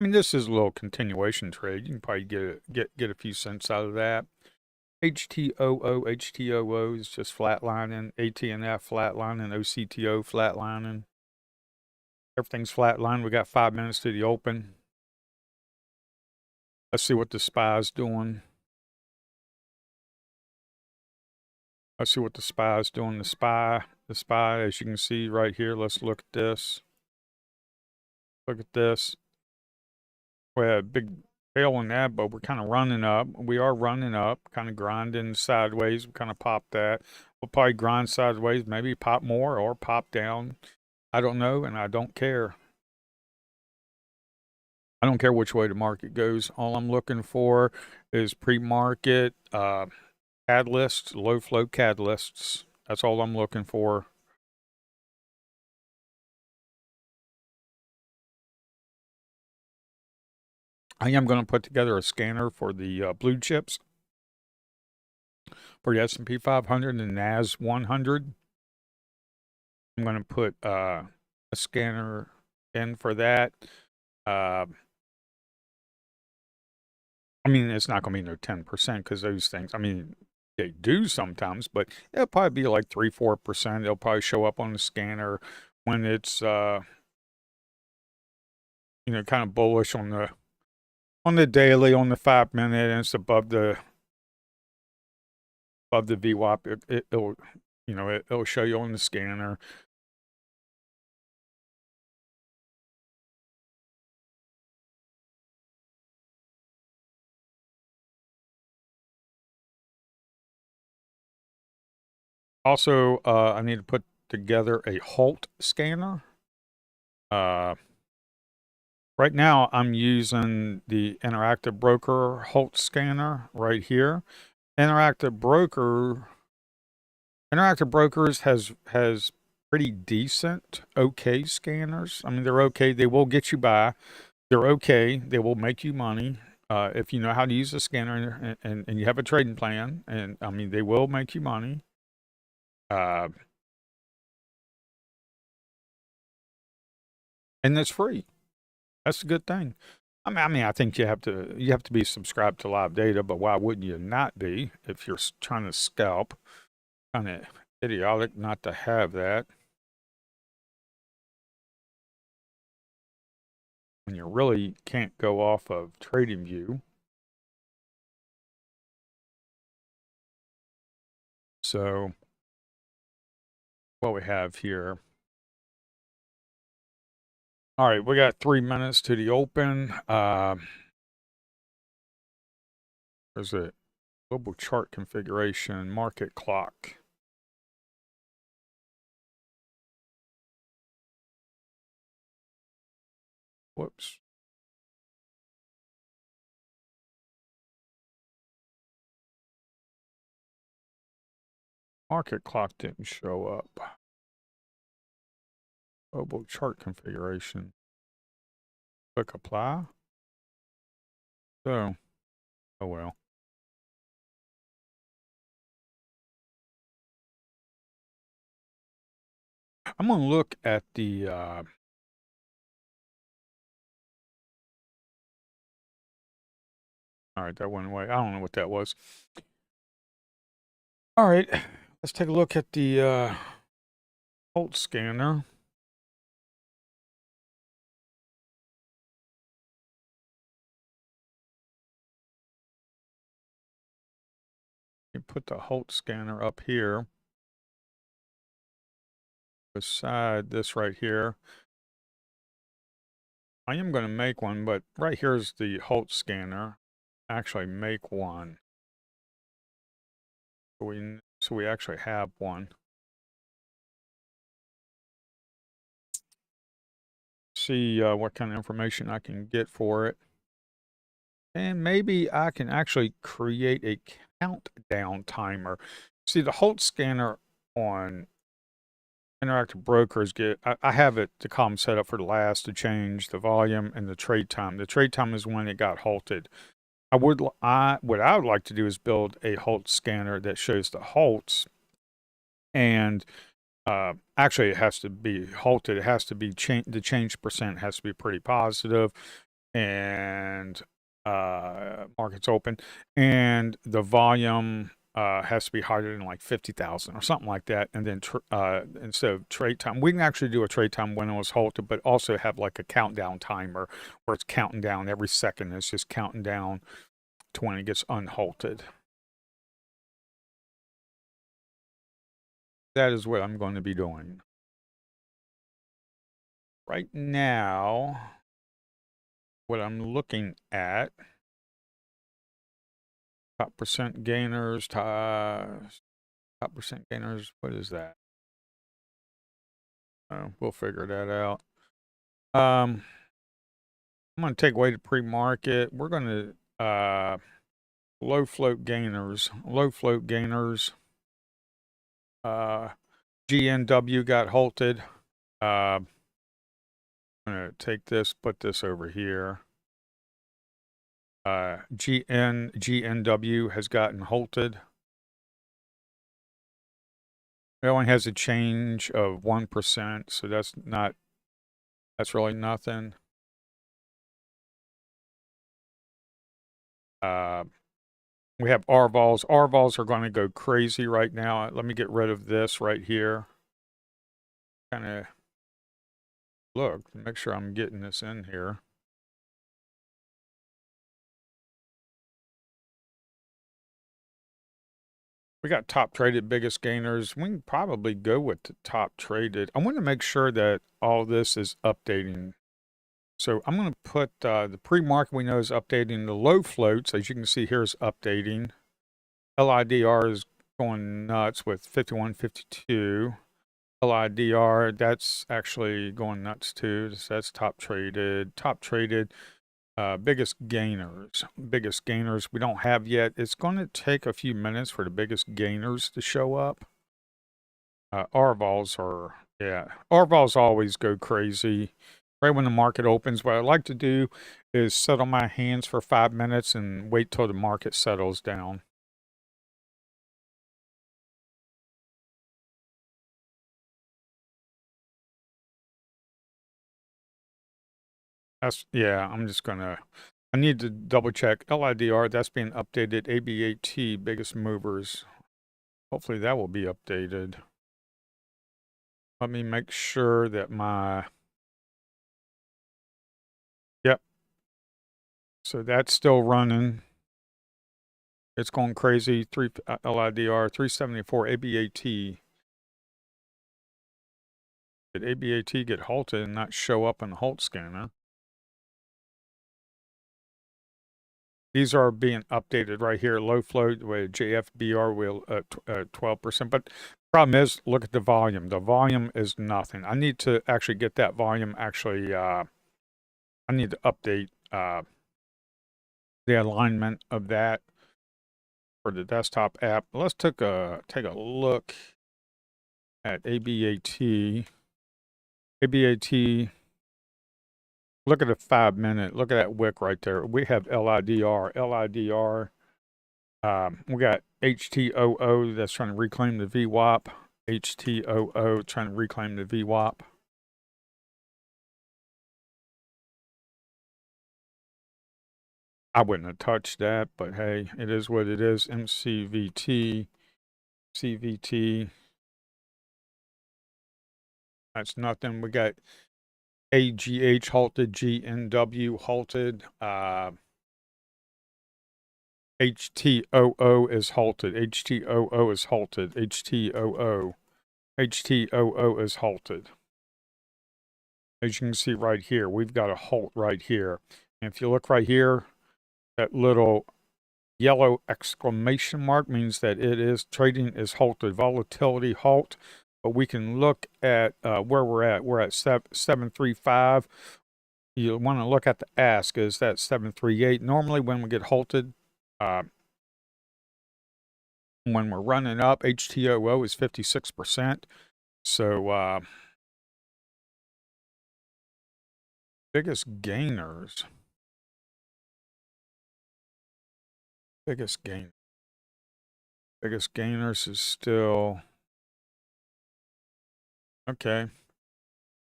I mean, this is a little continuation trade. You can probably get a few cents out of that. HTOO is just flatlining. ATNF flatlining. OCTO flatlining. Everything's flatlined. We got 5 minutes to the open. Let's see what the SPY's doing. Let's see what the SPY's doing. The SPY, as you can see right here, let's look at this. Look at this. We had a big tail on that, but we're kind of running up. We are running up, kind of grinding sideways. We kind of pop that. We'll probably grind sideways, maybe pop more or pop down. I don't know, and I don't care. I don't care which way the market goes. All I'm looking for is pre-market catalysts, low flow catalysts. That's all I'm looking for. I am going to put together a scanner for the blue chips, for the S&P 500 and NAS 100. I'm going to put a scanner in for that. I mean, it's not going to be no 10% because those things, I mean, they do sometimes, but it'll probably be like 3-4%. They'll probably show up on the scanner when it's, kind of bullish on the daily, on the 5 minute, and it's above the VWAP. It'll, it'll show you on the scanner. Also, I need to put together a halt scanner. Right now, I'm using the Interactive Broker halt scanner right here. Interactive Brokers has pretty decent, okay scanners. I mean, they're okay. They will get you by. They're okay. They will make you money if you know how to use the scanner and you have a trading plan. And I mean, they will make you money. And it's free. That's a good thing. I mean, I think you have to be subscribed to live data, but why wouldn't you not be if you're trying to scalp? Kind of idiotic not to have that when you really can't go off of TradingView. So what we have here. All right, we got 3 minutes to the open. There's a global chart configuration, market clock. Whoops. Market clock didn't show up. Global chart configuration. Click apply. So, oh well. I'm going to look at the all right, that went away. I don't know what that was. All right, let's take a look at the halt scanner. You put the halt scanner up here beside this right here. I am going to make one, but right here is the halt scanner. Actually make one. So we actually have one. See what kind of information I can get for it. And maybe I can actually create a countdown timer. See, the halt scanner on Interactive Brokers I have it, the column set up for the last to change the volume and the trade time. The trade time is when it got halted. What I would like to do is build a halt scanner that shows the halts, and actually it has to be halted. It has to be the change percent has to be pretty positive, and markets open, and the volume has to be higher than like 50,000 or something like that. And then instead of trade time, we can actually do a trade time when it was halted, but also have like a countdown timer where it's counting down every second. It's just counting down to when it gets unhalted. That is what I'm going to be doing. Right now, what I'm looking at, top percent gainers, top percent gainers, what is that? We'll figure that out. I'm going to take away the pre-market. We're going to low float gainers. GNW got halted. I'm going to take this, put this over here. GNW has gotten halted. It only has a change of 1%, so that's really nothing. We have RVOLs. RVOLs are going to go crazy right now. Let me get rid of this right here. Kind of look, make sure I'm getting this in here. We got top traded biggest gainers. We can probably go with the top traded. I want to make sure that all this is updating. So I'm going to put the pre-market we know is updating. The low floats, as you can see here, is updating. LIDR is going nuts with 51.52. LIDR, that's actually going nuts too. So that's top traded. Top traded. Biggest gainers we don't have yet. It's going to take a few minutes for the biggest gainers to show up. RVOLs RVOLs always go crazy right when the market opens. What I like to do is sit on my hands for 5 minutes and wait till the market settles down. I'm just gonna, I need to double check. LIDR, that's being updated. ABAT, biggest movers. Hopefully that will be updated. Let me make sure that yep. So that's still running. It's going crazy. LIDR, 374, ABAT. Did ABAT get halted and not show up in the halt scanner? These are being updated right here. Low float with JFBR will 12%. But the problem is, look at the volume. The volume is nothing. I need to actually get that volume. Actually, I need to update the alignment of that for the desktop app. Let's take a look at ABAT. ABAT. Look at the 5 minute. Look at that wick right there. We have LIDR. We got HTOO that's trying to reclaim the VWAP. HTOO trying to reclaim the VWAP. I wouldn't have touched that, but hey, it is what it is. MCVT, CVT. That's nothing. We got AGH halted, GNW halted. HTOO is halted. HTOO is halted. HTOO is halted. As you can see right here, we've got a halt right here. And if you look right here, that little yellow exclamation mark means that it is trading is halted. Volatility halt. But we can look at where we're at. We're at 735. You want to look at the ask. Is that 738? Normally when we get halted, when we're running up, HTOO is 56%. So biggest gainers. Biggest gainers is still okay.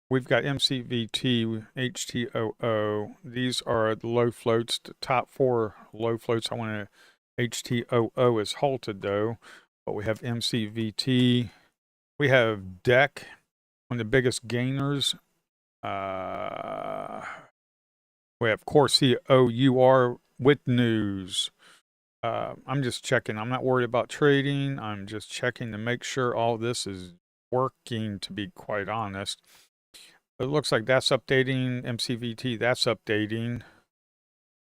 We've got MCVT, HTOO. These are the low floats, the top 4 low floats I want to HTOO is halted though, but we have MCVT. We have DEC, one of the biggest gainers. We have Core COUR with news. I'm just checking. I'm not worried about trading. I'm just checking to make sure all this is working, to be quite honest. It looks like that's updating. MCVT, that's updating.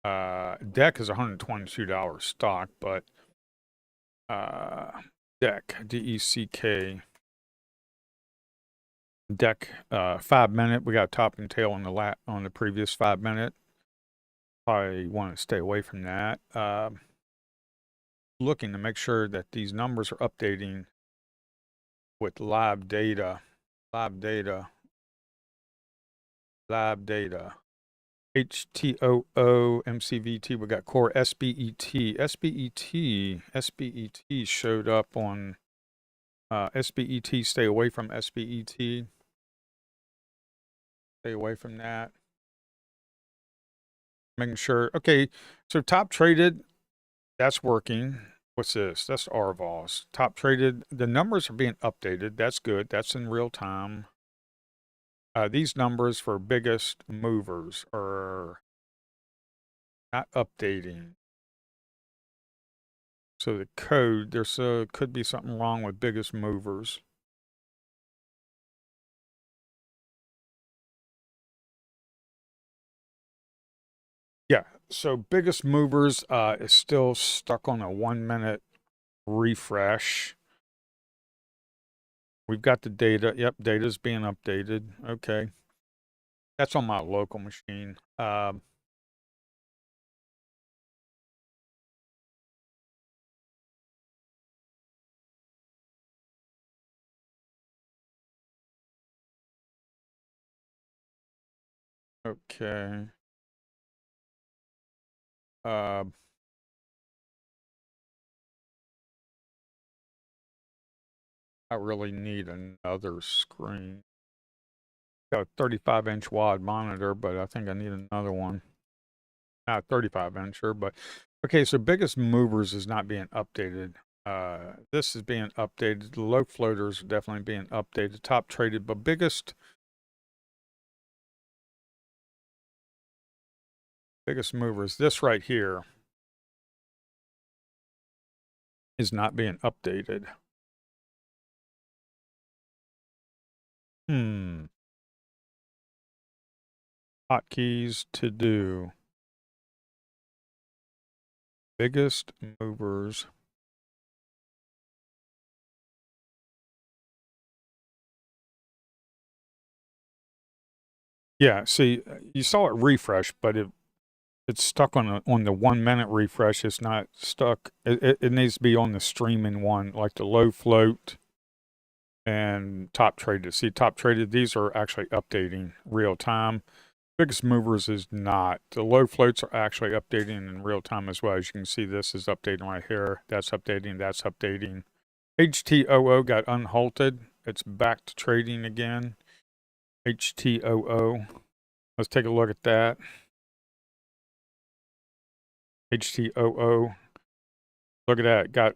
DEC is $122 stock, but DEC, D-E-C-K. DEC, 5 minute. We got top and tail on the previous 5 minute. Probably want to stay away from that. Looking to make sure that these numbers are updating with live data. HTOO, MCVT, we got core SBET. SBET showed up on SBET. Stay away from SBET. Stay away from that. Making sure. Okay, so top traded, that's working. What's this? That's RVOS. Top traded, the numbers are being updated. That's good. That's in real time. These numbers for biggest movers are not updating. So the code, there's could be something wrong with biggest movers. Yeah, so biggest movers is still stuck on a 1 minute refresh. We've got the data. Yep, data's being updated. Okay. That's on my local machine. Okay. I really need another screen. Got a 35-inch wide monitor, but I think I need another one. Not 35-incher, but okay. So biggest movers is not being updated. This is being updated. The low floaters are definitely being updated. Top traded, but biggest movers. This right here is not being updated. Hotkeys to do. Biggest movers. Yeah, see, you saw it refresh, but it's stuck on the 1 minute refresh. It's not stuck. It needs to be on the streaming one, like the low float and top traded. See, top traded, these are actually updating real time. Biggest movers is not. The low floats are actually updating in real time as well. As you can see, this is updating right here. That's updating. That's updating. HTOO got unhalted. It's back to trading again. HTOO. Let's take a look at that. HTOO. Look at that. Got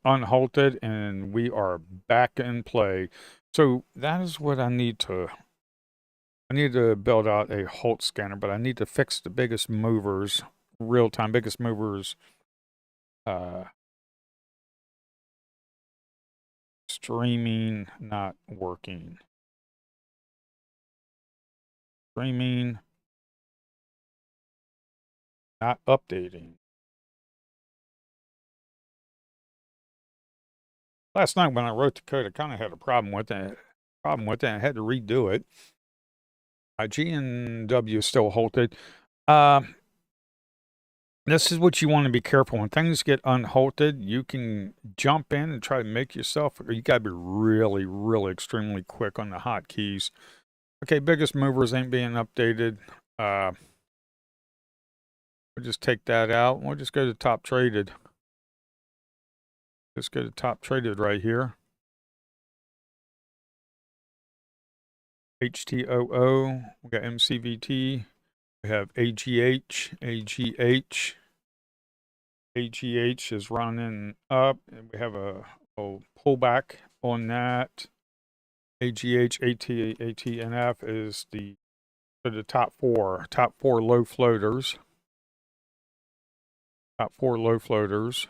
unhalted, and we are back in play. So that is what I need to build out a halt scanner, but I need to fix the biggest movers real time. Biggest movers streaming not working. Streaming not updating. Last night when I wrote the code, I kind of had a problem with it. I had to redo it. G&W is still halted. This is what you want to be careful. When things get unhalted, you can jump in and try to make yourself, or you got to be really, really extremely quick on the hotkeys. Okay, biggest movers ain't being updated. We'll just take that out. We'll just go to top traded. Just go to top traded right here. HTOO, we got MCVT, we have AGH. AGH is running up, and we have a pullback on that. AGH, ATNF is the top four low floaters. Top four low floaters.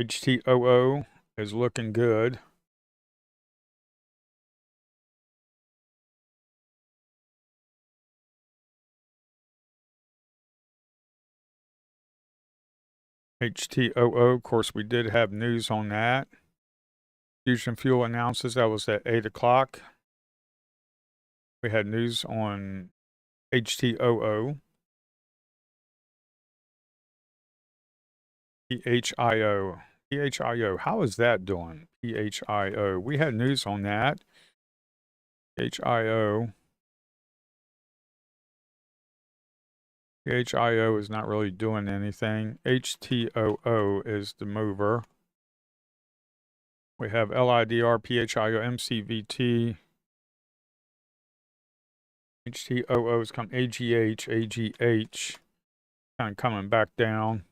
HTOO is looking good. HTOO, of course, we did have news on that. Fusion Fuel announces that was at 8 o'clock. We had news on HTOO. PHIO. PHIO, how is that doing? PHIO. We had news on that. PHIO. PHIO is not really doing anything. HTOO is the mover. We have LIDR, PHIO, MCVT. HTOO is coming. AGH, AGH, kind of coming back down.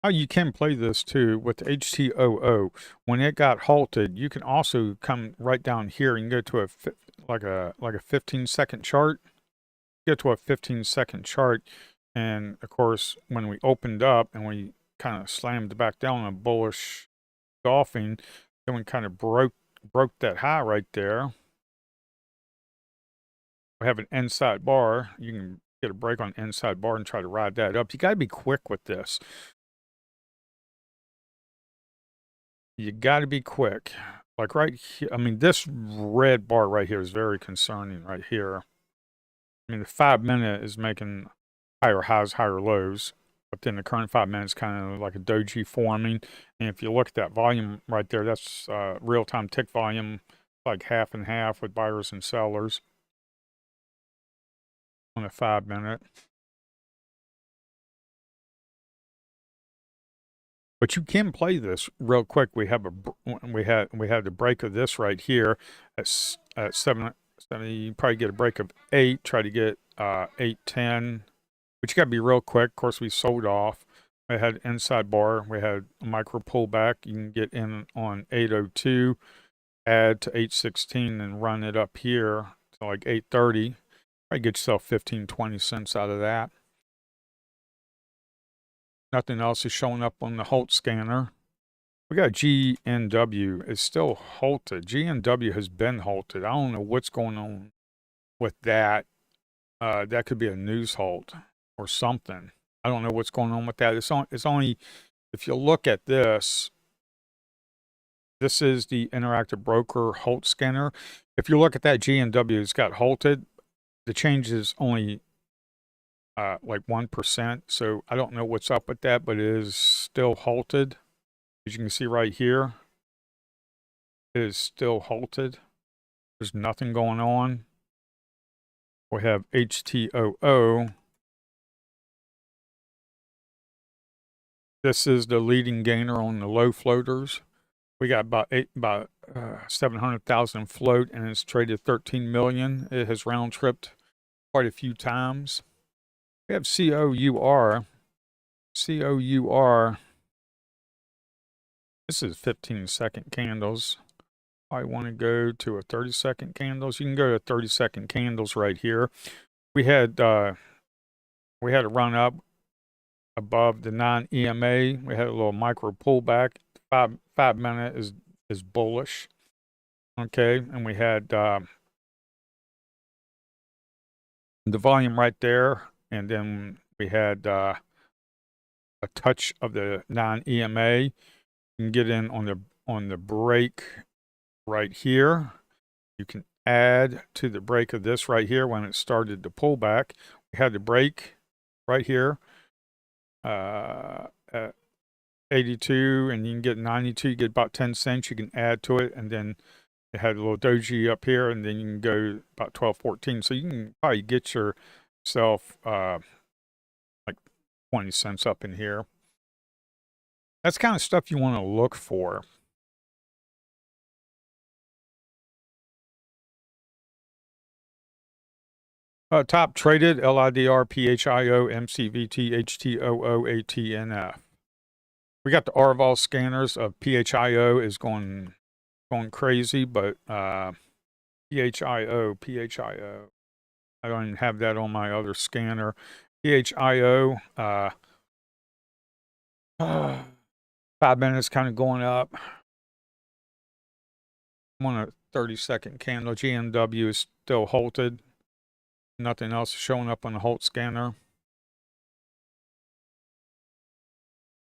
Oh, you can play this too with HTOO. When it got halted, you can also come right down here and go to a 15-second chart. Get to a 15-second chart, and of course, when we opened up and we kind of slammed back down a bullish golfing, then we kind of broke that high right there. We have an inside bar. You can get a break on inside bar and try to ride that up. You got to be quick with this. You got to be quick. Like right here, I mean, this red bar right here is very concerning right here. I mean, the 5-minute is making higher highs, higher lows, but then the current 5 minutes kind of like a doji forming. And if you look at that volume right there, that's real-time tick volume, like half and half with buyers and sellers on a 5-minute. But you can play this real quick. We have we had the break of this right here at 7. You probably get a break of 8. Try to get 8.10, but you got to be real quick. Of course, we sold off. We had inside bar. We had a micro pullback. You can get in on 8.02, add to 8.16, and run it up here to like 8.30. Probably get yourself 15-20 cents out of that. Nothing else is showing up on the Holt scanner. We got GNW. It's still halted. GNW has been halted. I don't know what's going on with that. That could be a news halt or something. I don't know what's going on with that. It's only, if you look at this, this is the Interactive Broker Holt scanner. If you look at that, GNW, it's got halted. The change is only like 1%. So I don't know what's up with that, but it is still halted. As you can see right here, it is still halted. There's nothing going on. We have HTOO. This is the leading gainer on the low floaters. We got about 700,000 float, and it's traded 13 million. It has round tripped quite a few times. We have COUR. COUR. This is 15-second candles. I want to go to a 30-second candles. You can go to 30-second candles right here. We had a run up above the 9 EMA. We had a little micro pullback. 5-minute is bullish. Okay, and we had the volume right there, and then we had a touch of the 9 EMA. You can get in on the break right here. You can add to the break of this right here when it started to pull back. We had the break right here at 82, and you can get 92. You get about 10 cents. You can add to it, and then it had a little doji up here, and then you can go about 12, 14. So you can probably get yourself like 20 cents up in here. That's kind of stuff you want to look for. Top traded LIDR, PHIO, MCVT, HTOO, ATNF. We got the RVOL scanners of PHIO is going crazy, but PHIO. I don't even have that on my other scanner. PHIO, 5 minutes kind of going up. I'm on a 30-second candle. GMW is still halted. Nothing else showing up on the halt scanner.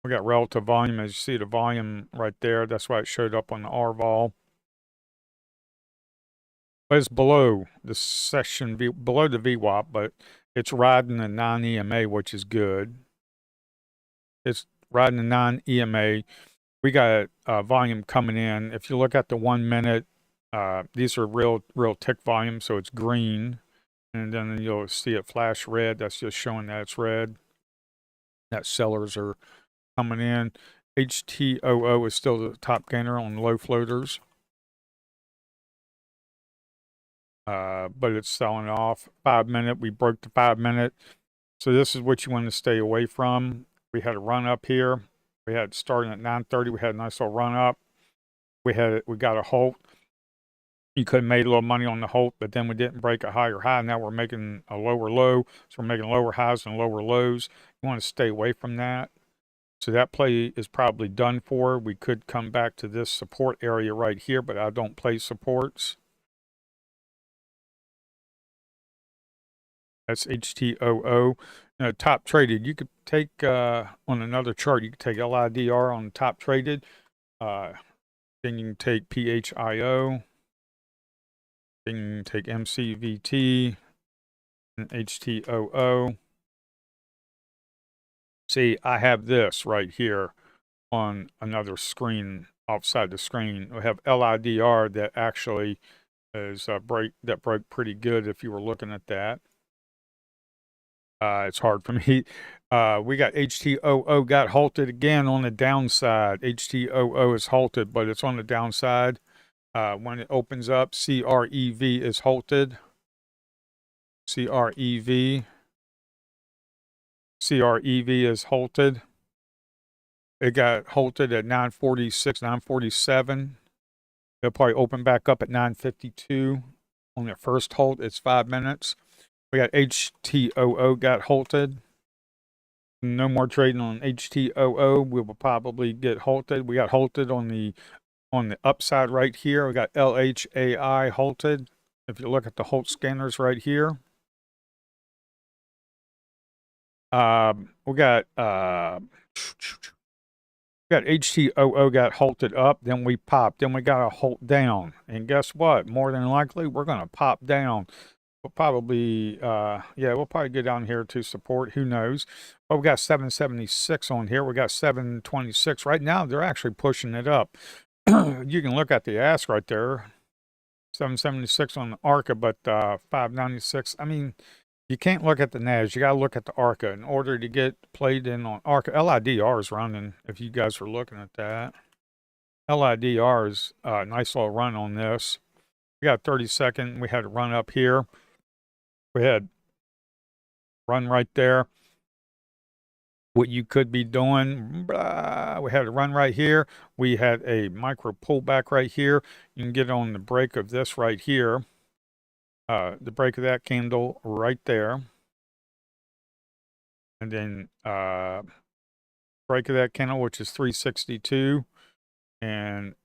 We got relative volume. As you see the volume right there, that's why it showed up on the RVOL. But it's below the session, below the VWAP, but it's riding the non-EMA, which is good. It's riding the non-EMA. We got volume coming in. If you look at the 1 minute, these are real tick volume, so it's green. And then you'll see it flash red. That's just showing that it's red. That sellers are coming in. HTOO is still the top gainer on low floaters. But it's selling off. 5 minute, we broke the 5 minute. So this is what you want to stay away from. We had a run up here. We had starting at 9:30. We had a nice little run up. We got a halt. You could have made a little money on the halt, but then we didn't break a higher high. Now we're making a lower low. So we're making lower highs and lower lows. You want to stay away from that. So that play is probably done for. We could come back to this support area right here, but I don't play supports. That's HTOO. Top traded. You could take, on another chart, you could take LIDR on top traded. Then you can take PHIO. Then you can take MCVT and HTOO. See, I have this right here on another screen outside the screen. We have LIDR that actually is broke pretty good if you were looking at that. It's hard for me. We got HTOO got halted again on the downside. HTOO is halted, but it's on the downside. When it opens up, CREV is halted. CREV is halted. It got halted at 9:46, 9:47. It'll probably open back up at 9:52. On the first halt, it's 5 minutes. We got HTOO got halted. No more trading on HTOO. We will probably get halted. We got halted on the upside right here. We got LHAI halted. If you look at the halt scanners right here. We got HTOO got halted up, then we popped, then we got a halt down. And guess what? More than likely, we're going to pop down. We'll probably, we'll probably go down here to support. Who knows? Well, we got 776 on here. We got 726. Right now, they're actually pushing it up. You can look at the ask right there. 776 on the ARCA, but 596. I mean, you can't look at the NAS. You got to look at the ARCA in order to get played in on ARCA. LIDR is running, if you guys are looking at that. LIDR is a nice little run on this. We got 30-second. We had a run up here. We had run right there. What you could be doing, we had a run right here. We had a micro pullback right here. You can get on the break of this right here. The break of that candle right there. And then break of that candle, which is 362. And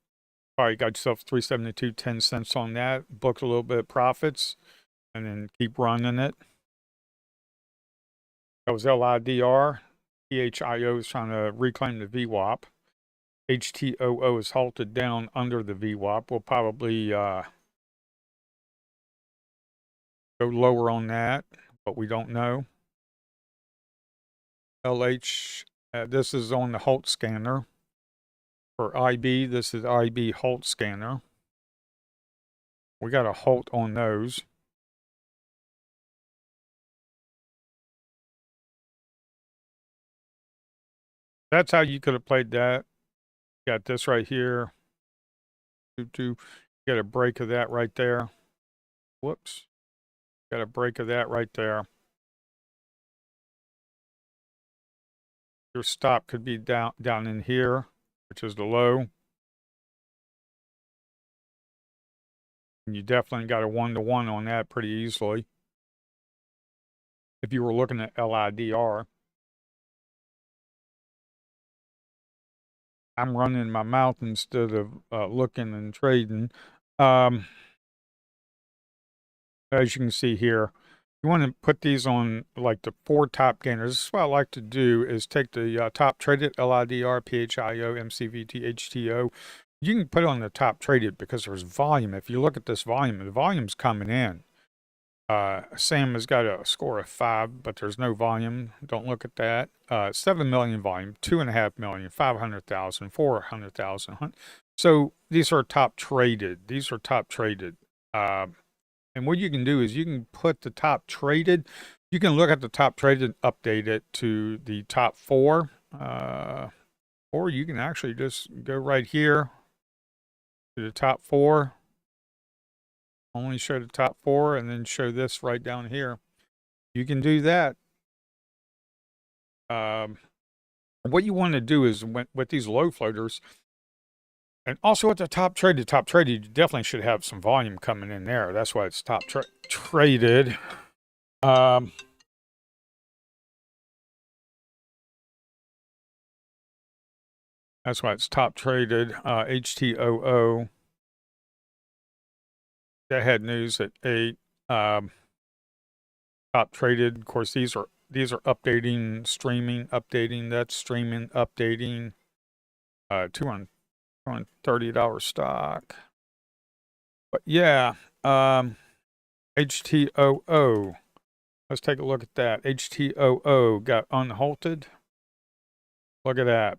probably got yourself 372, 10 cents on that. Booked a little bit of profits. And then keep running it. That was LIDR. PHIO is trying to reclaim the VWAP. HTOO is halted down under the VWAP. We'll probably go lower on that, but we don't know. LH, this is on the halt scanner. For IB, this is IB halt scanner. We got a halt on those. That's how you could have played that. Got this right here. Get a break of that right there. Whoops. Got a break of that right there. Your stop could be down in here, which is the low. And you definitely got a 1-to-1 on that pretty easily. If you were looking at LIDR. I'm running my mouth instead of looking and trading. As you can see here, you want to put these on like the 4 top gainers. This is what I like to do is take the top traded LIDR, PHIO, MCVT, HTO. You can put it on the top traded because there's volume. If you look at this volume, the volume's coming in. Sam has got a score of 5, but there's no volume. Don't look at that. 7 million volume, 2.5 million, 500,000, 400,000. So these are top traded. These are top traded. And what you can do is you can put the top traded. You can look at the top traded, update it to the top 4. Or you can actually just go right here to the top 4. Only show the top 4 and then show this right down here. You can do that. What you want to do is with these low floaters, and also at the top traded, you definitely should have some volume coming in there. That's why it's top traded. That's why it's top traded. HTOO. That had news at 8. Top traded. Of course, these are updating, streaming, updating. That's streaming, updating. $230 stock. But yeah, HTOO. Let's take a look at that. HTOO got unhalted. Look at that.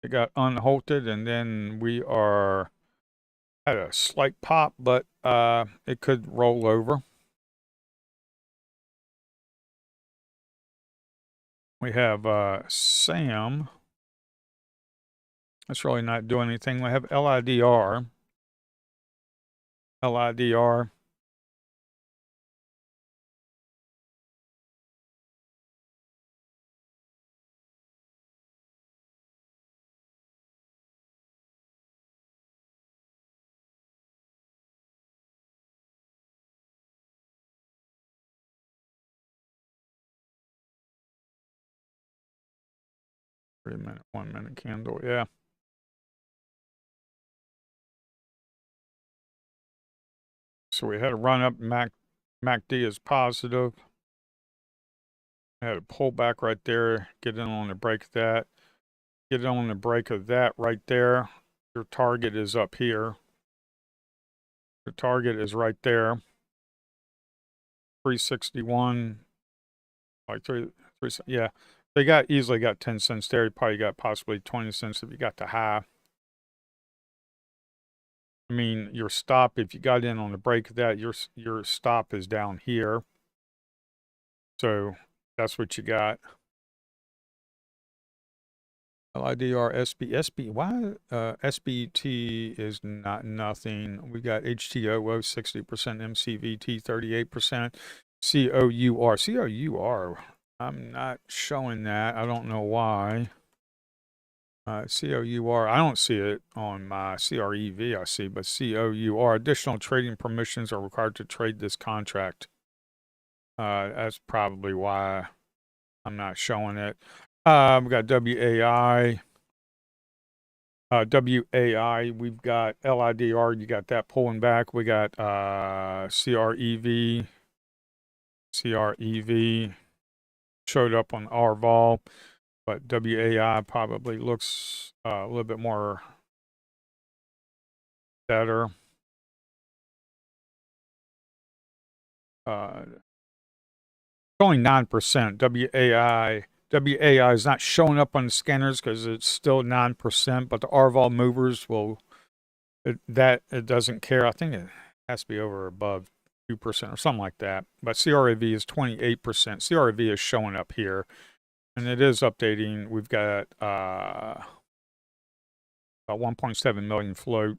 It got unhalted, and then we are at a slight pop, but it could roll over. We have Sam. That's really not doing anything. We have LIDR. LIDR. Wait a minute, 1 minute candle, yeah. So we had a run up, MACD is positive. I had a pullback right there, get in on the break of that. Get in on the break of that right there. Your target is up here. Your target is right there. 361, like three, yeah. They easily got 10 cents there. You probably got possibly 20 cents if you got the high. I mean, your stop, if you got in on the break of that, your stop is down here. So that's what you got. LIDR, SB, why SBT is not nothing. We got HTOO 60%, MCVT 38%, COUR. I'm not showing that. I don't know why. COUR, I don't see it on my CREV, I see, but COUR, additional trading permissions are required to trade this contract. That's probably why I'm not showing it. We got WAI. WAI, we've got LIDR, you got that pulling back. We got CREV. CREV showed up on RVOL, but WAI probably looks a little bit more better. Only 9%. WAI is not showing up on the scanners because it's still 9%, but the RVOL movers will, it doesn't care. I think it has to be over above 2% or something like that. But CREV is 28%. CREV is showing up here, and it is updating. We've got about 1.7 million float.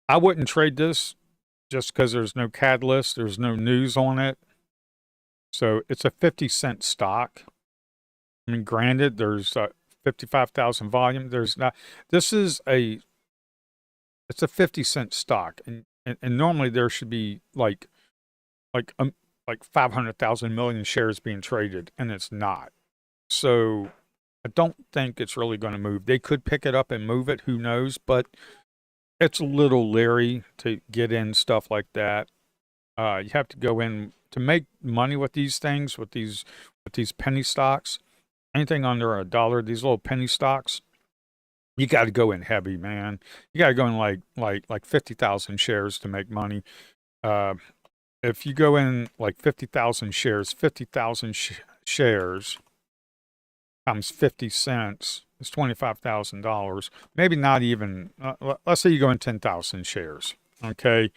I wouldn't trade this just because there's no catalyst, there's no news on it. So it's a 50-cent stock. I mean, granted, there's 55,000 volume. There's not. This is it's a 50-cent stock, and normally there should be like 500,000 million shares being traded, and it's not. So I don't think it's really going to move. They could pick it up and move it. Who knows? But it's a little leery to get in stuff like that. You have to go in to make money with these things, with these penny stocks. Anything under $1, these little penny stocks, you got to go in heavy, man. You got to go in like 50,000 shares to make money. If you go in like 50,000 shares, 50,000 shares times 50 cents is $25,000. Maybe not even. Let's say you go in 10,000 shares, okay,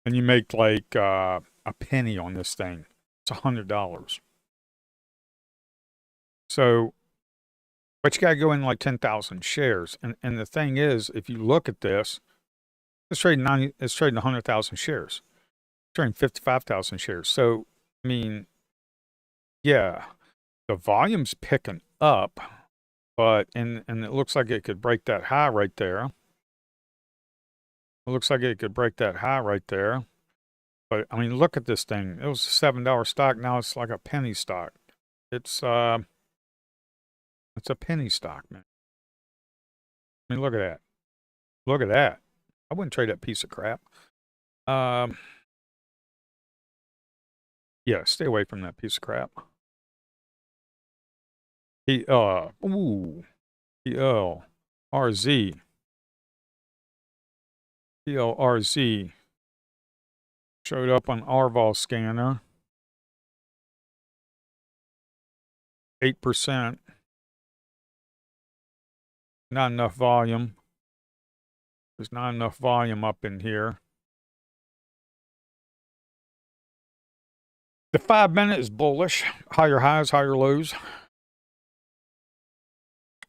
and you make like a penny on this thing. It's $100. So, but you got to go in like 10,000 shares. And the thing is, if you look at this, it's trading 100,000 shares. It's trading 55,000 shares. So, I mean, yeah, the volume's picking up, but and it looks like it could break that high right there. It looks like it could break that high right there. But I mean, look at this thing. It was a $7 stock. Now it's like a penny stock. It's a penny stock, man. I mean, look at that. Look at that. I wouldn't trade that piece of crap. Yeah, stay away from that piece of crap. PLRZ. PLRZ showed up on RVOL scanner. 8%. Not enough volume. There's not enough volume up in here. The 5-minute is bullish. Higher highs, higher lows.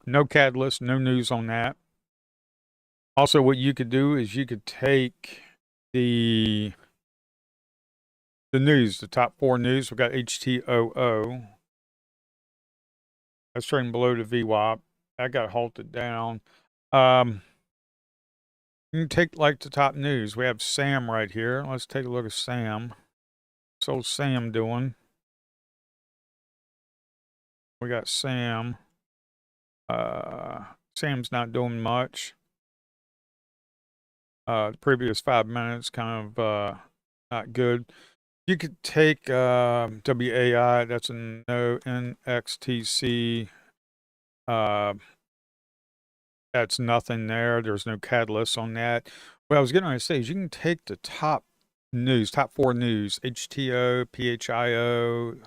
No catalyst, no news on that. Also, what you could do is you could take the news, the top 4 news. We've got HTOO. That's trading below the VWAP. That got halted down. You can take like the top news. We have Sam right here. Let's take a look at Sam. What's old Sam doing? We got Sam. Sam's not doing much. The previous 5 minutes kind of not good. You could take WAI. That's a no. NXTC. That's nothing there. There's no catalyst on that. What I was getting to say is you can take the top news, top 4 news, HTO, PHIO,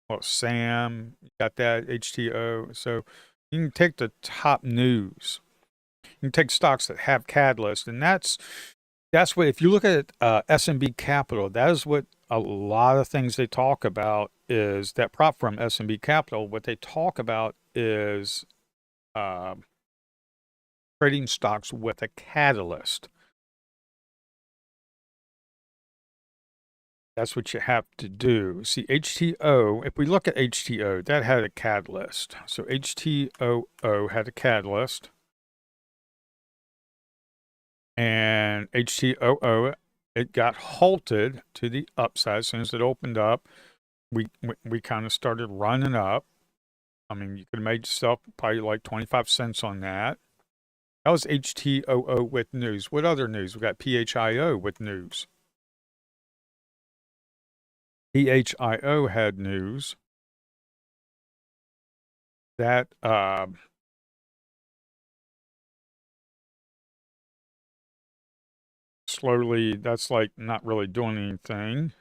well, SAM, you got that, HTO. So you can take the top news. You can take stocks that have catalyst, and that's what, if you look at SMB Capital, that is what a lot of things they talk about is that prop from SMB Capital. What they talk about is trading stocks with a catalyst. That's what you have to do. See, HTO, if we look at HTO, that had a catalyst. So HTOO had a catalyst. And HTOO, it got halted to the upside. As soon as it opened up, we kind of started running up. I mean, you could have made yourself probably like 25 cents on that. That was HTOO with news. What other news? We got PHIO with news. PHIO had news. That slowly, that's like not really doing anything.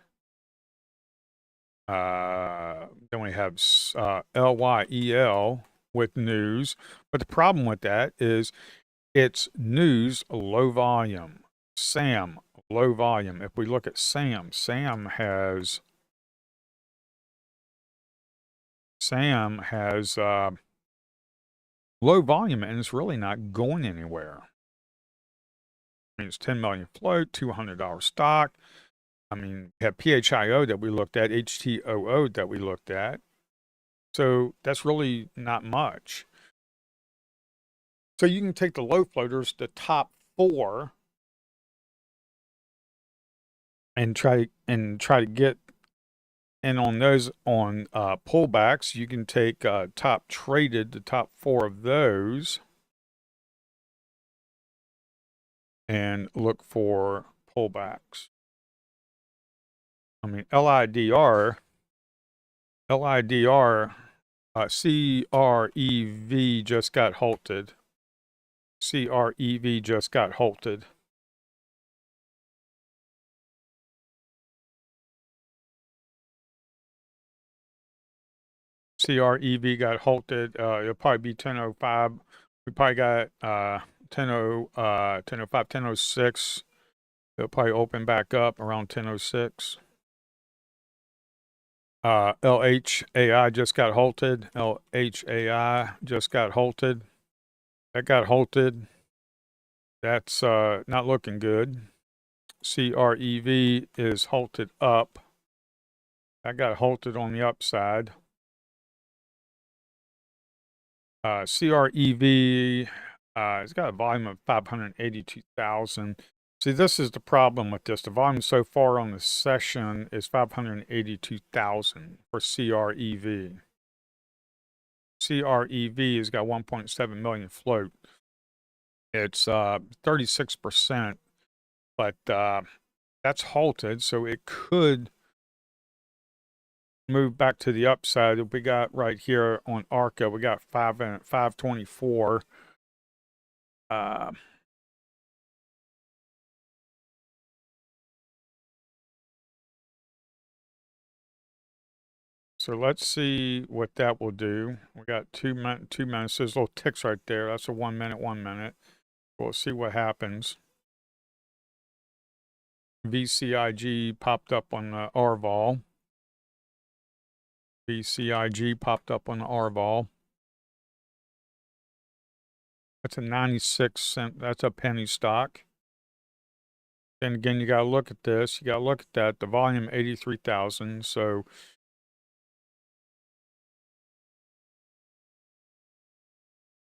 Then we have LYEL with news. But the problem with that is it's news, low volume. SAM, low volume. If we look at SAM, SAM has SAM has low volume and it's really not going anywhere. I mean, it's 10 million float, $200 stock. I mean, we have PHIO that we looked at, HTOO that we looked at. So that's really not much. So you can take the low floaters, the top 4, and try to get in on those on pullbacks. You can take top traded, the top 4 of those, and look for pullbacks. I mean, LIDR, CREV just got halted. CREV just got halted. CREV got halted. It'll probably be 10:05. We probably got 10:05, 10:06. It'll probably open back up around 10:06. LHAI just got halted. LHAI just got halted. That got halted. That's not looking good. CREV is halted up. That got halted on the upside. CREV, it's got a volume of 582,000. See, this is the problem with this. The volume so far on the session is 582,000 for CREV. CREV has got 1.7 million float. It's 36%, but that's halted, so it could move back to the upside. We got right here on ARCA, we got 524. So let's see what that will do. We got 2 minutes. There's little ticks right there. That's a 1 minute, 1 minute. We'll see what happens. VCIG popped up on the R-vol. VCIG popped up on the R-vol. That's a 96-cent. That's a penny stock. Then again, you got to look at this. You got to look at that. The volume 83,000. So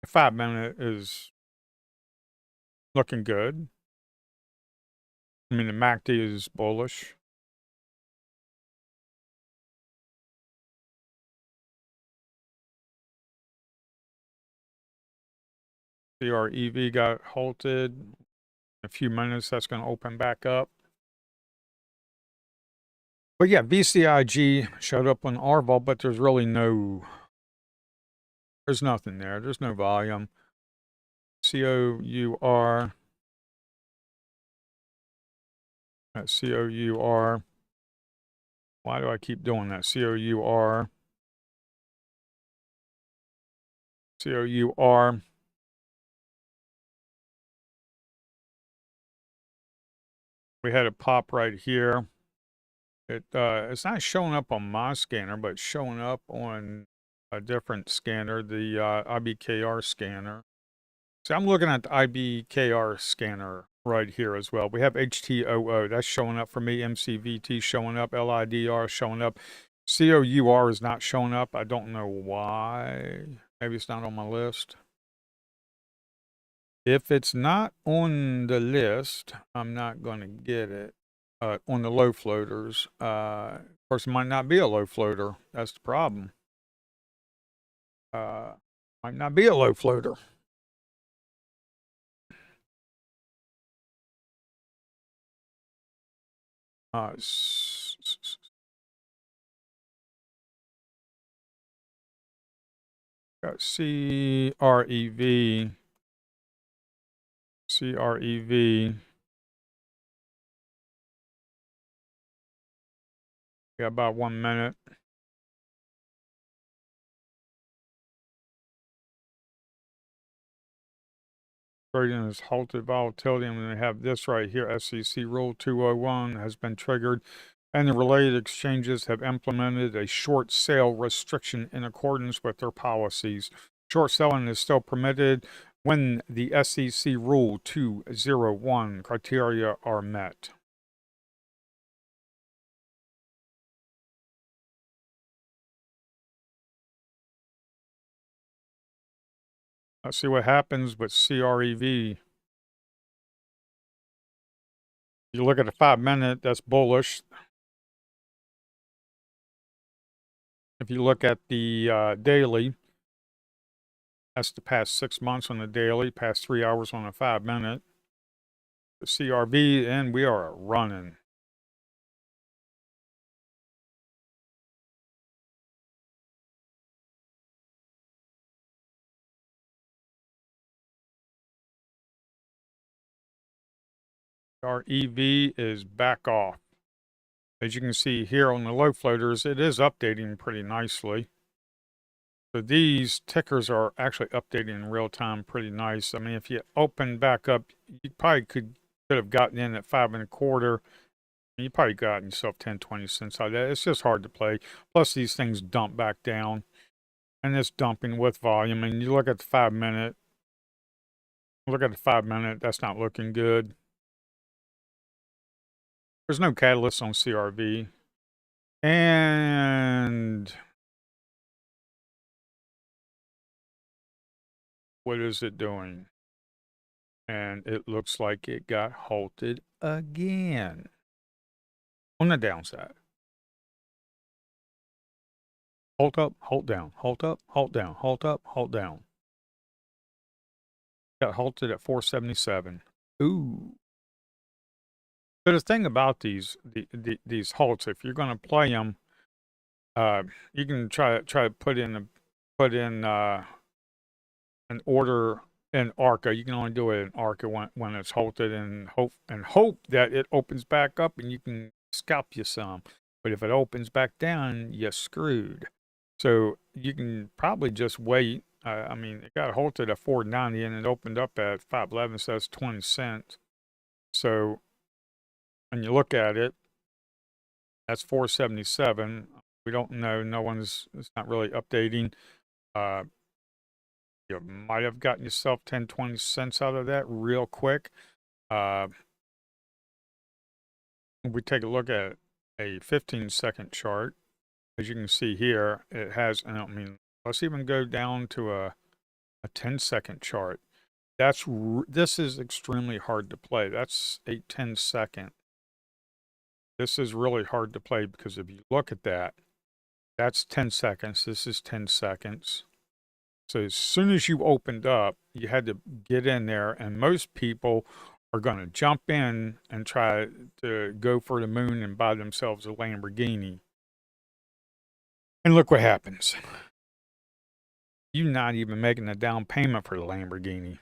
the 5 minute is looking good. I mean, the MACD is bullish. CREV got halted. In a few minutes, that's going to open back up. But yeah, VCIG showed up on R-vol, but there's really there's nothing there. There's no volume. COUR. COUR. Why do I keep doing that? COUR. COUR. We had a pop right here. It's not showing up on my scanner, but it's showing up on a different scanner, the IBKR scanner. See, I'm looking at the IBKR scanner right here as well. We have HTOO. That's showing up for me. MCVT showing up. LIDR showing up. COUR is not showing up. I don't know why. Maybe it's not on my list. If it's not on the list, I'm not going to get it. On the low floaters. Of course, it might not be a low floater. That's the problem. Might not be a low floater. Got CREV. CREV. Got about 1 minute. Trading is halted volatility, and we have this right here. SEC Rule 201 has been triggered. and the related exchanges have implemented a short sale restriction in accordance with their policies. Short selling is still permitted when the SEC Rule 201 criteria are met. Let's see what happens with CREV. You look at the 5-minute, that's bullish. If you look at the daily, that's the past 6 months on the daily, past 3 hours on the 5-minute. The CRV, and we are running. Our EV is back off. As you can see here on the low floaters, it is updating pretty nicely. So these tickers are actually updating in real time pretty nice. I mean, if you open back up, you probably could have gotten in at 5 1/4. You probably got yourself 10, 20 cents out of that. It's just hard to play. Plus these things dump back down. And it's dumping with volume. And you look at the 5-minute. Look at the 5-minute. That's not looking good. There's no catalyst on CRV. And what is it doing? And it looks like it got halted again on the downside. Halt up, halt down, halt up, halt down, halt up, halt down. Got halted at 477. Ooh. But the thing about these halts, if you're going to play them, you can try to put in an order in ARCA. You can only do it in ARCA when it's halted, and hope that it opens back up and you can scalp you some. But if it opens back down, you're screwed. So you can probably just wait. I mean, it got halted at 490 and it opened up at 511, so that's 20 cents. So when you look at it, that's 477. We don't know. It's not really updating. You might have gotten yourself 10, 20 cents out of that real quick. We take a look at a 15-second chart. As you can see here, it has, I mean, let's even go down to a 10-second chart. This is extremely hard to play. That's a 10-second. This is really hard to play because if you look at that, that's 10 seconds. This is 10 seconds. So as soon as you opened up, you had to get in there, and most people are going to jump in and try to go for the moon and buy themselves a Lamborghini. And look what happens. You're not even making a down payment for the Lamborghini.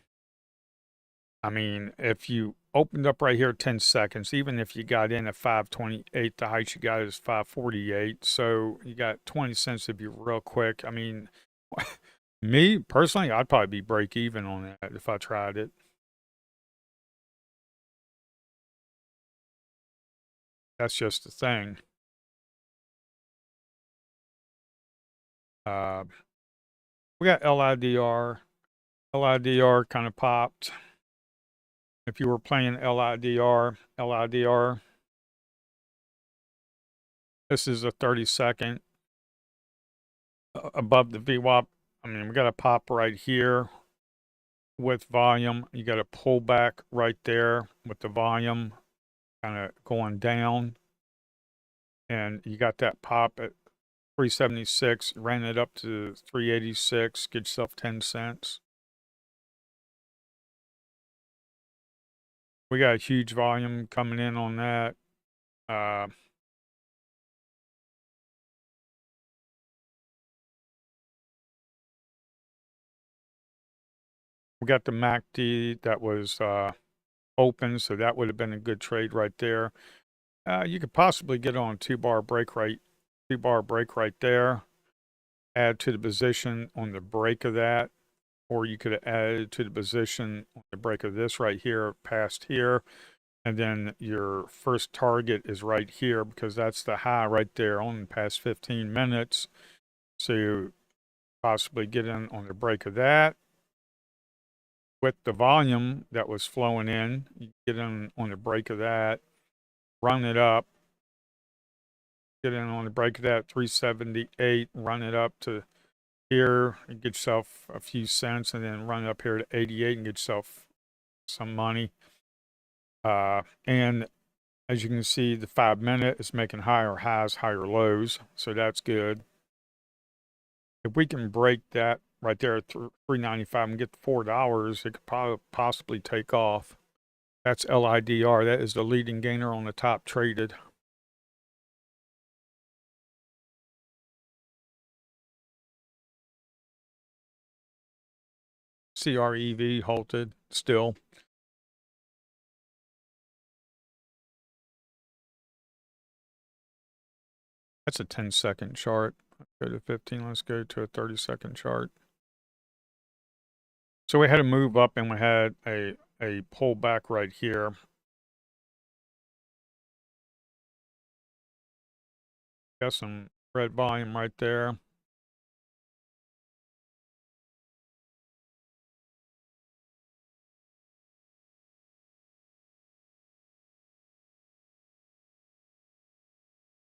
I mean, if you opened up right here 10 seconds, even if you got in at 528, the height you got is 548. So you got 20 cents if you're real quick. I mean, me personally, I'd probably be break even on that if I tried it. That's just the thing. We got LIDR. LIDR kind of popped. If you were playing LIDR, this is a 30-second above the VWAP. I mean, we got a pop right here with volume. You got a pullback right there with the volume kind of going down. And you got that pop at 376, ran it up to 386, get yourself 10 cents. We got a huge volume coming in on that. We got the MACD that was open, so that would have been a good trade right there. You could possibly get on a two-bar break right there. Add to the position on the break of that, or you could have added to the position on the break of this right here, past here. And then your first target is right here because that's the high right there on the past 15 minutes. So you possibly get in on the break of that. With the volume that was flowing in, you get in on the break of that, run it up, get in on the break of that, 378, run it up to here and get yourself a few cents, and then run up here to 88 and get yourself some money. And as you can see, the 5 minute is making higher highs, higher lows, so that's good. If we can break that right there at 395 and get to $4, it could possibly take off. That's LIDR. That is the leading gainer on the top traded. CREV halted still. That's a 10-second chart. Let's go to 15. Let's go to a 30-second chart. So we had a move up and we had a pullback right here. Got some red volume right there.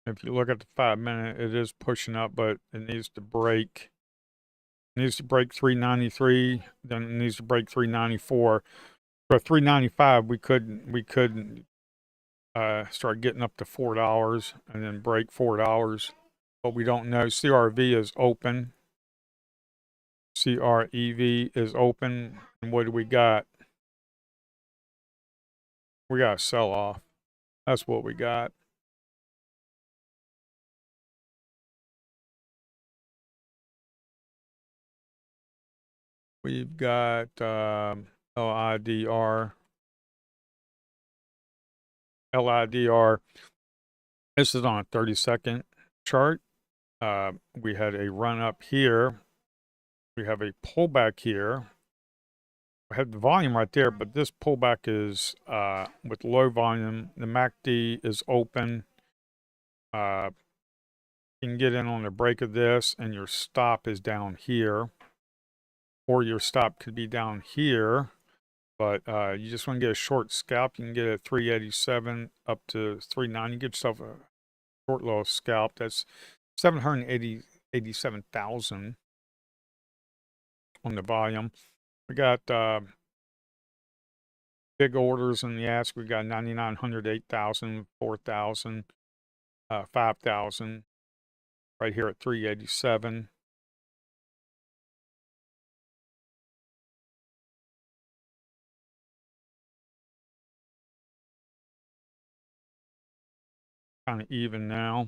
If you look at the 5 minute, it is pushing up, but it needs to break. It needs to break 393, then it needs to break 394. For 395, we could start getting up to $4 and then break $4, but we don't know. CRV is open. CREV is open, and what do we got? We got a sell-off. That's what we got. We've got LIDR. LIDR. This is on a 30-second chart. We had a run up here. We have a pullback here. We have the volume right there, but this pullback is with low volume. The MACD is open. You can get in on the break of this, and your stop is down here. Or your stop could be down here. But you just want to get a short scalp. You can get a 387 up to 390. Get yourself a short little scalp. That's 787,000 on the volume. We got big orders in the ask. We got 9,900, 8,000, 4,000, 5,000 right here at 387. Kind of even now.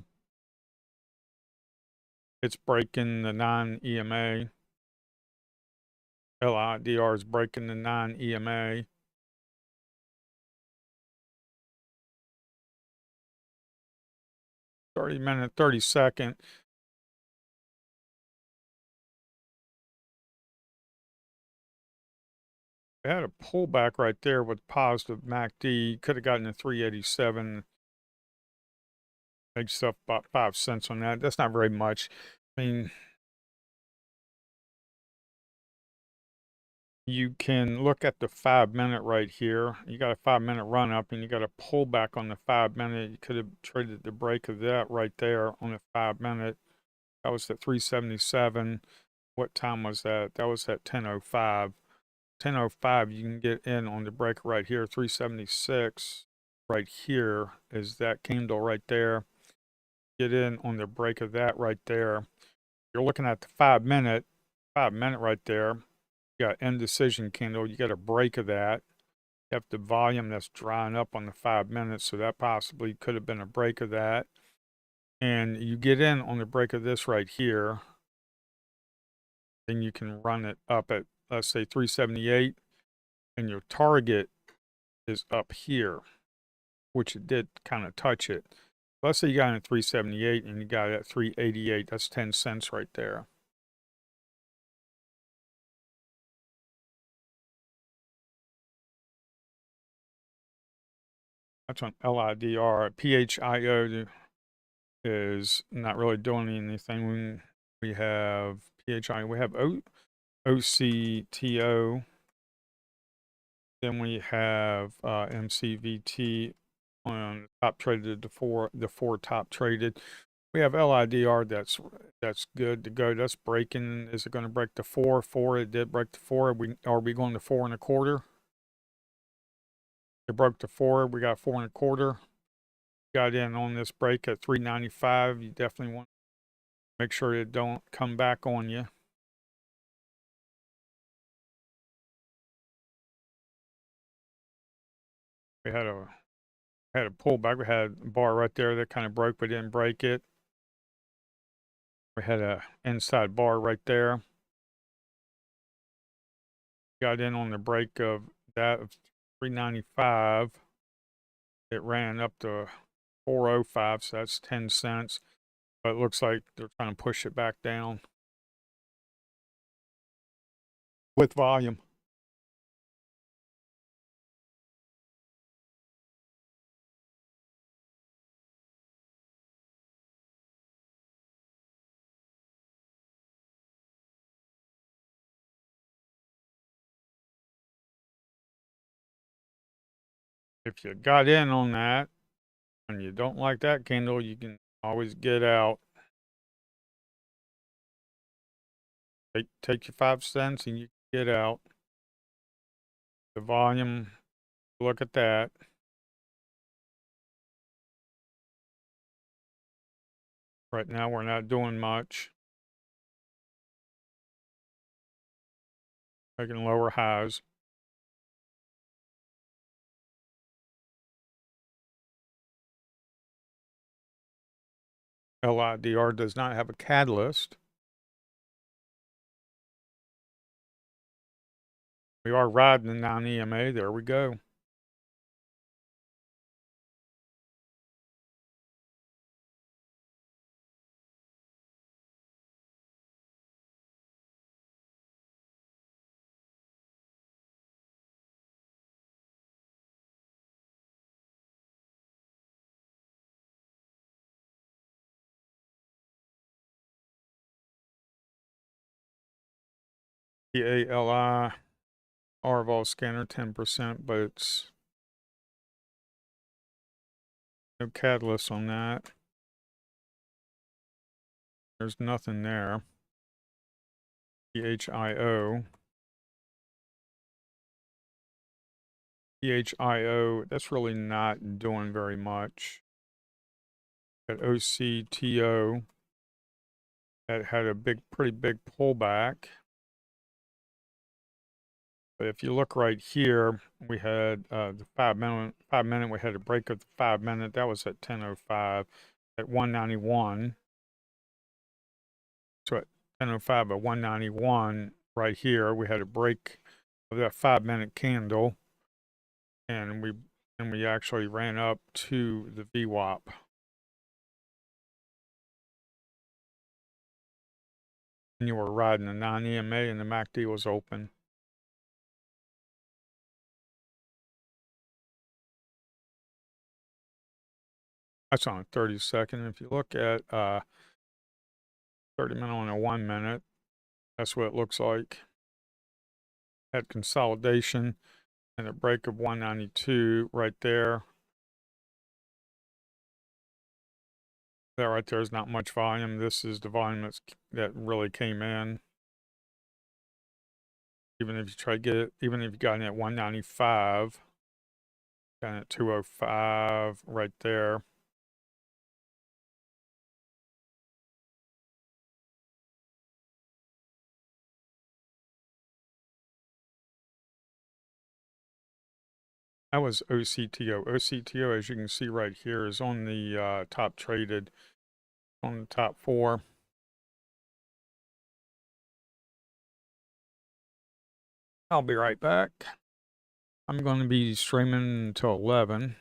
It's breaking the 9 EMA. LIDR is breaking the 9 EMA. 30-minute, 30-second. We had a pullback right there with positive MACD. Could have gotten a 387. Make yourself about 5 cents on that. That's not very much. I mean, you can look at the 5 minute right here. You got a 5 minute run up and you got a pullback on the 5 minute. You could have traded the break of that right there on the 5 minute. That was at 377. What time was that? That was at 10:05. 10:05, you can get in on the break right here. 376 right here is that candle right there. Get in on the break of that right there. You're looking at the 5 minute right there. You got indecision candle. You got a break of that. You have the volume that's drying up on the 5 minutes, so that possibly could have been a break of that. And you get in on the break of this right here, then you can run it up at, let's say, 378, and your target is up here, which it did kind of touch it. Let's say you got it at 378 and you got it at 388. That's 10 cents right there. That's on LIDR. PHIO is not really doing anything. We have PHI, we have OCTO, then we have MCVT on top traded, the four top traded. We have LIDR that's good to go. That's breaking. Is it going to break the 4? 4, it did break the 4. Are we going to 4.25? It broke the 4. We got 4.25. Got in on this break at 395. You definitely want to make sure it don't come back on you. We had a pullback. We had a bar right there that kind of broke but didn't break it. We had a inside bar right there. Got in on the break of that of 395. It ran up to 405, so that's 10 cents. But it looks like they're trying to push it back down with volume. If you got in on that and you don't like that candle, you can always get out. Take your 5 cents and you can get out. The volume, look at that. Right now we're not doing much. Making lower highs. LIDR does not have a catalyst. We are riding the non-EMA. There we go. PALI RVOL scanner 10%, but it's no catalyst on that. There's nothing there. PHIO. PHIO, that's really not doing very much. At OCTO, that had a pretty big pullback. But if you look right here, we had the 5 minute, we had a break of the 5 minute. That was at 10:05 at 191. So at 10:05 at 191, right here, we had a break of that 5 minute candle, and we actually ran up to the VWAP. And you were riding the non-EMA, and the MACD was open. That's on a 30-second. If you look at 30 minute on a 1 minute, that's what it looks like. Had consolidation and a break of 192 right there. That right there is not much volume. This is the volume that really came in. Even if you try to get it, even if you got in at 195, got in at 205 right there. That was OCTO. OCTO, as you can see right here, is on the top traded, on the top 4. I'll be right back. I'm going to be streaming until 11.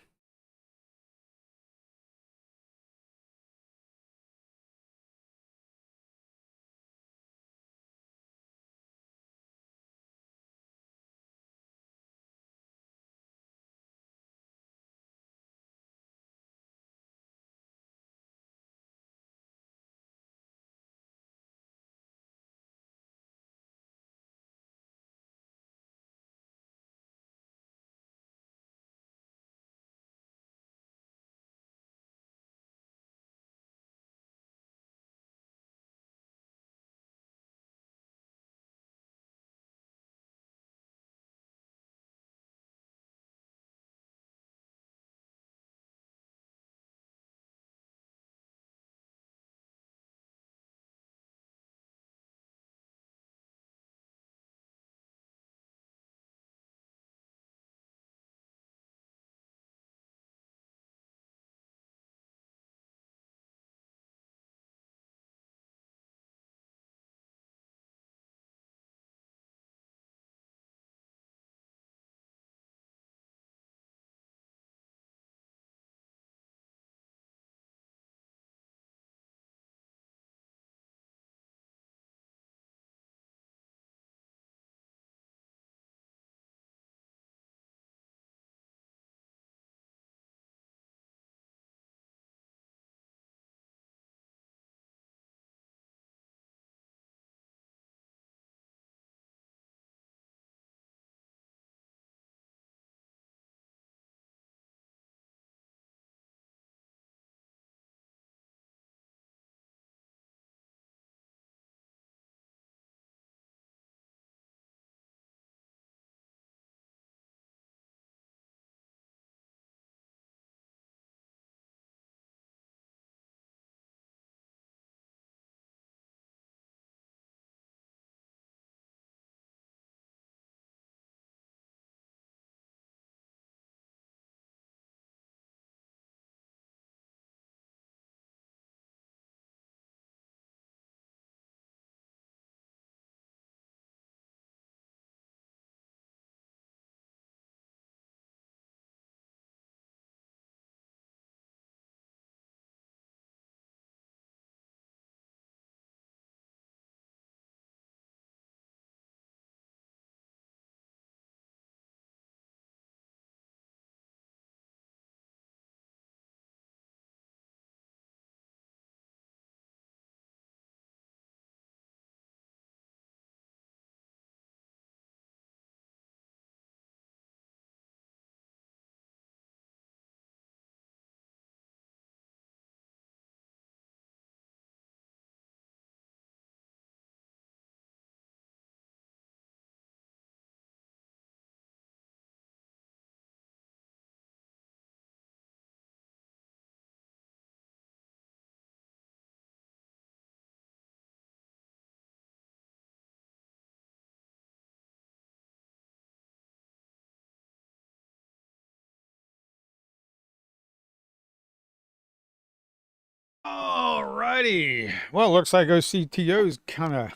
righty. Well, it looks like OCTO's kind of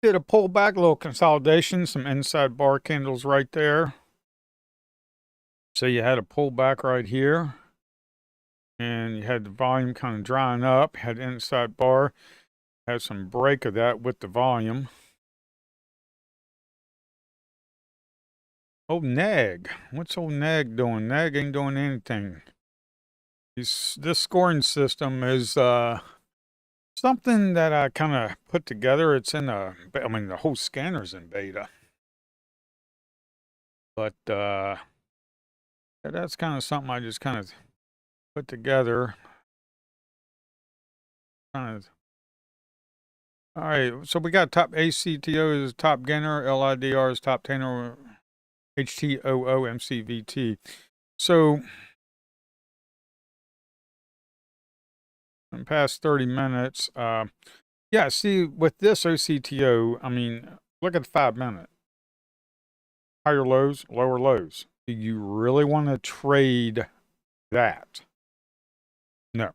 did a pullback, a little consolidation, some inside bar candles right there. So you had a pullback right here. And you had the volume kind of drying up, had inside bar, had some break of that with the volume. Oh, Nag. What's old Nag doing? Nag ain't doing anything. This scoring system is something that I kind of put together. It's in I mean, the whole scanner's in beta. But that's kind of something I just kind of put together. All right, so we got top ACTO is top gainer, LIDR is top gainer, HTOO, MCVT. So in past 30 minutes, yeah, see, with this OCTO, I mean, look at the 5 minute. Higher lows, lower lows. Do you really want to trade that? No.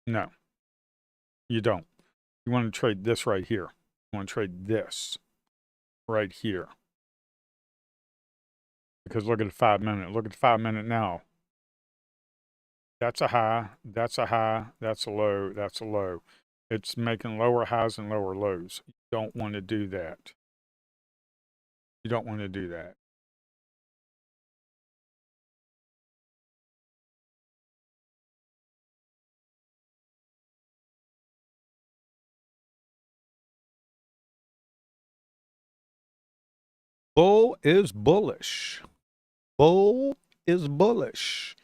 No, you don't. You want to trade this right here. You want to trade this right here. Because look at the 5 minute. Look at the 5 minute now. That's a high, that's a high, that's a low, that's a low. It's making lower highs and lower lows. You don't want to do that. You don't want to do that. Bull is bullish. Bull is bullish.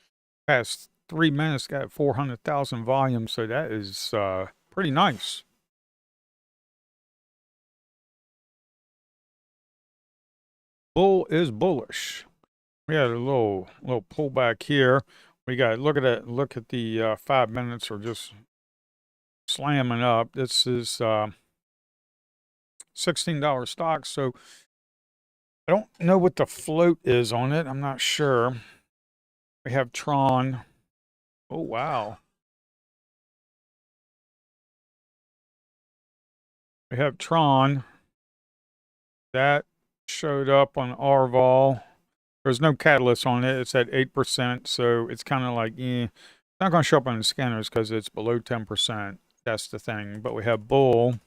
Past 3 minutes got 400,000 volume, so that is pretty nice. Bull is bullish. We had a little pullback here. We got look at that. Look at the 5 minutes are just slamming up. This is $16 stock, so I don't know what the float is on it. I'm not sure. We have Tron. Oh wow. We have Tron. That showed up on RVol. There's no catalyst on it. It's at 8%, so it's kind of like, it's not going to show up on the scanners because it's below 10%. That's the thing. But we have Bull.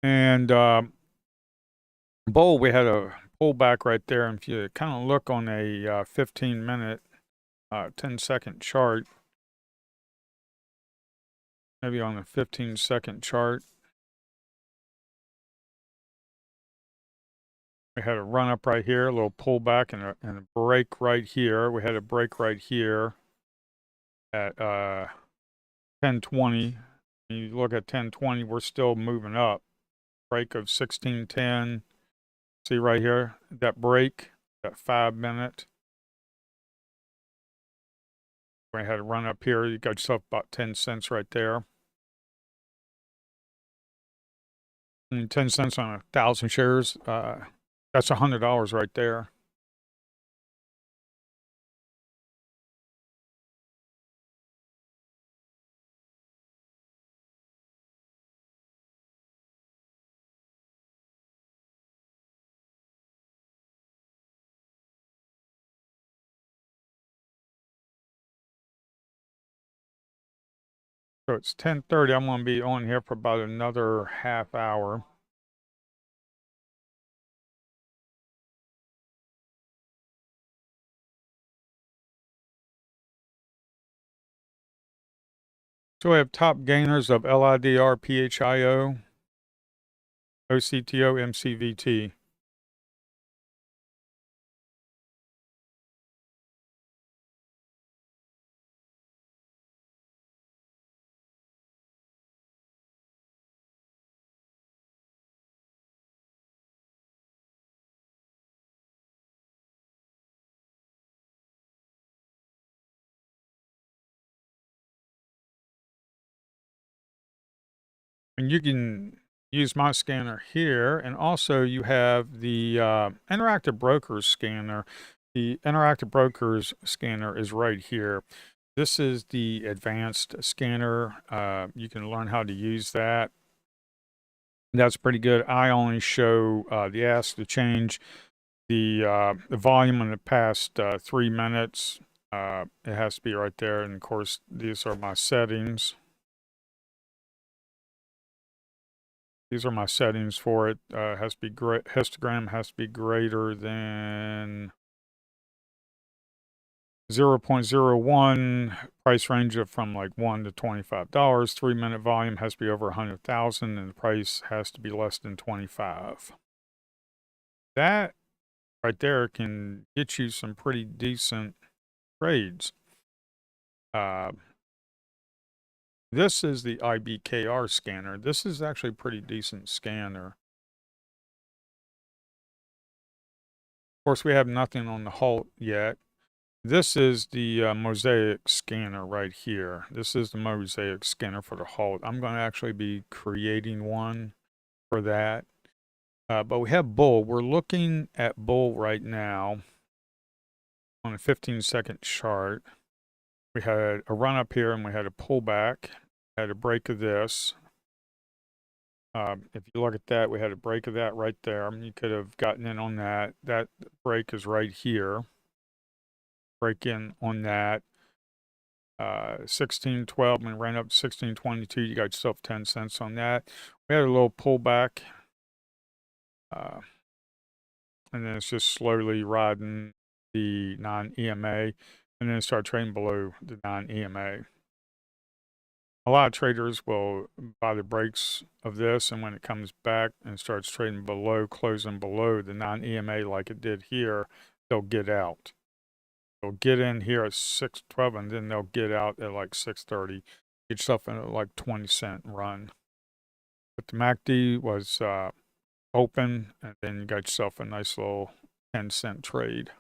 And Bull, we had a pullback right there. And if you kind of look on a 15-minute, 10-second chart, maybe on a 15-second chart, we had a run up right here, a little pullback, and a break right here. We had a break right here at 1020. You look at 1020, we're still moving up. Break of 1610. See right here, that break, that 5 minute. We had a run up here. You got yourself about 10 cents right there. And 10 cents on 1,000 shares. That's $100 right there. So it's 10:30. I'm going to be on here for about another half hour. So we have top gainers of LIDR, PHIO, OCTO, MCVT. And you can use my scanner here. And also you have the Interactive Brokers scanner. The interactive brokers scanner is right here. This is the advanced scanner. You can learn how to use that. That's pretty good. I only show the ask to change the volume in the past 3 minutes. It has to be right there. And of course, these are my settings. These are my settings for it. Has to be great. Histogram has to be greater than 0.01, price range of from like $1 to $25. 3 minute volume has to be over 100,000 and the price has to be less than 25. That right there can get you some pretty decent trades. This is the IBKR scanner. This is actually a pretty decent scanner. Of course, we have nothing on the halt yet. This is the mosaic scanner right here. This is the mosaic scanner for the halt. I'm going to actually be creating one for that. But we have bull. We're looking at bull right now on a 15-second chart. We had a run up here and we had a pullback. Had a break of this. If you look at that, we had a break of that right there. You could have gotten in on that. That break is right here. Break in on that. 16.12 and ran up to 16.22. You got yourself 10 cents on that. We had a little pullback. And then it's just slowly riding the non-EMA. And then start trading below the non-EMA. A lot of traders will buy the breaks of this, and when it comes back and starts trading below, closing below the non-EMA like it did here, they'll get out. They'll get in here at 6.12, and then they'll get out at like 6.30. Get yourself in a like 20-cent run. But the MACD was open, and then you got yourself a nice little 10-cent trade.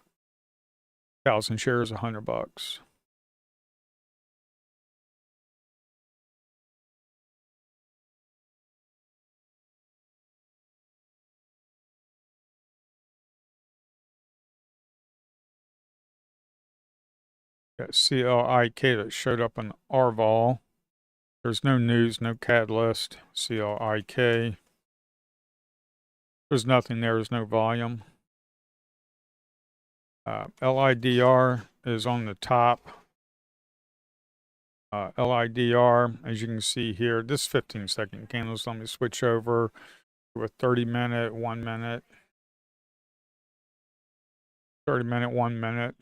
1,000 shares, $100. Got CLIK that showed up in RVOL. There's no news, no catalyst. CLIK. There's nothing there. There's no volume. LIDR is on the top. LIDR, as you can see here, this 15-second candles. Let me switch over to a 30-minute, 1 minute. 30-minute, 1 minute.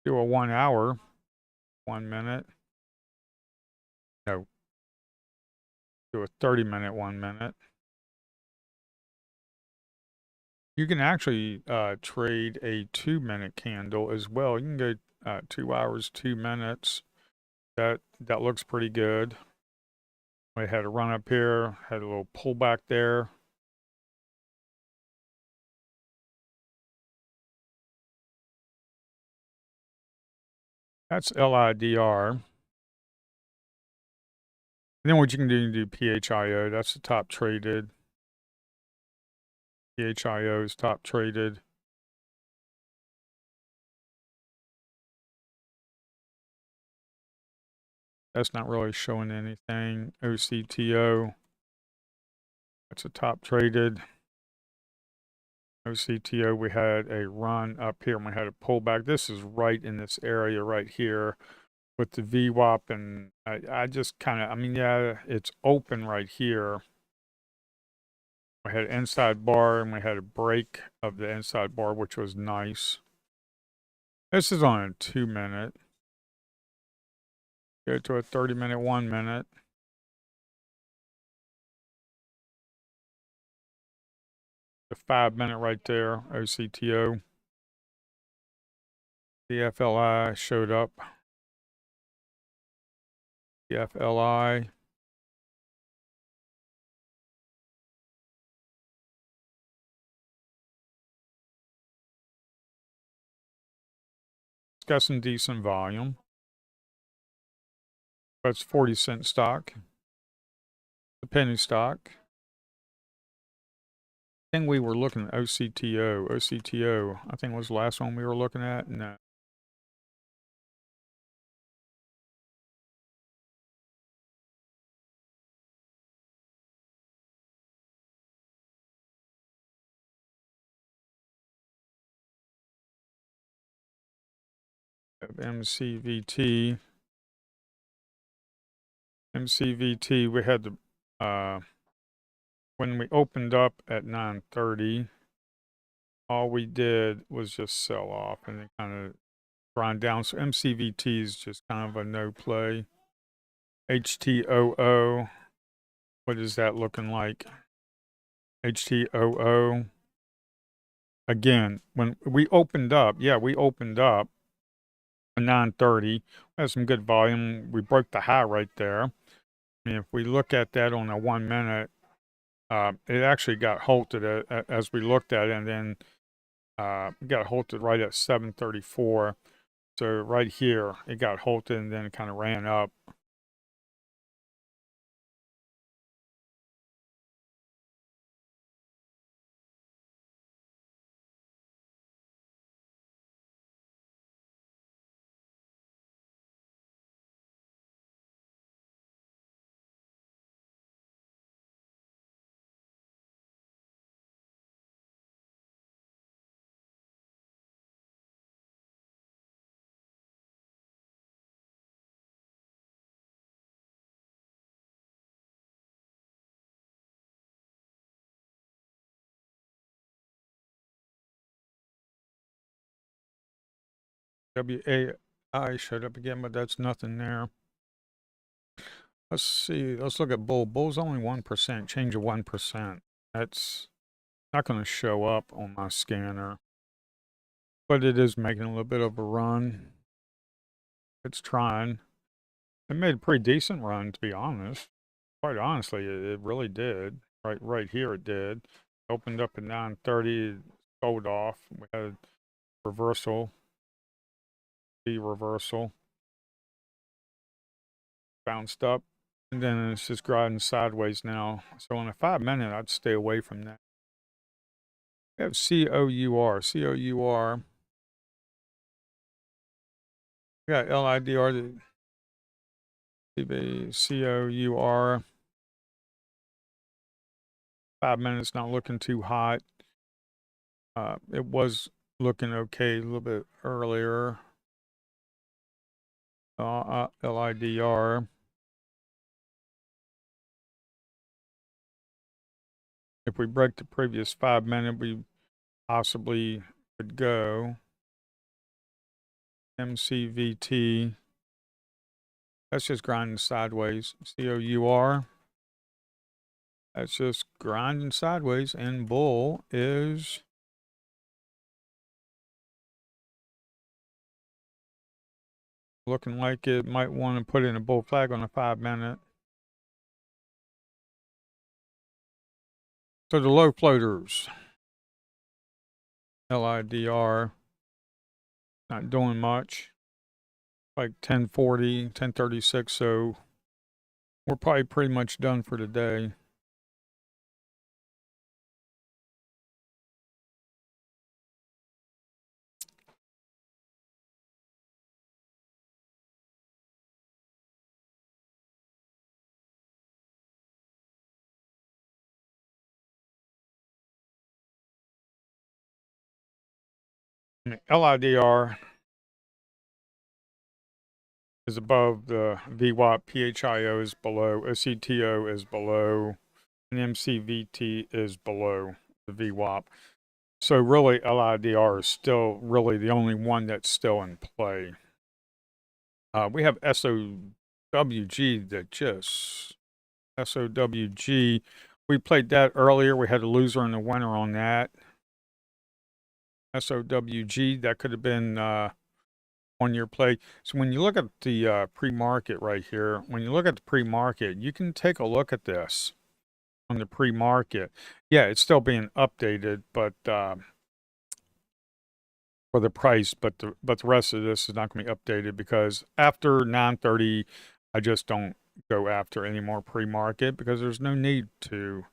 Do a 1 hour, 1 minute. No. Do a 30-minute, 1 minute. You can actually trade a 2-minute candle as well. You can go 2 hours, 2 minutes. That looks pretty good. We had a run up here, had a little pullback there. That's LIDR. And then what you can do PHIO. That's the top traded. PHIO is top traded. That's not really showing anything. OCTO. That's a top traded. OCTO, we had a run up here and we had a pullback. This is right in this area right here with the VWAP, and I just kind of, I mean, yeah, it's open right here. We had an inside bar and we had a break of the inside bar, which was nice. This is on a 2 minute. Go to a 30-minute, 1 minute. The 5 minute right there, OCTO. The FLI showed up. The FLI. It's got some decent volume. But it's 40-cent stock. The penny stock. think we were looking at OCTO. OCTO, I think was the last one we were looking at. No. MCVT. MCVT, we had the, when we opened up at 9:30, all we did was just sell off and then kind of grind down. So MCVT is just kind of a no play. HTOO, what is that looking like? HTOO. Again, when we opened up, we opened up at 9:30. We had some good volume. We broke the high right there. I mean, if we look at that on a 1 minute, it actually got halted as we looked at it, and then it got halted right at 7:34. So right here, it got halted and then it kind of ran up. WAI showed up again, but that's nothing there. Let's see. Let's look at bull. Bull's only 1%, change of 1%. That's not going to show up on my scanner, but it is making a little bit of a run. It's trying. It made a pretty decent run, to be honest. Quite honestly, it really did. Right here, it did. Opened up at 9:30, sold off. We had reversal, reversal, bounced up, and then it's just grinding sideways now. So on a 5 minute, I'd stay away from that. We have COUR. COUR. We got LIDR. COUR. 5 minutes not looking too hot. It was looking okay a little bit earlier. LIDR. If we break the previous 5 minute, we possibly could go. MCVT. That's just grinding sideways. COUR. That's just grinding sideways. And bull is looking like it might want to put in a bull flag on a 5 minute. So the low floaters. LIDR. Not doing much. Like 1040, 1036. So we're probably pretty much done for today. LIDR is above the VWAP, PHIO is below, OCTO is below, and MCVT is below the VWAP. So really, LIDR is still really the only one that's still in play. We have SOWG that just, SOWG, we played that earlier. We had a loser and a winner on that. SOWG, that could have been on your play. So when you look at the pre-market right here, when you look at the pre-market, you can take a look at this on the pre-market. Yeah, it's still being updated, but for the price, but the rest of this is not going to be updated because after 9:30, I just don't go after any more pre-market because there's no need to.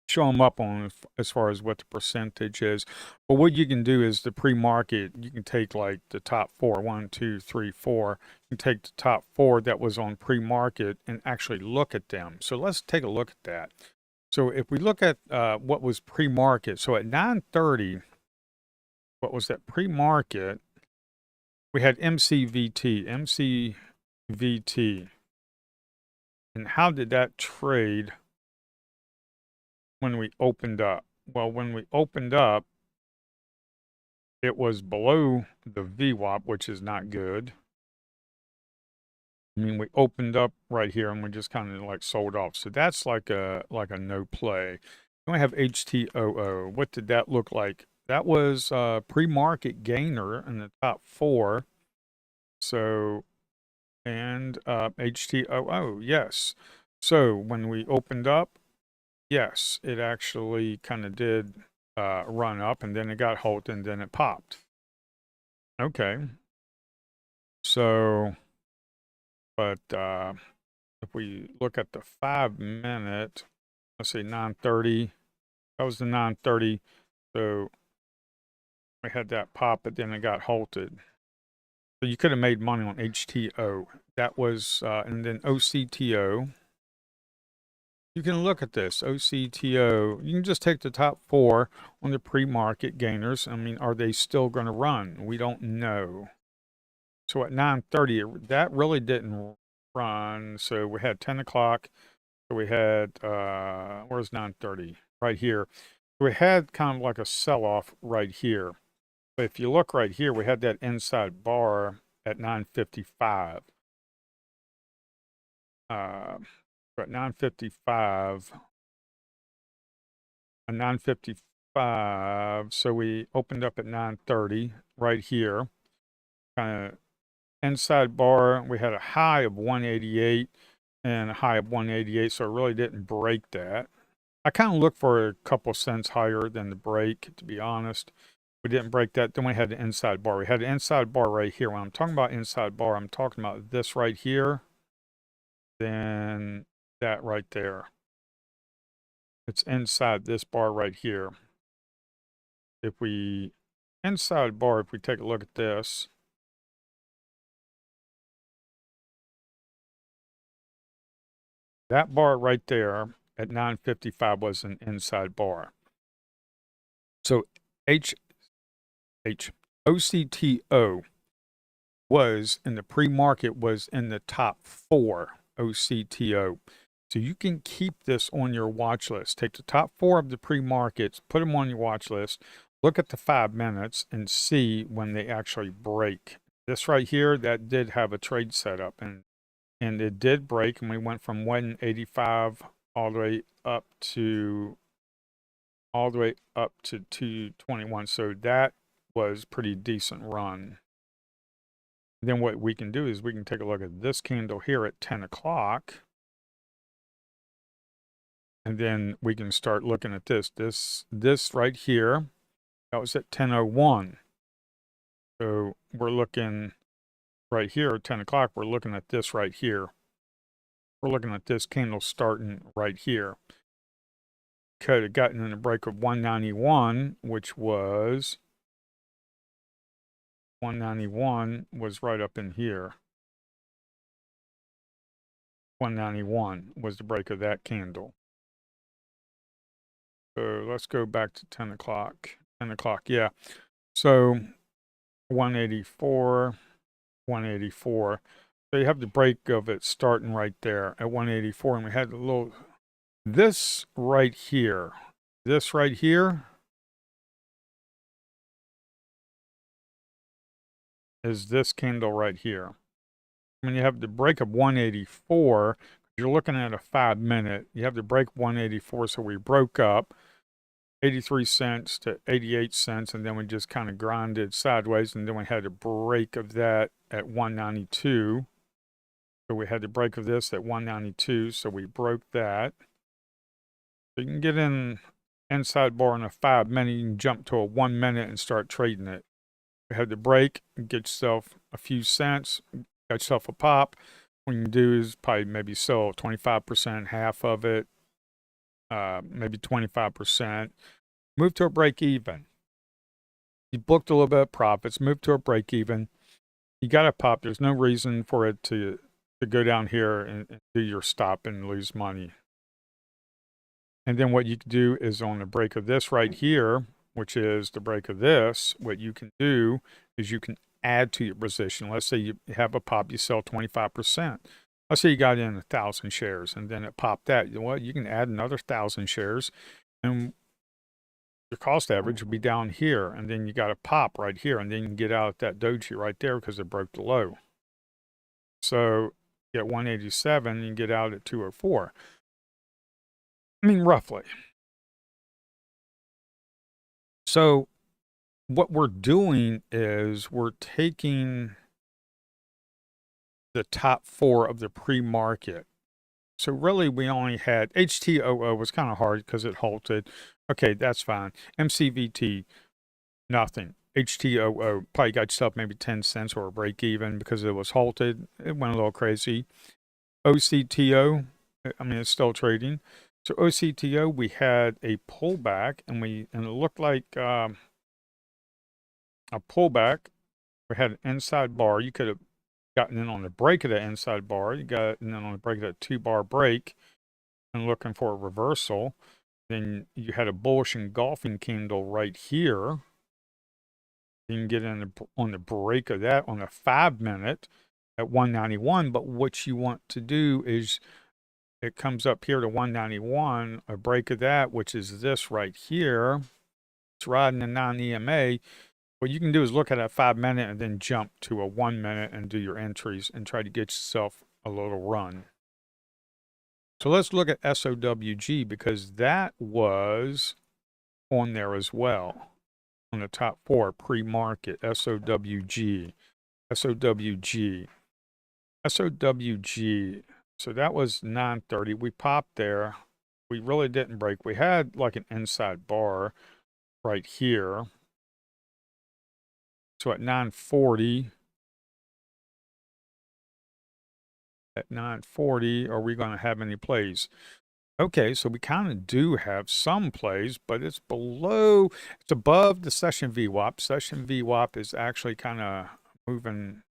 show them up on as far as what the percentage is. But what you can do is the pre-market, you can take like the top four, 1, 2, 3, 4. You can take the top 4 that was on pre-market and actually look at them. So let's take a look at that. So if we look at what was pre-market, so at 9:30, what was that pre-market? We had MCVT. And how did that trade when we opened up? Well, when we opened up, it was below the VWAP, which is not good. I mean, we opened up right here and we just kind of like sold off. So that's like a no play. Then we have HTOO. What did that look like? That was a pre-market gainer in the top 4. So, and HTOO, yes. So when we opened up, yes, it actually kind of did run up, and then it got halted, and then it popped. Okay. So, but if we look at the 5-minute, let's say 9:30, that was the 9:30. So we had that pop, but then it got halted. So you could have made money on HTO. That was, and then OCTO. You can look at this, OCTO. You can just take the top 4 on the pre-market gainers. I mean, are they still going to run? We don't know. So at 9:30, that really didn't run. So we had 10 o'clock. So we had, where's 9:30? Right here. We had kind of like a sell-off right here. But if you look right here, we had that inside bar at 9:55. At 9:55, a 9:55, so we opened up at 9:30 right here. Kind of inside bar, we had a high of 188 and a high of 188, so it really didn't break that. I kind of looked for a couple cents higher than the break, to be honest. We didn't break that. Then we had the inside bar. We had the inside bar right here. When I'm talking about inside bar, I'm talking about this right here, then that right there. It's inside this bar right here. If we, inside bar, if we take a look at this, that bar right there at 9:55 was an inside bar. So OCTO was in the pre-market, was in the top 4 OCTO. So you can keep this on your watch list. Take the top 4 of the pre-markets, put them on your watch list, look at the 5 minutes and see when they actually break. This right here, that did have a trade setup, and it did break, and we went from 185 all the way up to 221. So that was pretty decent run. Then what we can do is we can take a look at this candle here at 10 o'clock. And then we can start looking at this right here. That was at 10:01. So we're looking right here at 10 o'clock. We're looking at this right here. We're looking at this candle starting right here. Could have gotten in a break of 191, which was 191 was right up in here. 191 was the break of that candle. So let's go back to 10 o'clock. 10 o'clock, yeah. So 184, 184. So you have the break of it starting right there at 184. And we had a little, this right here is this candle right here. When you have the break of 184, you're looking at a 5-minute. You have the break 184, so we broke up 83 cents to 88 cents, and then we just kind of grinded sideways, and then we had a break of that at 192. So we had the break of this at 192, so we broke that. So you can get in inside bar in a 5-minute, you can jump to a 1-minute and start trading it. You have the break, get yourself a few cents, got yourself a pop. What you can do is probably maybe sell 25%, half of it, maybe 25%. Move to a break even. You booked a little bit of profits, move to a break even. You got to pop. There's no reason for it to go down here and do your stop and lose money. And then what you can do is on the break of this right here, which is the break of this, what you can do is you can add to your position. Let's say you have a pop, you sell 25%. Let's say you got in 1,000 shares and then it popped that. You know what? You can add another 1,000 shares and your cost average will be down here. And then you got a pop right here. And then you can get out at that doji right there because it broke the low. So at 187, you can get out at 204. I mean, roughly. So what we're doing is we're taking the top 4 of the pre-market. So really we only had HTOO was kind of hard because it halted. Okay, that's fine. MCVT, nothing. HTOO, probably got yourself maybe 10 cents or a break even because it was halted. It went a little crazy. OCTO, I mean, it's still trading. So OCTO, we had a pullback and it looked like a pullback. We had an inside bar. You could have gotten in on the break of the inside bar. You got in on the break of that 2-bar break and looking for a reversal. Then you had a bullish engulfing candle right here. You can get in on the break of that on the 5-minute at 191. But what you want to do is it comes up here to 191, a break of that, which is this right here. It's riding the non-EMA. What you can do is look at that 5-minute and then jump to a 1-minute and do your entries and try to get yourself a little run. So let's look at SOWG because that was on there as well. On the top 4 pre-market, SOWG. SOWG. SOWG. So that was 930. We popped there. We really didn't break. We had like an inside bar right here. So at 940, are we going to have any plays? Okay, so we kind of do have some plays, but it's above the session VWAP. Session VWAP is actually kind of moving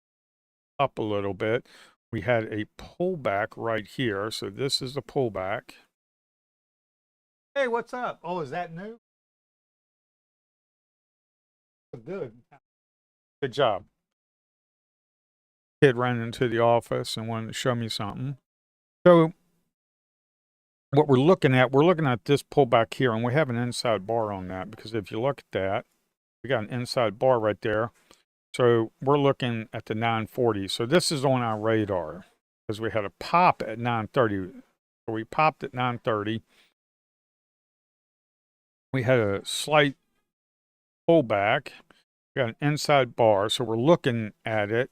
up a little bit. We had a pullback right here. So this is a pullback. Hey, what's up? Oh, is that new? Good. Good job. Kid ran into the office and wanted to show me something. So what we're looking at this pullback here, and we have an inside bar on that because if you look at that, we got an inside bar right there. So we're looking at the 940. So this is on our radar because we had a pop at 930. So we popped at 930. We had a slight pullback. We got an inside bar. So we're looking at it.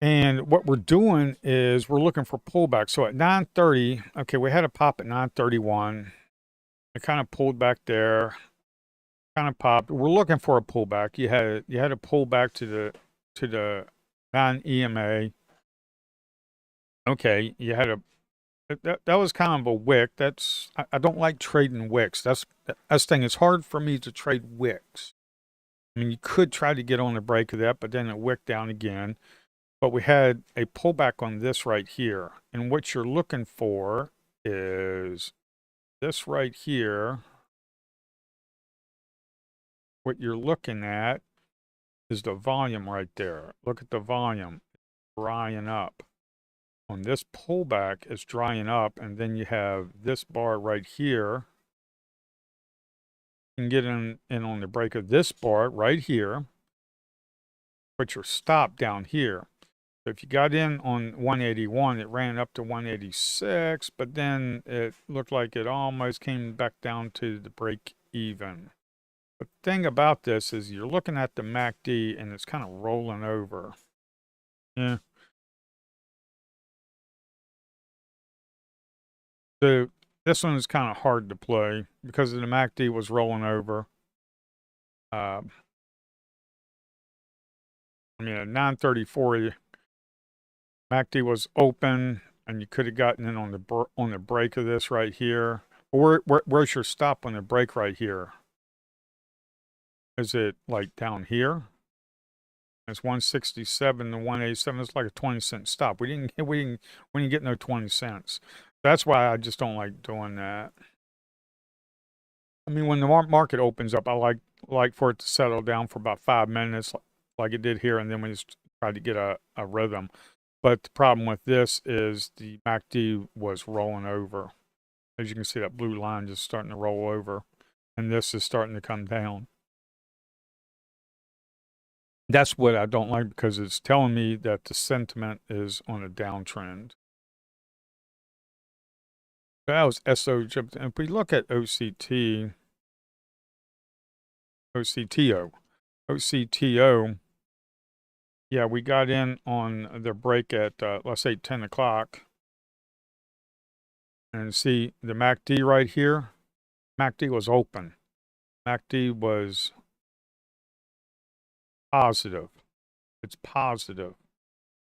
And what we're doing is we're looking for pullback. So at 930, okay, we had a pop at 931. It kind of pulled back there, kind of popped. We're looking for a pullback. You had a pullback to the non-EMA. Okay, you had that was kind of a wick. I don't like trading wicks. That's the thing. It's hard for me to trade wicks. I mean, you could try to get on the break of that, but then it wicked down again. But we had a pullback on this right here. And what you're looking for is this right here. What you're looking at is the volume right there. Look at the volume drying up. On this pullback, it's drying up. And then you have this bar right here. You can get in on the break of this bar right here. Put your stop down here. So if you got in on 181, it ran up to 186, but then it looked like it almost came back down to the break even. The thing about this is you're looking at the MACD and it's kind of rolling over. Yeah. So this one is kind of hard to play because the MACD was rolling over. I mean, at 934, MACD was open. and you could have gotten in on the break of this right here. Where's your stop on the break right here? Is it like down here? It's 167 to 187. It's like a 20-cent stop. We didn't get no 20 cents. That's why I just don't like doing that. I mean, when the market opens up, I like for it to settle down for about 5 minutes, like it did here, and then we just try to get a rhythm. But the problem with this is the MACD was rolling over. As you can see, that blue line just starting to roll over, and this is starting to come down. That's what I don't like, because it's telling me that the sentiment is on a downtrend. That was SOJ. If we look at OCTO, yeah, we got in on the break at, let's say 10 o'clock. And see the MACD right here? MACD was open. MACD was positive. It's positive.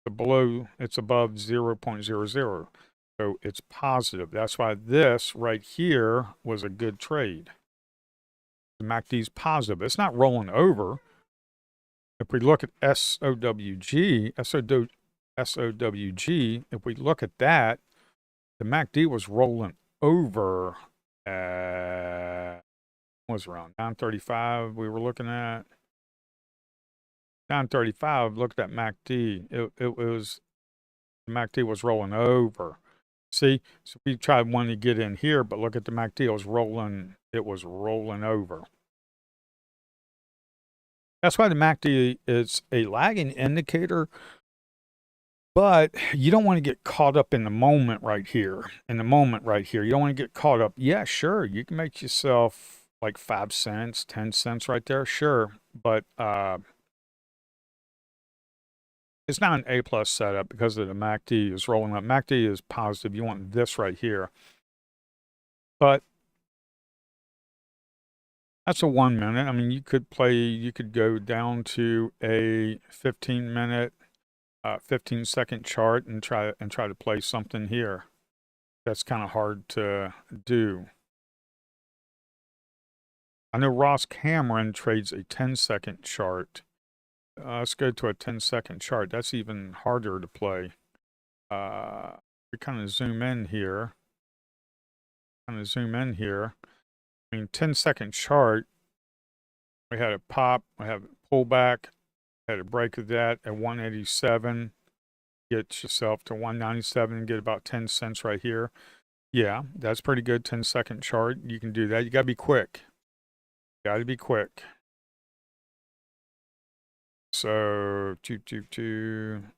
Below, it's above 0.00. So it's positive. That's why this right here was a good trade. The MACD's positive. It's not rolling over. If we look at SOWG, if we look at that, the MACD was rolling over at, what was around 935 we were looking at. 935, look at that MACD. It was, the MACD was rolling over. See, so we tried one to get in here, but look at the MACD, it was rolling over. That's why the MACD is a lagging indicator, but you don't want to get caught up in the moment right here. You don't want to get caught up. Yeah, sure, you can make yourself like 5 cents, 10 cents right there, sure, but it's not an A+ setup because of the MACD is rolling up. MACD is positive. You want this right here. But that's a 1 minute. I mean, you could go down to a 15-minute, 15-second chart and try to play something here. That's kind of hard to do. I know Ross Cameron trades a 10-second chart. Let's go to a 10-second chart. That's even harder to play. We kind of zoom in here. I mean, 10-second chart. We had a pop. We have a pullback. Had a break of that at 187. Get yourself to 197 and get about 10 cents right here. Yeah, that's pretty good. 10-second chart. You can do that. You got to be quick. So,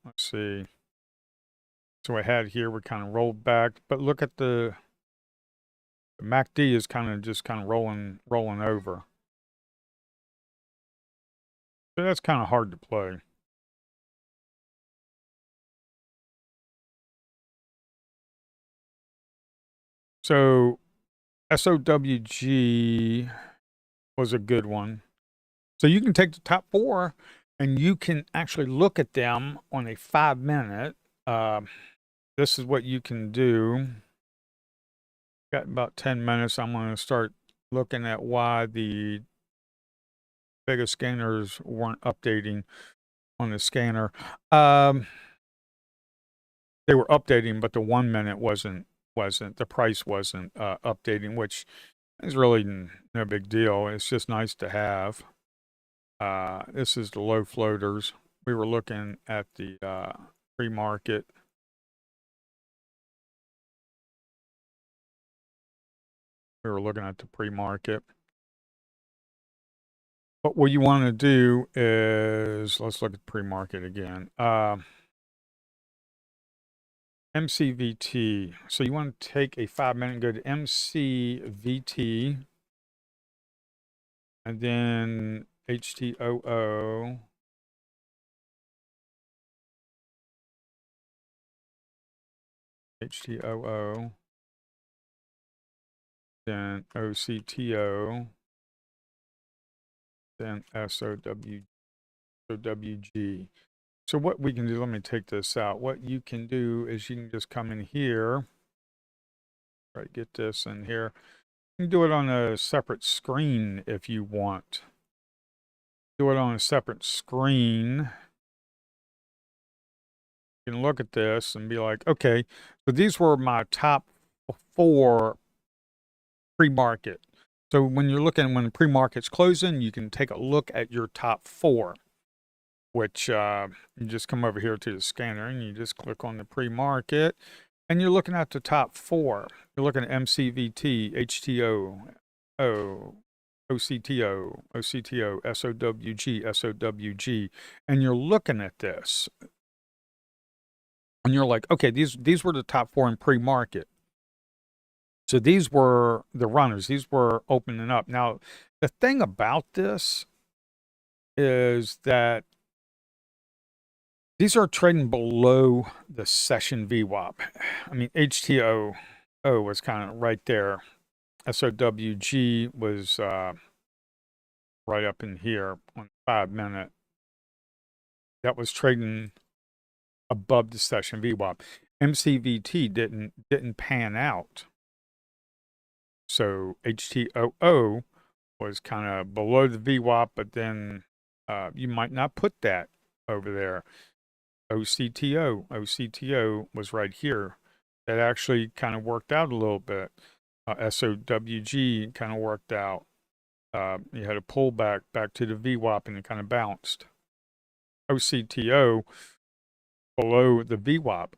let's see. So I had here, we kind of rolled back, but look at the MACD is just rolling over. So that's kind of hard to play. So SOWG was a good one. So you can take the top 4 and you can actually look at them on a 5-minute. This is what you can do. Got about 10 minutes. I'm going to start looking at why the biggest scanners weren't updating on the scanner. They were updating, but the 1 minute wasn't. The price wasn't updating, which is really no big deal. It's just nice to have. This is the low floaters. We were looking at the pre-market. But what you want to do is, let's look at pre-market again. MCVT. So you want to take a 5-minute and go to MCVT. And then HTOO. Then OCTO. Then SOWG. So what we can do, let me take this out. What you can do is you can just come in here, right, get this in here. You can do it on a separate screen if you want. Do it on a separate screen. You can look at this and be like, okay, so these were my top 4 pre-market. So when you're looking, when the pre-market's closing, you can take a look at your top 4, which you just come over here to the scanner and you just click on the pre-market and you're looking at the top 4. You're looking at MCVT, HTO, OCTO, OCTO, SOWG, SOWG, and you're looking at this and you're like, okay, these were the top 4 in pre-market. So these were the runners. These were opening up. Now, the thing about this is that these are trading below the session VWAP. I mean, HTO was kind of right there. SOWG was right up in here on 5-minute. That was trading above the session VWAP. MCVT didn't pan out. So HTOO was kind of below the VWAP, but then you might not put that over there. OCTO was right here. That actually kind of worked out a little bit. SOWG kind of worked out. You had a pullback back to the VWAP and it kind of bounced. OCTO below the VWAP.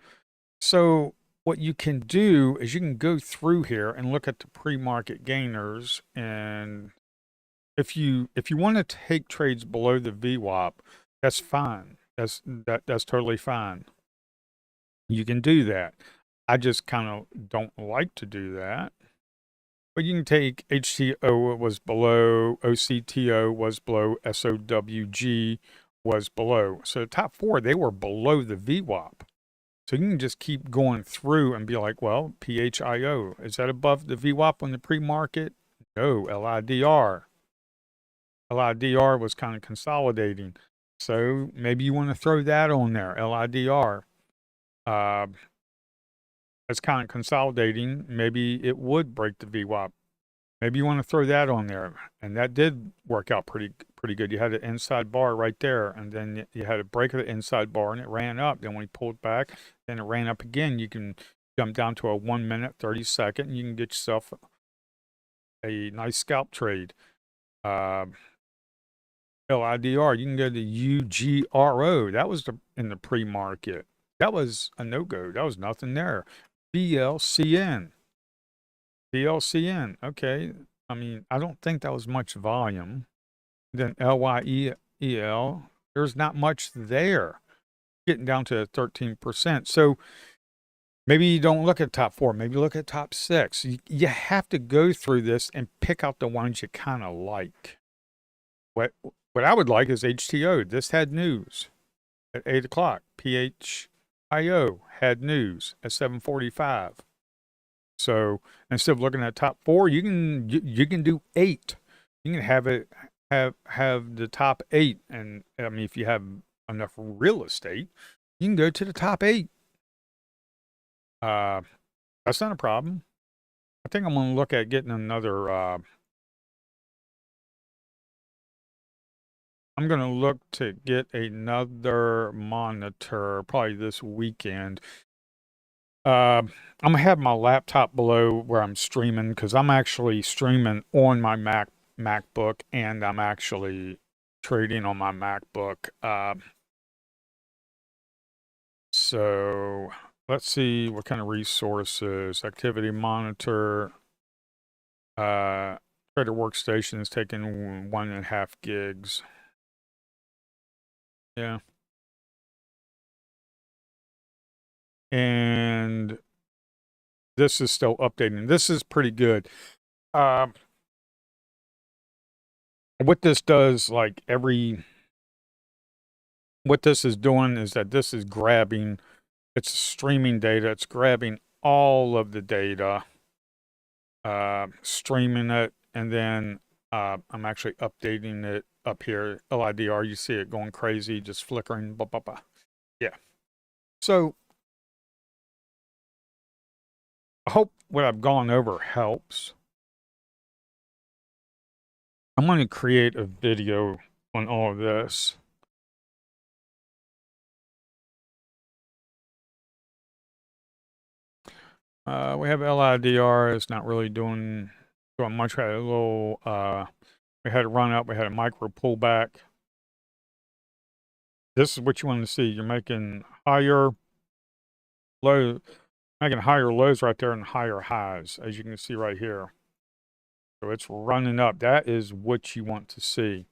So what you can do is you can go through here and look at the pre-market gainers, and if you want to take trades below the VWAP, that's fine. That's totally fine. You can do that. I just kind of don't like to do that. But you can take HTO was below, OCTO was below, SOWG was below. So the top 4, they were below the VWAP. So you can just keep going through and be like, well, PHIO, is that above the VWAP on the pre-market? No, LIDR. LIDR was kind of consolidating. So maybe you want to throw that on there, LIDR. It's kind of consolidating. Maybe it would break the VWAP. Maybe you want to throw that on there. And that did work out pretty good. You had an inside bar right there, and then you had a break of the inside bar, and it ran up. Then when you pulled back, then it ran up again. You can jump down to a 1 minute, 30 second, and you can get yourself a nice scalp trade. LIDR, you can go to UGRO. That was in the pre-market. That was a no-go. That was nothing there. BLCN. Okay. I mean, I don't think that was much volume. Then LYEL, there's not much there. Getting down to 13%. So maybe you don't look at top 4. Maybe look at top 6. You have to go through this and pick out the ones you kind of like. What I would like is HTO. This had news at 8 o'clock. PHIO had news at 7:45. So instead of looking at top 4, you can do 8. You can have it have the top 8, and I mean, if you have enough real estate, you can go to the top 8. That's not a problem. I think I'm going to look at getting another. I'm going to look to get another monitor probably this weekend. I'm going to have my laptop below where I'm streaming, because I'm actually streaming on my MacBook, and I'm actually trading on my MacBook. So let's see what kind of resources. Activity monitor. Trader workstation is taking 1.5 gigs. Yeah. And this is still updating. This is pretty good. What this does, like what this is doing is that this is grabbing, it's streaming data. It's grabbing all of the data, streaming it, and then I'm actually updating it up here, LIDR, you see it going crazy, just flickering, blah, blah, blah. Yeah. So I hope what I've gone over helps. I'm going to create a video on all of this. We have LIDR. It's not really doing much. We had a little, we had a run up. We had a micro pullback. This is what you want to see. You're making higher lows right there and higher highs, as you can see right here. So it's running up. That is what you want to see.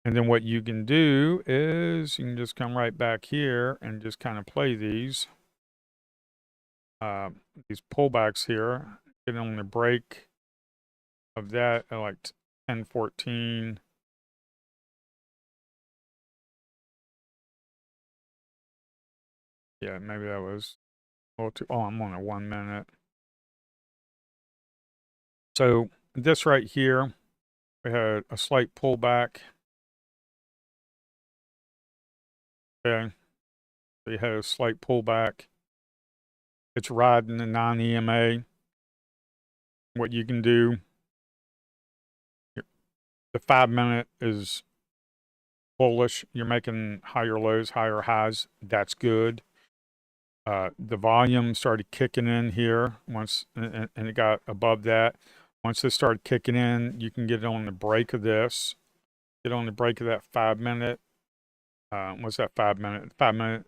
And then what you can do is you can just come right back here and just kind of play these pullbacks here. Get on the break of that at like 10:14. Yeah, maybe that was a little too. Oh, I'm on a 1 minute. So this right here, we had a slight pullback. Okay, so you had a slight pullback. It's riding the non-EMA. What you can do, the 5 minute is bullish. You're making higher lows, higher highs. That's good. The volume started kicking in here once, and it got above that. Once it started kicking in, you can get on the break of this. Get on the break of that 5 minute. What's that 5 minute? 5 minute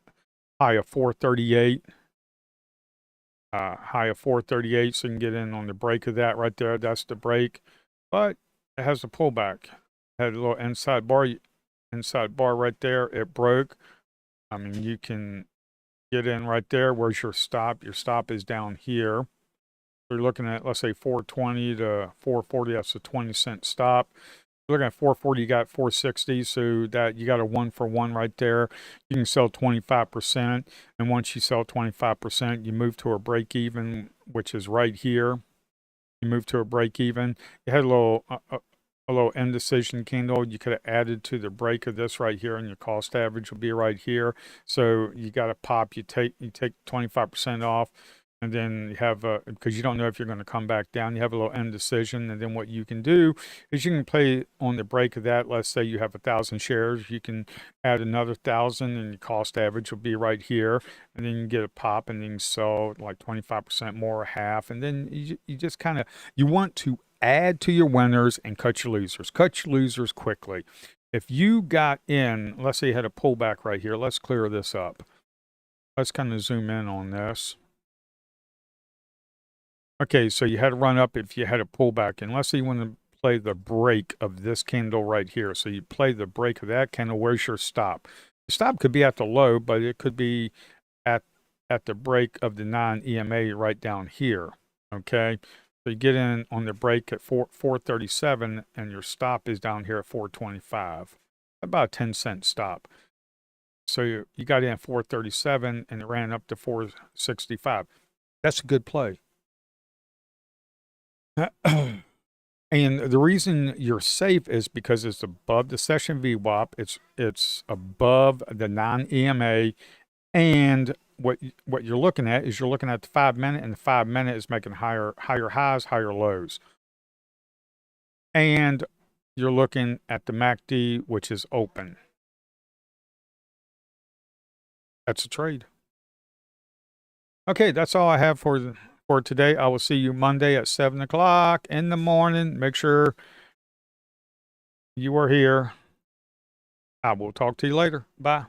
high of 438. High of 438, so you can get in on the break of that right there. That's the break, but it has a pullback. Had a little inside bar right there. It broke. I mean, you can get in right there. Where's your stop? Your stop is down here. So you're looking at, let's say, 420 to 440. That's a 20-cent stop. You're looking at 440, you got 460, so that you got a 1-for-1 right there. You can sell 25%, and once you sell 25%, you move to a break even, which is right here. You move to a break even. You had a little indecision candle. You could have added to the break of this right here, and your cost average will be right here. So you got to pop. You take 25% off. And then you have, because you don't know if you're going to come back down, you have a little indecision. And then what you can do is you can play on the break of that. Let's say you have 1,000 shares. You can add another 1,000 and your cost average will be right here. And then you get a pop and then you sell like 25% more, half. And then you just kind of, you want to add to your winners and cut your losers. Cut your losers quickly. If you got in, let's say you had a pullback right here. Let's clear this up. Let's kind of zoom in on this. Okay, so you had to run up if you had a pullback. And let's say you want to play the break of this candle right here. So you play the break of that candle. Where's your stop? The stop could be at the low, but it could be at the break of the non-EMA right down here. Okay, so you get in on the break at 437, and your stop is down here at 425. About a 10-cent stop. So you got in at 437, and it ran up to 465. That's a good play. And the reason you're safe is because it's above the session VWAP. It's above the non-EMA, and what you're looking at is you're looking at the 5 minute, and the 5 minute is making higher highs, higher lows. And you're looking at the MACD, which is open. That's a trade. Okay, that's all I have for today. I will see you Monday at 7 o'clock in the morning. Make sure you are here. I will talk to you later. Bye.